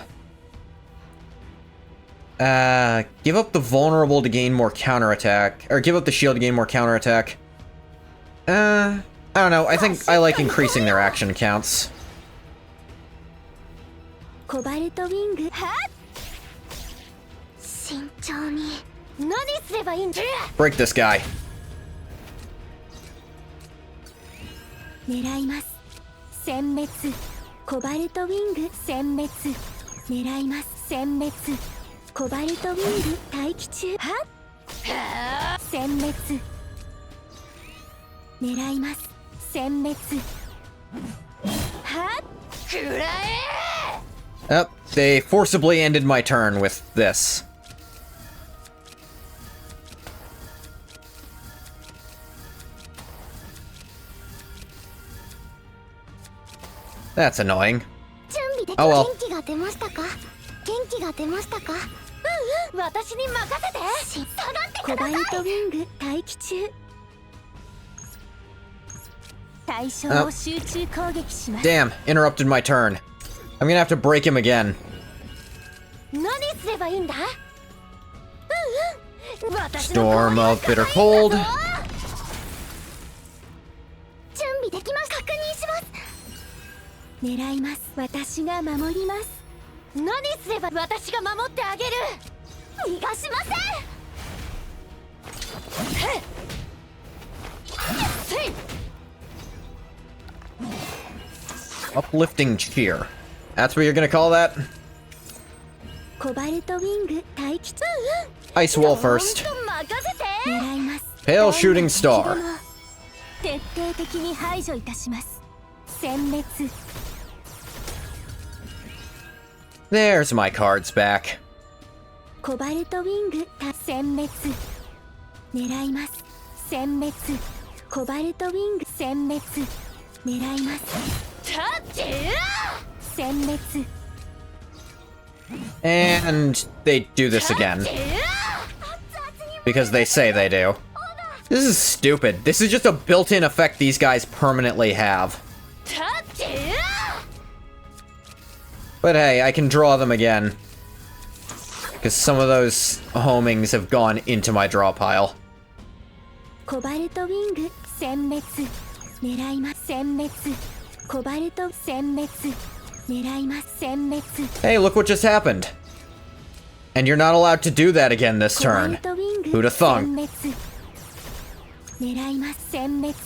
Speaker 7: give up the vulnerable to gain more counterattack. Or give up the shield to gain more counterattack. I don't know. I think I like increasing their action counts. Break this guy. Yep, they forcibly ended my turn with this. That's annoying. Oh well. Damn, interrupted my turn. I'm gonna have to break him again. Storm of Bitter Cold. Uplifting Cheer. That's what you're gonna call that? Ice Wall first. Pale Shooting Star. There's my cards back.
Speaker 6: コバルトウィング殲滅狙います殲滅
Speaker 7: And they do this again. Because they say they do. This is stupid. This is just a built-in effect these guys permanently have. But hey, I can draw them again. Because some of those homings have gone into my draw pile.
Speaker 6: コバルトウィング殲滅狙います殲滅コバルト殲滅狙います殲滅
Speaker 7: Hey, look what just happened. And you're not allowed to do that again this turn. Who'd have thunk?
Speaker 6: 狙います殲滅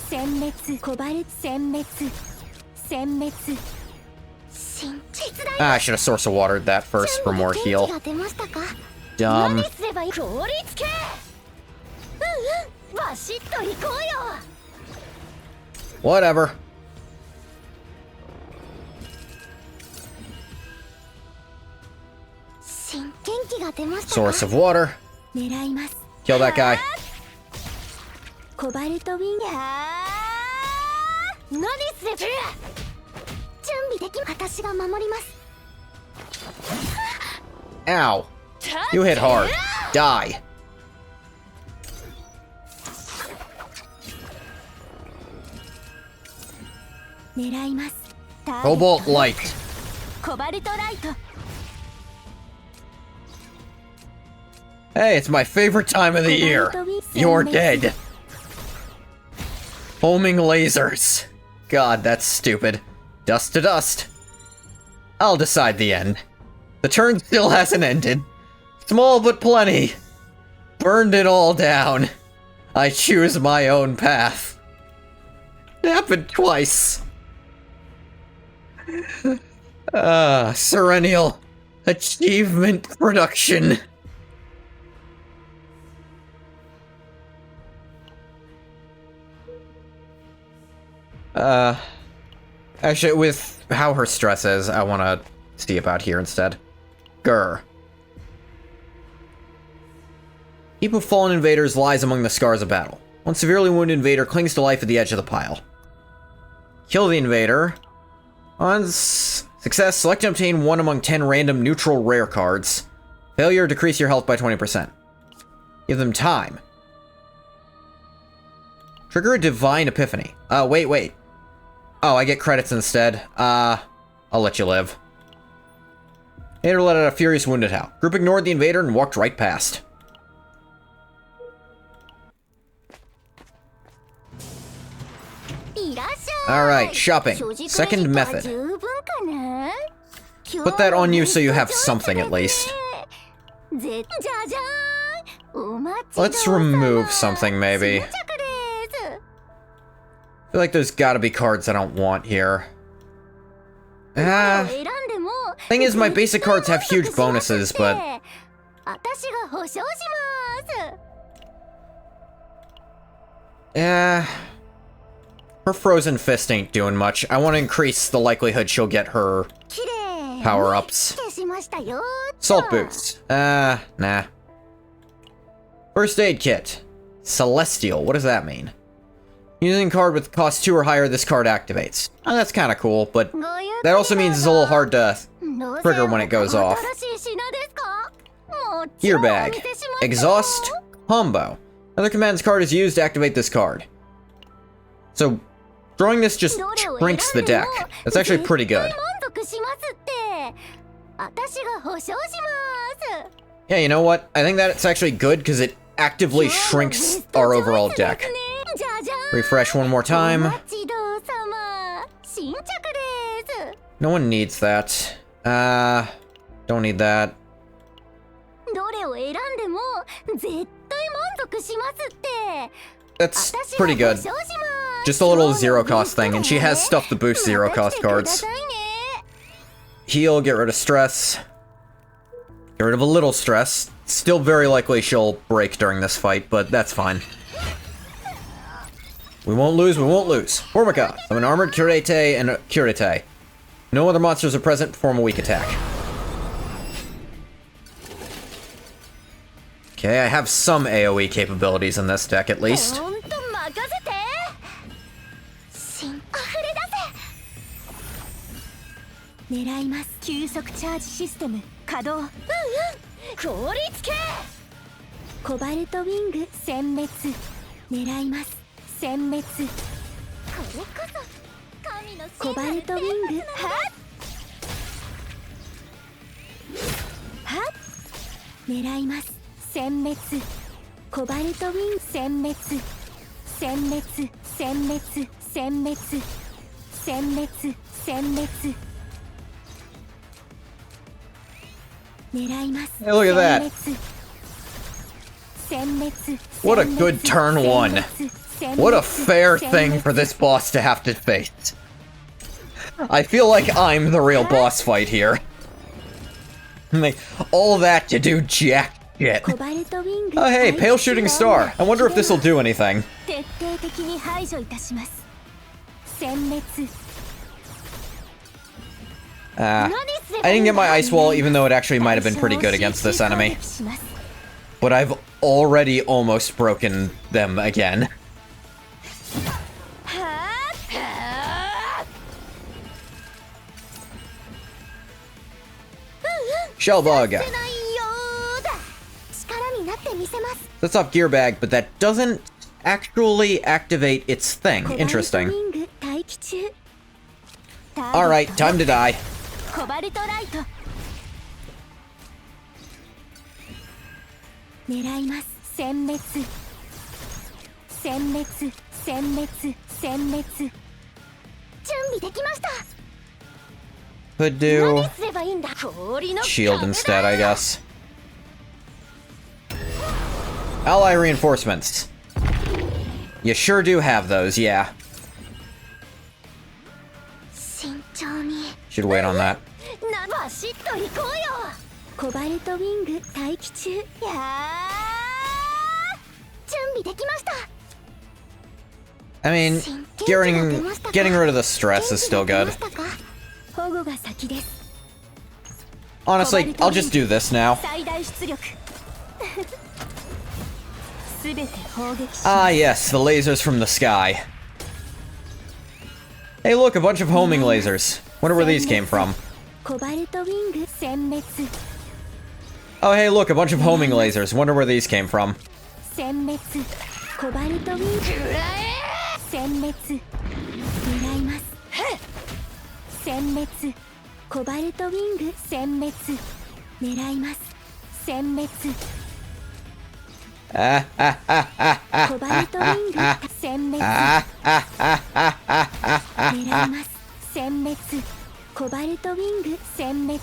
Speaker 6: 殲滅コバルト殲滅殲滅
Speaker 7: Ah, I should have source of watered that first for more heal. Dumb. Whatever. Source of water.
Speaker 6: 狙います
Speaker 7: Kill that guy.
Speaker 6: コバルトウィング何すれば準備でき私が守ります
Speaker 7: Ow. You hit hard. Die. Cobalt Light.
Speaker 6: コバルトライト
Speaker 7: Hey, it's my favorite time of the year. You're dead. Homing lasers. God, that's stupid. Dust to dust. I'll decide the end. The turn still hasn't ended. Small but plenty. Burned it all down. I choose my own path. It happened twice. Serennial Achievement Production. Actually, with how her stress is, I want to see about here instead. Grr. Heap of fallen invaders lies among the scars of battle. One severely wounded invader clings to life at the edge of the pile. Kill the invader. On success, select and obtain 1 among 10 random neutral rare cards. Failure, decrease your health by 20%. Give them time. Trigger a divine epiphany. Wait. Oh, I get credits instead. I'll let you live. Invader let out a furious wounded howl. Group ignored the invader and walked right past. Alright, shopping. Second method. Put that on you so you have something at least. Let's remove something, maybe. I feel like there's gotta be cards I don't want here. Thing is, my basic cards have huge bonuses, but... Her Frozen Fist ain't doing much. I want to increase the likelihood she'll get her power-ups. Salt Boots. Nah. First Aid Kit. Celestial. What does that mean? Using a card with cost 2 or higher, this card activates. Oh, that's kind of cool, but that also means it's a little hard to trigger when it goes off. Gear Bag. Exhaust. Combo. Another command's card is used to activate this card. So, drawing this just shrinks the deck. That's actually pretty good. Yeah, you know what? I think that's actually good because it actively shrinks our overall deck. Refresh one more time. No one needs that. Don't need that. That's pretty good. Just a little zero cost thing, and she has stuff to boost zero cost cards. Heal, get rid of stress. Get rid of a little stress. Still very likely she'll break during this fight, but that's fine. We won't lose. Formica, I'm an armored Curete and a Curete. No other monsters are present, perform a weak attack. Okay, I have some AoE capabilities in this deck at least.
Speaker 6: 狙います。急速チャージシステム稼働。
Speaker 4: 凍りつけ。
Speaker 6: コバルトウィング殲滅。狙います。殲滅。
Speaker 3: これこそ神の
Speaker 6: コバルトウィングはっはっ狙います。殲滅。コバルトウィング殲滅。殲滅殲滅殲滅殲滅殲滅。狙います。
Speaker 7: Hey, look at that.
Speaker 6: 殲滅。
Speaker 7: What a good turn one. What a fair thing for this boss to have to face. I feel like I'm the real boss fight here. Like, all that to do jack shit. Oh hey, pale shooting star. I wonder if this'll do anything.
Speaker 6: 徹底的に排除いたします。殲滅。
Speaker 7: I didn't get my ice wall, even though it actually might have been pretty good against this enemy. But I've already almost broken them again. Shell bug. That's off gear bag, but that doesn't actually activate its thing. Interesting. Alright, time to die.
Speaker 6: コバルトライト。狙います。殲滅。殲滅。殲滅。殲滅。準備できました。
Speaker 7: Could do
Speaker 6: 何すればいいんだ。氷の
Speaker 7: shield instead, I guess. Ally reinforcements. You sure do have those, yeah.
Speaker 6: 慎重に。
Speaker 7: Should wait on that.
Speaker 6: バシッと行こうよ。コバルトウィング待機中。やー。準備できました。
Speaker 7: I mean, getting rid of the stress is still good.
Speaker 6: 保護が先です。
Speaker 7: Honestly, I'll just do this now.
Speaker 6: 最大出力。すべて砲撃し。
Speaker 7: Ah, yes, the lasers from the sky. Hey, look, a bunch of homing lasers. Wonder where these came from.
Speaker 6: コバルトウィング殲滅。
Speaker 7: Oh, hey, look, a bunch of homing lasers. Wonder where these came from.
Speaker 6: 殲滅。コバルトウィング。殲滅。狙います。殲滅。コバルトウィング殲滅。狙います。殲滅。コバルトウィング殲滅。狙います。殲滅。コバルトウィング殲滅。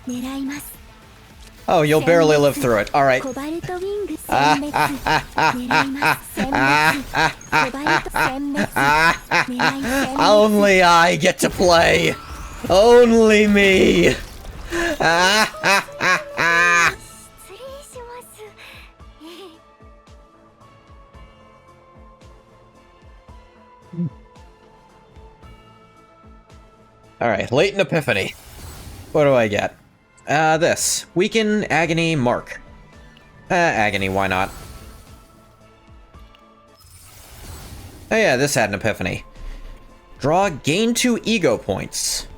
Speaker 6: 狙います。
Speaker 7: Oh, you'll barely live through it. Alright.
Speaker 6: コバルトウィング殲滅。狙います。殲滅。コバルト殲滅。狙い殲滅。
Speaker 7: Only I get to play. Only me.
Speaker 6: 失礼します。
Speaker 7: Alright, latent epiphany. What do I get? This. Weaken, agony, mark. Agony, why not? Oh yeah, this had an epiphany. Draw, gain 2 ego points.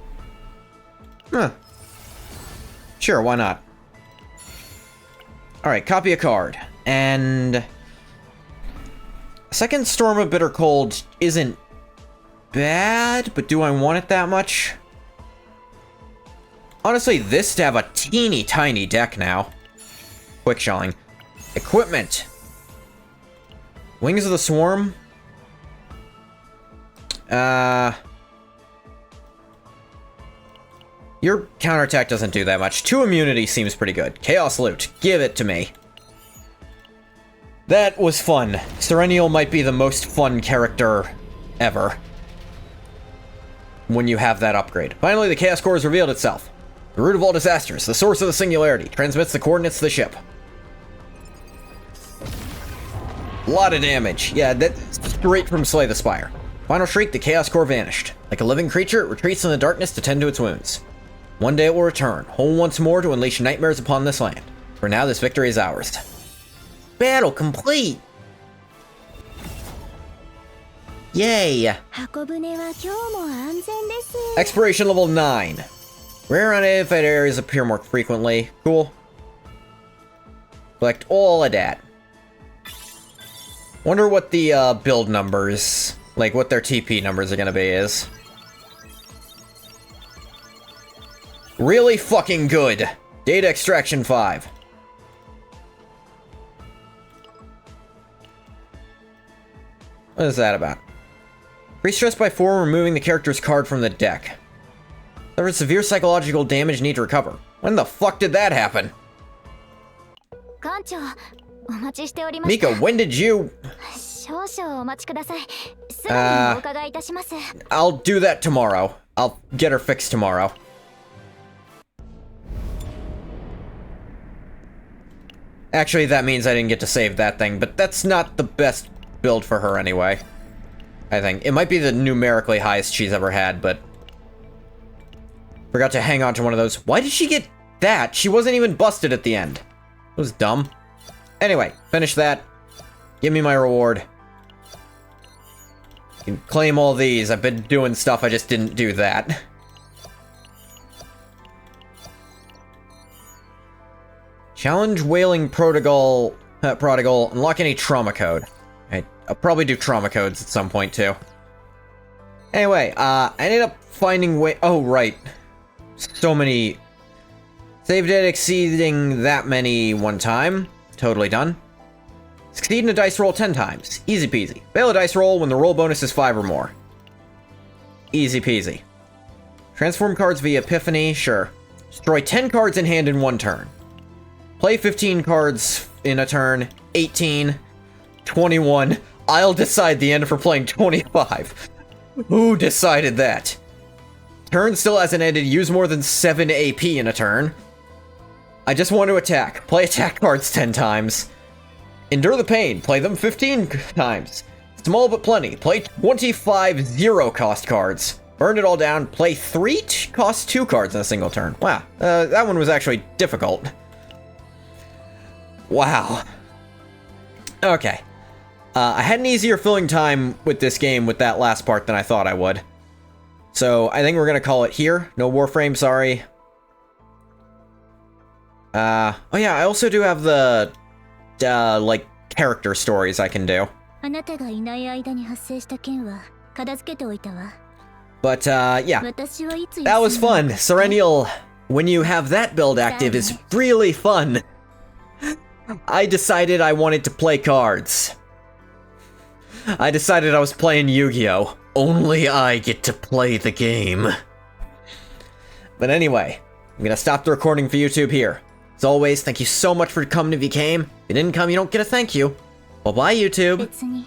Speaker 7: Huh. Sure, why not? Alright, copy a card. And... Second Storm of Bitter Cold isn't bad, but do I want it that much? Honestly, this to have a teeny tiny deck now. Quick shelling. Equipment. Wings of the Swarm. Your counterattack doesn't do that much. 2 immunity seems pretty good. Chaos Loot. Give it to me. That was fun. Serenial might be the most fun character ever. When you have that upgrade. Finally, the Chaos Core has revealed itself. The root of all disasters, the source of the singularity, transmits the coordinates to the ship. A lot of damage. Yeah, that's straight from Slay the Spire. Final shriek, the Chaos Core vanished. Like a living creature, it retreats in the darkness to tend to its wounds. One day it will return, whole once more to unleash nightmares upon this land. For now, this victory is ours. Battle complete! Yay!
Speaker 6: 箱舟は今日も安全です。
Speaker 7: Expiration level 9. Rare unidentified areas appear more frequently. Cool. Collect all of that. Wonder what the build numbers, like what their TP numbers are gonna be is. Really fucking good. Data extraction 5. What is that about? Increase stress by 4 removing the character's card from the deck. Suffered severe psychological damage, need to recover. When the fuck did that happen?
Speaker 6: 館長、お待ちしておりました。
Speaker 7: Mika, when did you...
Speaker 6: 少々お待ちください。すぐにお伺いいたします。
Speaker 7: I'll do that tomorrow. I'll get her fixed tomorrow. Actually, that means I didn't get to save that thing, but that's not the best build for her anyway. I think. It might be the numerically highest she's ever had, but... Forgot to hang on to one of those. Why did she get that? She wasn't even busted at the end. It was dumb. Anyway, finish that. Give me my reward. You can claim all these. I've been doing stuff, I just didn't do that. Challenge Wailing Prodigal, unlock any trauma code. I'll probably do trauma codes at some point too. Anyway, I ended up finding oh right. So many save data exceeding that many one time. Totally done. Succeed in a dice roll 10 times. Easy peasy. Fail a dice roll when the roll bonus is 5 or more. Easy peasy. Transform cards via Epiphany, sure. Destroy 10 cards in hand in one turn. Play 15 cards in a turn. 18. 21. I'll decide the end for playing 25. Who decided that? Turn still hasn't ended. Use more than 7 AP in a turn. I just want to attack. Play attack cards 10 times. Endure the pain. Play them 15 times. Small but plenty. Play 25 zero-cost cards. Burn it all down. Play 3 cost 2 cards in a single turn. Wow. That one was actually difficult. Wow. Okay. I had an easier filling time with this game with that last part than I thought I would. So, I think we're gonna call it here. No Warframe, sorry. Oh yeah, I also do have the, like, character stories I can do.
Speaker 6: あなたがいない間に発生した件は片付けておいたわ。
Speaker 7: But, yeah.
Speaker 6: 私はいつ
Speaker 7: That was fun. Serenial, when you have that build active, is really fun. I decided I wanted to play cards. I decided I was playing Yu-Gi-Oh! Only I get to play the game. But anyway, I'm gonna stop the recording for YouTube here. As always, thank you so much for coming if you came. If you didn't come, you don't get a thank you. Bye-bye, YouTube.
Speaker 6: 別に